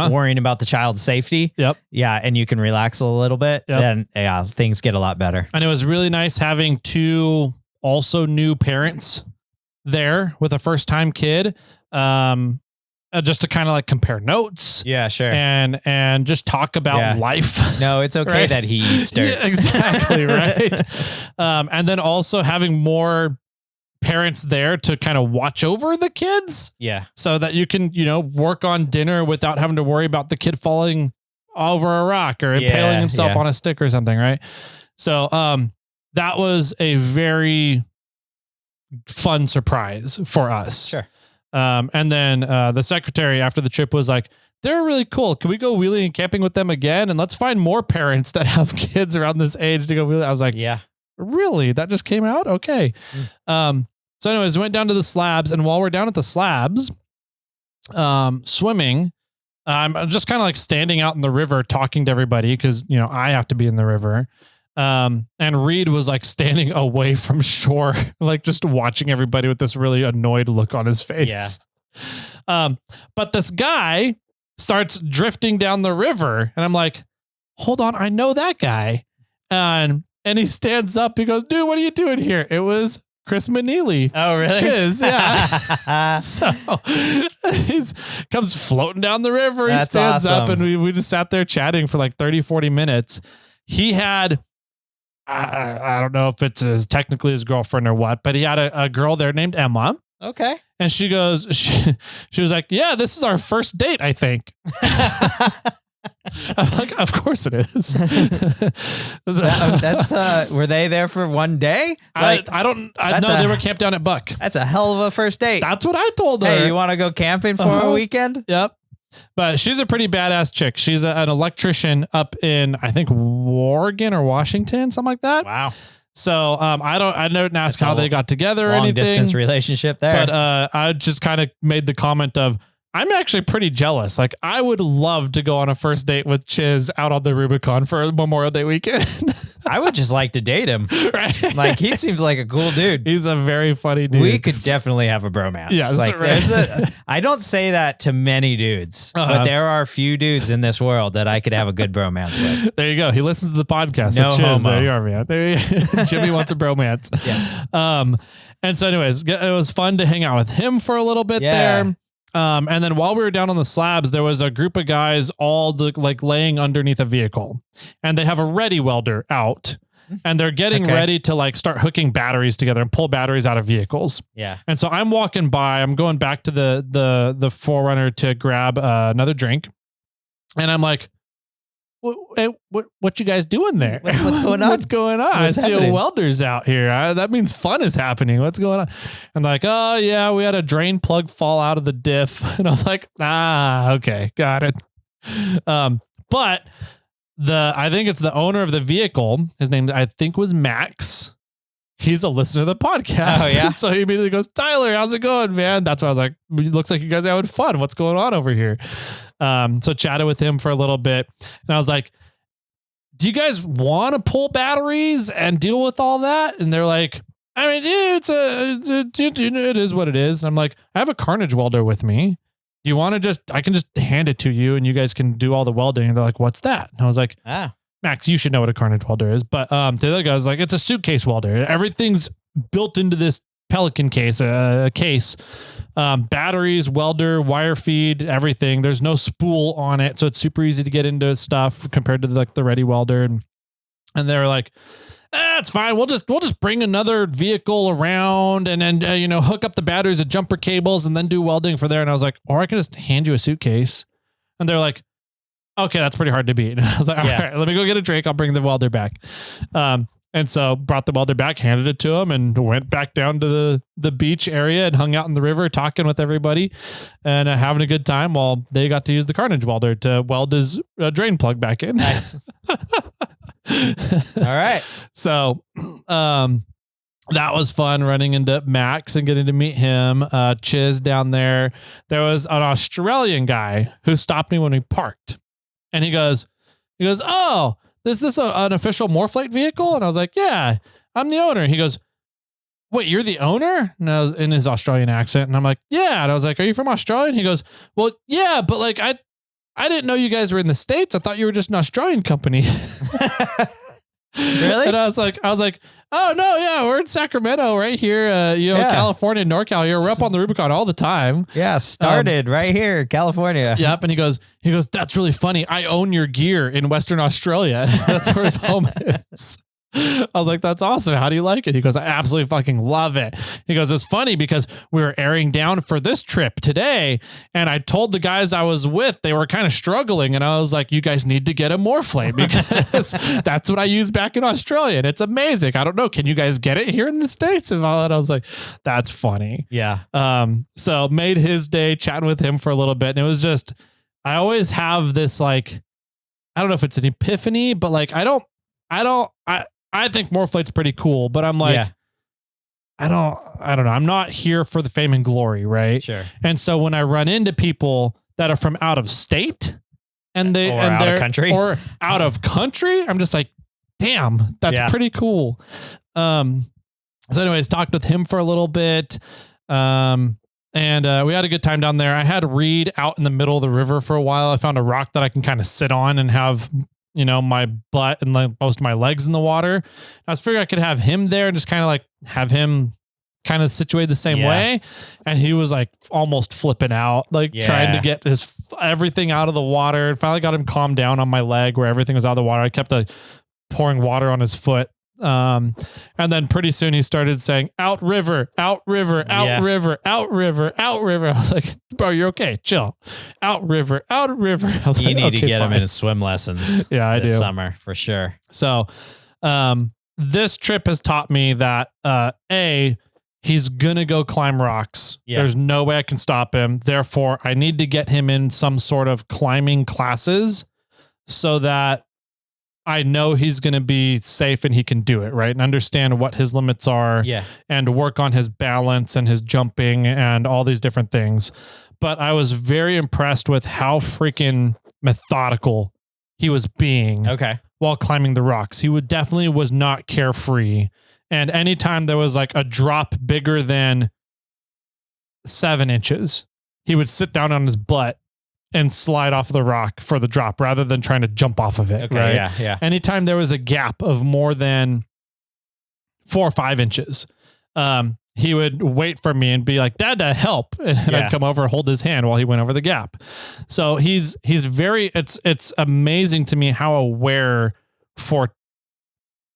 Speaker 2: worrying about the child's safety.
Speaker 1: Yep.
Speaker 2: Yeah. And you can relax a little bit. Then things get a lot better.
Speaker 1: And it was really nice having 2 also new parents there with a first time kid. Just to kind of like compare notes.
Speaker 2: Yeah, sure.
Speaker 1: And just talk about life.
Speaker 2: No, it's okay that he eats dirt.
Speaker 1: Yeah, exactly. Right. And then also having more parents there to kind of watch over the kids.
Speaker 2: Yeah.
Speaker 1: So that you can, work on dinner without having to worry about the kid falling over a rock or impaling himself on a stick or something. Right. So, that was a very fun surprise for us.
Speaker 2: Sure.
Speaker 1: And then the secretary after the trip was like, they're really cool. Can we go wheeling and camping with them again? And let's find more parents that have kids around this age to go wheeling. I was like, yeah, really? That just came out? Okay. So anyways, we went down to the slabs, and while we're down at the slabs, swimming, I'm just kind of like standing out in the river talking to everybody because, I have to be in the river. And Reed was like standing away from shore, like just watching everybody with this really annoyed look on his face. Yeah. But this guy starts drifting down the river, and I'm like, hold on, I know that guy. And he stands up. He goes, dude, what are you doing here? It was Chris Manili.
Speaker 2: Oh, really?
Speaker 1: Chiz, yeah. So he's comes floating down the river. He stands up, and we just sat there chatting for like 30, 40 minutes. He had, I don't know if it's technically his girlfriend or what, but he had a girl there named Emma.
Speaker 2: Okay.
Speaker 1: And she goes, she was like, yeah, this is our first date, I think. I'm like, of course it is.
Speaker 2: That's were they there for one day? Like,
Speaker 1: I don't know. They were camped down at Buck.
Speaker 2: That's a hell of a first date.
Speaker 1: That's what I told her.
Speaker 2: Hey, you want to go camping for a weekend?
Speaker 1: Yep. But she's a pretty badass chick. She's an electrician up in, I think, Oregon or Washington, something like that.
Speaker 2: Wow.
Speaker 1: So I didn't ask how they got together or anything.
Speaker 2: Long distance relationship there.
Speaker 1: But I just kind of made the comment of, I'm actually pretty jealous. Like, I would love to go on a first date with Chiz out on the Rubicon for Memorial Day weekend.
Speaker 2: I would just like to date him.
Speaker 1: Right?
Speaker 2: Like, he seems like a cool dude.
Speaker 1: He's a very funny dude.
Speaker 2: We could definitely have a bromance.
Speaker 1: Yes,
Speaker 2: like,
Speaker 1: right.
Speaker 2: I don't say that to many dudes, but there are a few dudes in this world that I could have a good bromance with.
Speaker 1: There you go. He listens to the podcast.
Speaker 2: No
Speaker 1: so Chiz,
Speaker 2: homo.
Speaker 1: there you are, man. Jimmy wants a bromance.
Speaker 2: Yeah.
Speaker 1: And so anyways, it was fun to hang out with him for a little bit there. And then while we were down on the slabs, there was a group of guys all like laying underneath a vehicle, and they have a ready welder out, and they're getting ready to like start hooking batteries together and pull batteries out of vehicles. Yeah. And so I'm walking by, I'm going back to the Forerunner to grab another drink. And I'm like, what you guys doing there?
Speaker 2: What's going on?
Speaker 1: What's going on? I see a welder's out here. That means fun is happening. What's going on? And like, oh yeah, we had a drain plug fall out of the diff. And I was like, okay, got it. But I think it's the owner of the vehicle. His name, I think, was Max. He's a listener to the podcast. Oh, yeah. So he immediately goes, Tyler, how's it going, man? That's why I was like, it looks like you guys are having fun. What's going on over here? So chatted with him for a little bit, and I was like, do you guys want to pull batteries and deal with all that? And they're like, I mean, it is what it is. And I'm like, I have a carnage welder with me. Do you want to I can just hand it to you and you guys can do all the welding. And they're like, what's that? And I was like, Max, you should know what a carnage welder is. But to the other guy, I was like, it's a suitcase welder. Everything's built into this Pelican case, a case, batteries, welder, wire feed, everything. There's no spool on it. So it's super easy to get into stuff compared to the ready welder. And they were like, it's fine. We'll just bring another vehicle around and then, hook up the batteries and jumper cables and then do welding for there. And I was like, or I can just hand you a suitcase. And they're like, okay, that's pretty hard to beat. And I was like, all right, let me go get a drink. I'll bring the welder back. And And so brought the welder back, handed it to him, and went back down to the beach area and hung out in the river, talking with everybody and having a good time while they got to use the carnage welder to weld his drain plug back in.
Speaker 2: Nice. All right.
Speaker 1: So, that was fun, running into Max and getting to meet him. Chiz down there. There was an Australian guy who stopped me when we parked, and he goes, "Oh, is this an official Morphlate vehicle?" And I was like, "Yeah, I'm the owner." And he goes, "Wait, you're the owner?" And I was in his Australian accent, and I'm like, "Yeah." And I was like, "Are you from Australia?" And he goes, "Well, yeah, but like I didn't know you guys were in the States. I thought you were just an Australian company."
Speaker 2: Really?
Speaker 1: And I was like, "Oh no, yeah, we're in Sacramento right here, California, NorCal here. We're up on the Rubicon all the time."
Speaker 2: Yeah, started right here, California.
Speaker 1: Yep. And he goes, "That's really funny. I own your gear in Western Australia." That's where his home is. I was like, "That's awesome. How do you like it?" He goes, "I absolutely fucking love it." He goes, "It's funny because we were airing down for this trip today, and I told the guys I was with, they were kind of struggling, and I was like, you guys need to get a Morphlate because that's what I used back in Australia, and it's amazing. I don't know, can you guys get it here in the States?" And all that. I was like, "That's funny."
Speaker 2: Yeah.
Speaker 1: So made his day chatting with him for a little bit, and it was just, I always have this, like, I don't know if it's an epiphany, but like I think Morphlate's pretty cool, but I'm like,
Speaker 2: Yeah.
Speaker 1: I don't know. I'm not here for the fame and glory, right?
Speaker 2: Sure.
Speaker 1: And so when I run into people that are from out of state and they're
Speaker 2: out of country,
Speaker 1: I'm just like, damn, that's pretty cool. So anyways, talked with him for a little bit. And we had a good time down there. I had Reed out in the middle of the river for a while. I found a rock that I can kind of sit on and have, my butt and like most of my legs in the water. I was figuring I could have him there and just kind of like have him kind of situated the same way. And he was like almost flipping out, like trying to get his everything out of the water, and finally got him calmed down on my leg where everything was out of the water. I kept pouring water on his foot. And then pretty soon he started saying, "Out river, out river, out river, out river, out river." I was like, "Bro, you're okay. Chill. Out river, out river." I was
Speaker 2: you
Speaker 1: like,
Speaker 2: need
Speaker 1: "Okay,
Speaker 2: to get
Speaker 1: fine."
Speaker 2: him into swim lessons.
Speaker 1: Yeah, I do.
Speaker 2: This summer for sure.
Speaker 1: So, this trip has taught me that, he's gonna go climb rocks.
Speaker 2: Yeah.
Speaker 1: There's no way I can stop him. Therefore, I need to get him in some sort of climbing classes so that I know he's going to be safe and he can do it, right? And understand what his limits are, and work on his balance and his jumping and all these different things. But I was very impressed with how freaking methodical he was being while climbing the rocks. He definitely was not carefree. And anytime there was like a drop bigger than 7 inches, he would sit down on his butt and slide off the rock for the drop rather than trying to jump off of it. Right.
Speaker 2: Yeah.
Speaker 1: Anytime there was a gap of more than 4 or 5 inches, he would wait for me and be like, "Dad, help." And I'd come over, hold his hand while he went over the gap. So he's very, it's amazing to me how aware for,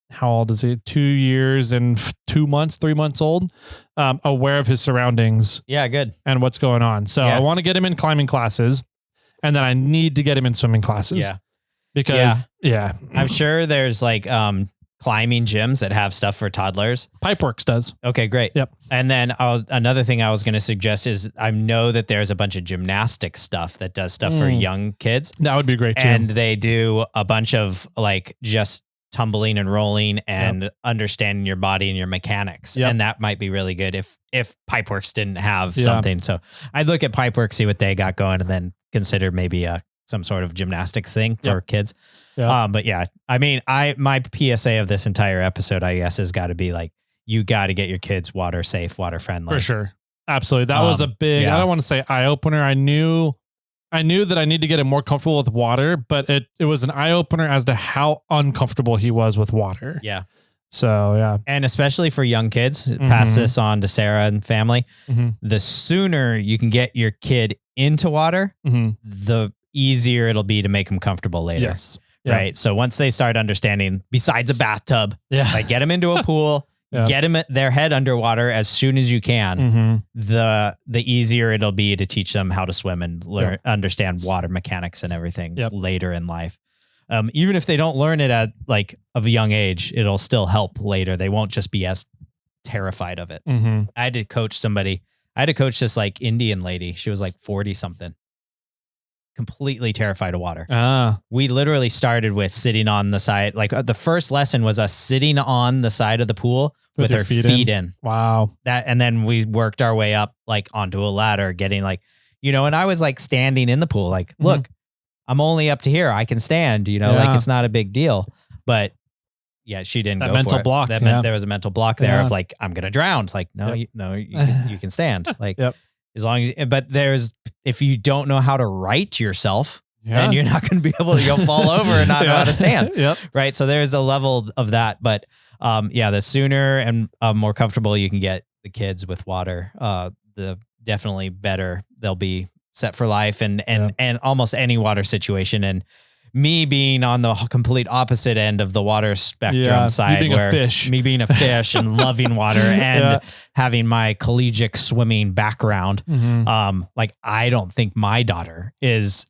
Speaker 1: how old is he? 2 years and 2 months, 3 months old, aware of his surroundings.
Speaker 2: Yeah. Good.
Speaker 1: And what's going on. So I want to get him in climbing classes. And then I need to get him in swimming classes.
Speaker 2: Yeah.
Speaker 1: Because
Speaker 2: I'm sure there's like climbing gyms that have stuff for toddlers.
Speaker 1: Pipeworks does.
Speaker 2: Okay, great.
Speaker 1: Yep.
Speaker 2: And then another thing I was going to suggest is I know that there's a bunch of gymnastics stuff that does stuff for young kids.
Speaker 1: That would be great too.
Speaker 2: And they do a bunch of like just tumbling and rolling and understanding your body and your mechanics. And that might be really good if Pipeworks didn't have something. So I'd look at Pipeworks, see what they got going, and then consider maybe some sort of gymnastics thing for kids. But yeah, I mean, my PSA of this entire episode, I guess, has got to be like, you got to get your kids water safe, water friendly.
Speaker 1: For sure. Absolutely. That was a big, I don't want to say eye opener. I knew that I need to get him more comfortable with water, but it was an eye opener as to how uncomfortable he was with water.
Speaker 2: Yeah.
Speaker 1: So yeah.
Speaker 2: And especially for young kids, pass this on to Sarah and family. The sooner you can get your kid into water, the easier it'll be to make them comfortable later.
Speaker 1: Yes.
Speaker 2: Right. So once they start understanding, besides a bathtub, like get them into a pool, get them their head underwater as soon as you can, the easier it'll be to teach them how to swim and learn, understand water mechanics and everything later in life. Even if they don't learn it at like of a young age, it'll still help later. They won't just be as terrified of it.
Speaker 1: Mm-hmm.
Speaker 2: I had to coach somebody. I had to coach this like Indian lady. She was like 40 something, completely terrified of water. We literally started with sitting on the side. Like the first lesson was us sitting on the side of the pool with her feet in.
Speaker 1: Wow.
Speaker 2: And then we worked our way up like onto a ladder, getting like, and I was like standing in the pool, like, look, I'm only up to here. I can stand, like it's not a big deal. But yeah, she didn't go
Speaker 1: mental
Speaker 2: for it.
Speaker 1: block.
Speaker 2: That meant there was a mental block there of like, I'm going to drown. Like, no, you can stand. Like, as long as, but if you don't know how to right yourself, then you're not going to be able to, you'll fall over and not know how to stand. Right. So there's a level of that. But the sooner and more comfortable you can get the kids with water, the definitely better they'll be set for life and almost any water situation. And me being on the complete opposite end of the water spectrum side, me being a fish and loving water and having my collegiate swimming background. Like, I don't think my daughter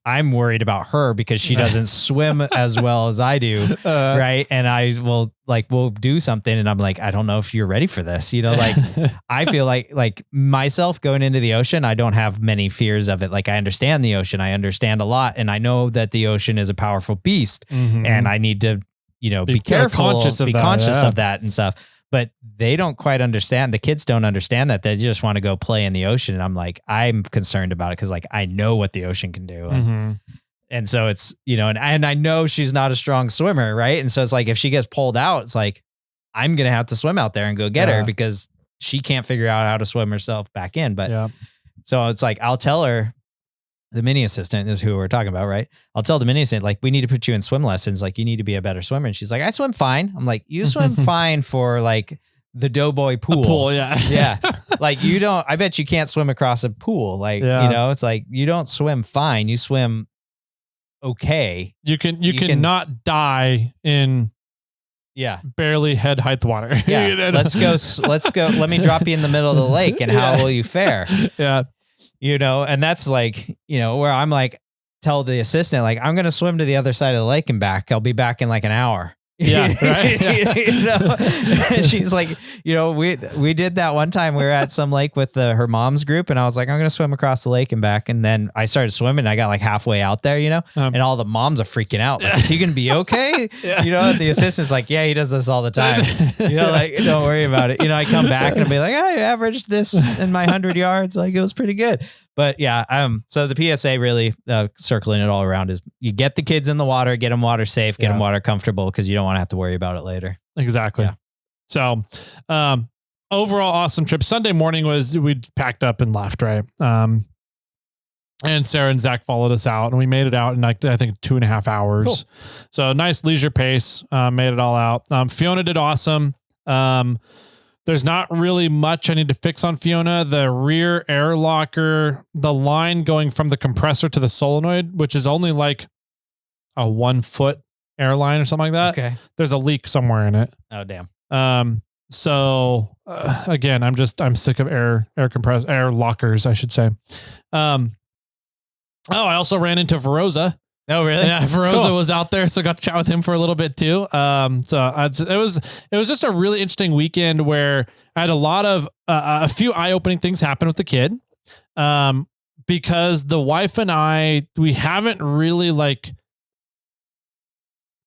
Speaker 2: I'm worried about her because she doesn't swim as well as I do. Right. And we'll do something and I'm like, I don't know if you're ready for this. Like I feel like myself going into the ocean, I don't have many fears of it. Like I understand the ocean. I understand a lot. And I know that the ocean is a powerful beast and I need to, be careful, conscious of that and stuff. But they don't quite understand. The kids don't understand that. They just want to go play in the ocean. And I'm like, I'm concerned about it because like I know what the ocean can do. And so it's, and I know she's not a strong swimmer, right? And so it's like if she gets pulled out, it's like I'm gonna have to swim out there and go get her because she can't figure out how to swim herself back in. But so it's like I'll tell her, the mini assistant is who we're talking about, right? I'll tell the mini assistant, like, we need to put you in swim lessons. Like, you need to be a better swimmer. And she's like, I swim fine. I'm like, you swim fine for like the Doughboy pool. Yeah. Like I bet you can't swim across a pool. Like, it's like, you don't swim fine. You swim okay. You can not die in barely head height water. Let's go. Let me drop you in the middle of the lake and how will you fare? And that's like, where I'm like, tell the assistant, like, I'm going to swim to the other side of the lake and back. I'll be back in like an hour.
Speaker 1: Yeah. Right.
Speaker 2: And she's like, we did that one time. We were at some lake with her mom's group and I was like, I'm going to swim across the lake and back. And then I started swimming. And I got like halfway out there, and all the moms are freaking out. Like, is he going to be okay? The assistant's like, yeah, he does this all the time. Like, don't worry about it. I come back and I'll be like, I averaged this in my 100 yards. Like, it was pretty good. But so the PSA really circling it all around is you get the kids in the water, get them water safe, get them water comfortable because you don't want to have to worry about it later.
Speaker 1: Exactly. Yeah. So overall, awesome trip. Sunday morning we packed up and left, right? And Sarah and Zach followed us out and we made it out in like, I think 2.5 hours. Cool. So nice leisure pace, made it all out. Fiona did awesome. There's not really much I need to fix on Fiona. The rear air locker, the line going from the compressor to the solenoid, which is only like a 1 foot airline or something like that. Okay. There's a leak somewhere in it.
Speaker 2: Oh, damn.
Speaker 1: So again, I'm sick of air lockers, I should say. I also ran into Veroza.
Speaker 2: Oh, really?
Speaker 1: Yeah, Veroza was out there, so got to chat with him for a little bit too. It was just a really interesting weekend where I had a lot of a few eye-opening things happen with the kid, because the wife and we haven't really like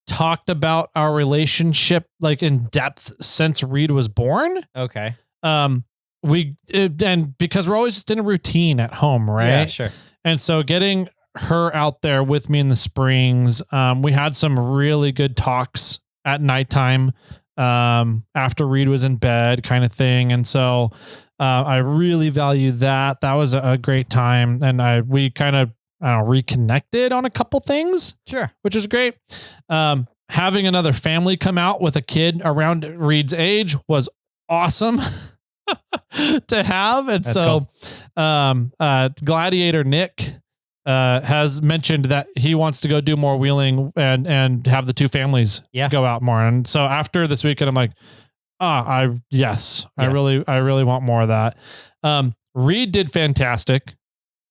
Speaker 1: talked about our relationship like in depth since Reed was born.
Speaker 2: Okay.
Speaker 1: And because we're always just in a routine at home, right?
Speaker 2: Yeah, sure.
Speaker 1: And so getting her out there with me in the Springs. We had some really good talks at nighttime, after Reed was in bed kind of thing. And so, I really value that. That was a great time. And we kind of reconnected on a couple things.
Speaker 2: Sure.
Speaker 1: Which is great. Having another family come out with a kid around Reed's age was awesome to have. And that's so, cool. Gladiator Nick, has mentioned that he wants to go do more wheeling and have the two families go out more. And so after this weekend, I'm like, I really want more of that. Reed did fantastic.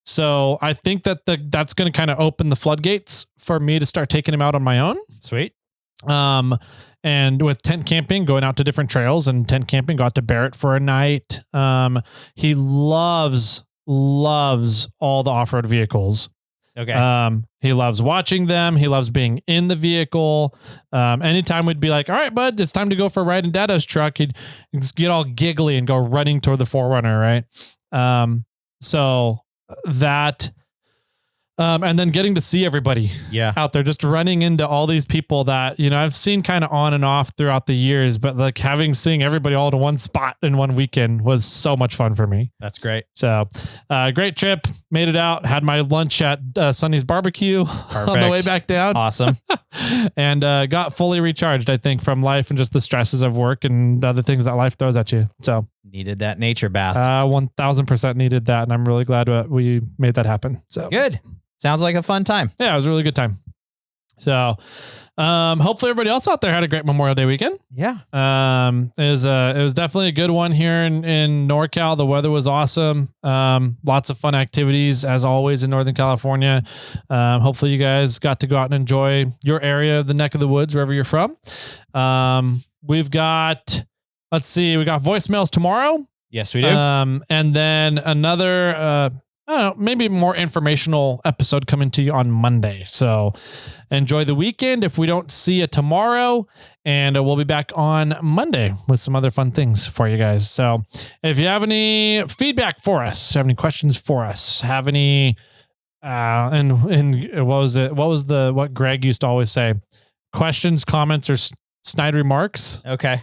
Speaker 1: So I think that that's going to kind of open the floodgates for me to start taking him out on my own.
Speaker 2: Sweet.
Speaker 1: And with tent camping, going out to different trails and tent camping, go out to Barrett for a night. He loves all the off-road vehicles.
Speaker 2: Okay.
Speaker 1: He loves watching them. He loves being in the vehicle. Anytime we'd be like, all right, bud, it's time to go for a ride in Dada's truck, he'd get all giggly and go running toward the 4Runner. Right. So that, and then getting to see everybody out there, just running into all these people that, I've seen kind of on and off throughout the years, but like seeing everybody all to one spot in one weekend was so much fun for me.
Speaker 2: That's great.
Speaker 1: So, great trip, made it out, had my lunch at Sonny's barbecue on the way back down.
Speaker 2: Awesome.
Speaker 1: And got fully recharged, I think, from life and just the stresses of work and other things that life throws at you. So
Speaker 2: needed that nature bath.
Speaker 1: 1000% needed that. And I'm really glad we made that happen. So
Speaker 2: good. Sounds like a fun time.
Speaker 1: Yeah, it was a really good time. So, hopefully everybody else out there had a great Memorial Day weekend.
Speaker 2: Yeah.
Speaker 1: It was definitely a good one here in NorCal. The weather was awesome. Lots of fun activities as always in Northern California. Hopefully you guys got to go out and enjoy your area, the neck of the woods, wherever you're from. We've got, we got voicemails tomorrow.
Speaker 2: Yes, we do.
Speaker 1: And then another, I don't know, maybe more informational episode coming to you on Monday. So enjoy the weekend if we don't see you tomorrow, and we'll be back on Monday with some other fun things for you guys. So if you have any feedback for us, have any questions for us, have any, and what Greg used to always say, questions, comments, or snide remarks.
Speaker 2: Okay.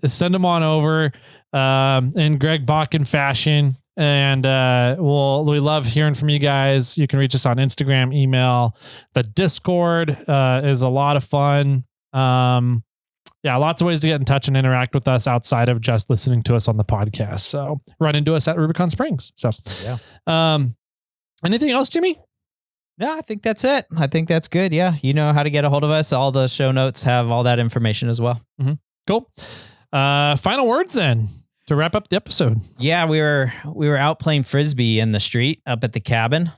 Speaker 1: Send them on over, in Greg Bakken fashion. And we love hearing from you guys. You can reach us on Instagram, email. The Discord is a lot of fun. Lots of ways to get in touch and interact with us outside of just listening to us on the podcast. So run into us at Rubicon Springs. So anything else, Jimmy?
Speaker 2: No, I think that's it. I think that's good. Yeah. You know how to get a hold of us. All the show notes have all that information as well.
Speaker 1: Mm-hmm. Cool. Final words then, to wrap up the episode.
Speaker 2: Yeah, we were out playing Frisbee in the street up at the cabin.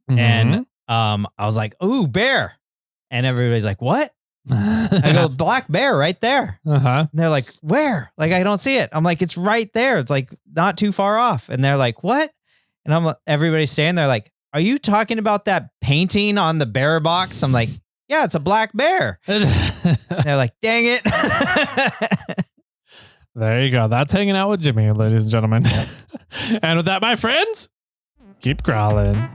Speaker 1: Mm-hmm.
Speaker 2: And I was like, ooh, bear. And everybody's like, what? I go, black bear right there.
Speaker 1: Uh-huh.
Speaker 2: And they're like, where? Like, I don't see it. I'm like, it's right there. It's like not too far off. And they're like, what? And everybody's standing there like, are you talking about that painting on the bear box? I'm like, yeah, it's a black bear. They're like, dang it.
Speaker 1: There you go. That's hanging out with Jimmy, ladies and gentlemen. Yep. And with that, my friends, keep crawling.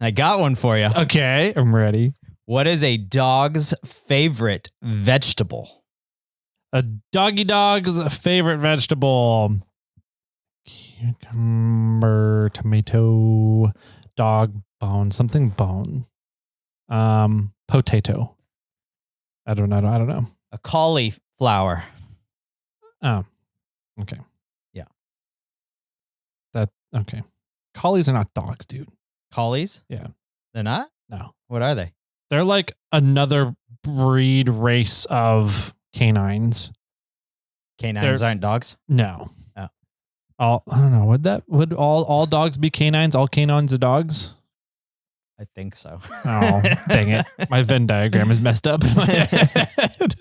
Speaker 2: I got one for you.
Speaker 1: Okay, I'm ready.
Speaker 2: What is a dog's favorite vegetable?
Speaker 1: A dog's favorite vegetable. Cucumber, tomato, dog bone, something bone. Potato. I don't know.
Speaker 2: A cauliflower.
Speaker 1: Oh, okay.
Speaker 2: Yeah.
Speaker 1: Okay. Collies are not dogs, dude.
Speaker 2: Collies?
Speaker 1: Yeah.
Speaker 2: They're not?
Speaker 1: No.
Speaker 2: What are they?
Speaker 1: They're like another breed race of canines.
Speaker 2: Canines aren't dogs?
Speaker 1: No.
Speaker 2: Oh.
Speaker 1: I don't know. Would all dogs be canines? All canines are dogs?
Speaker 2: I think so.
Speaker 1: Oh, dang it. My Venn diagram is messed up in my head.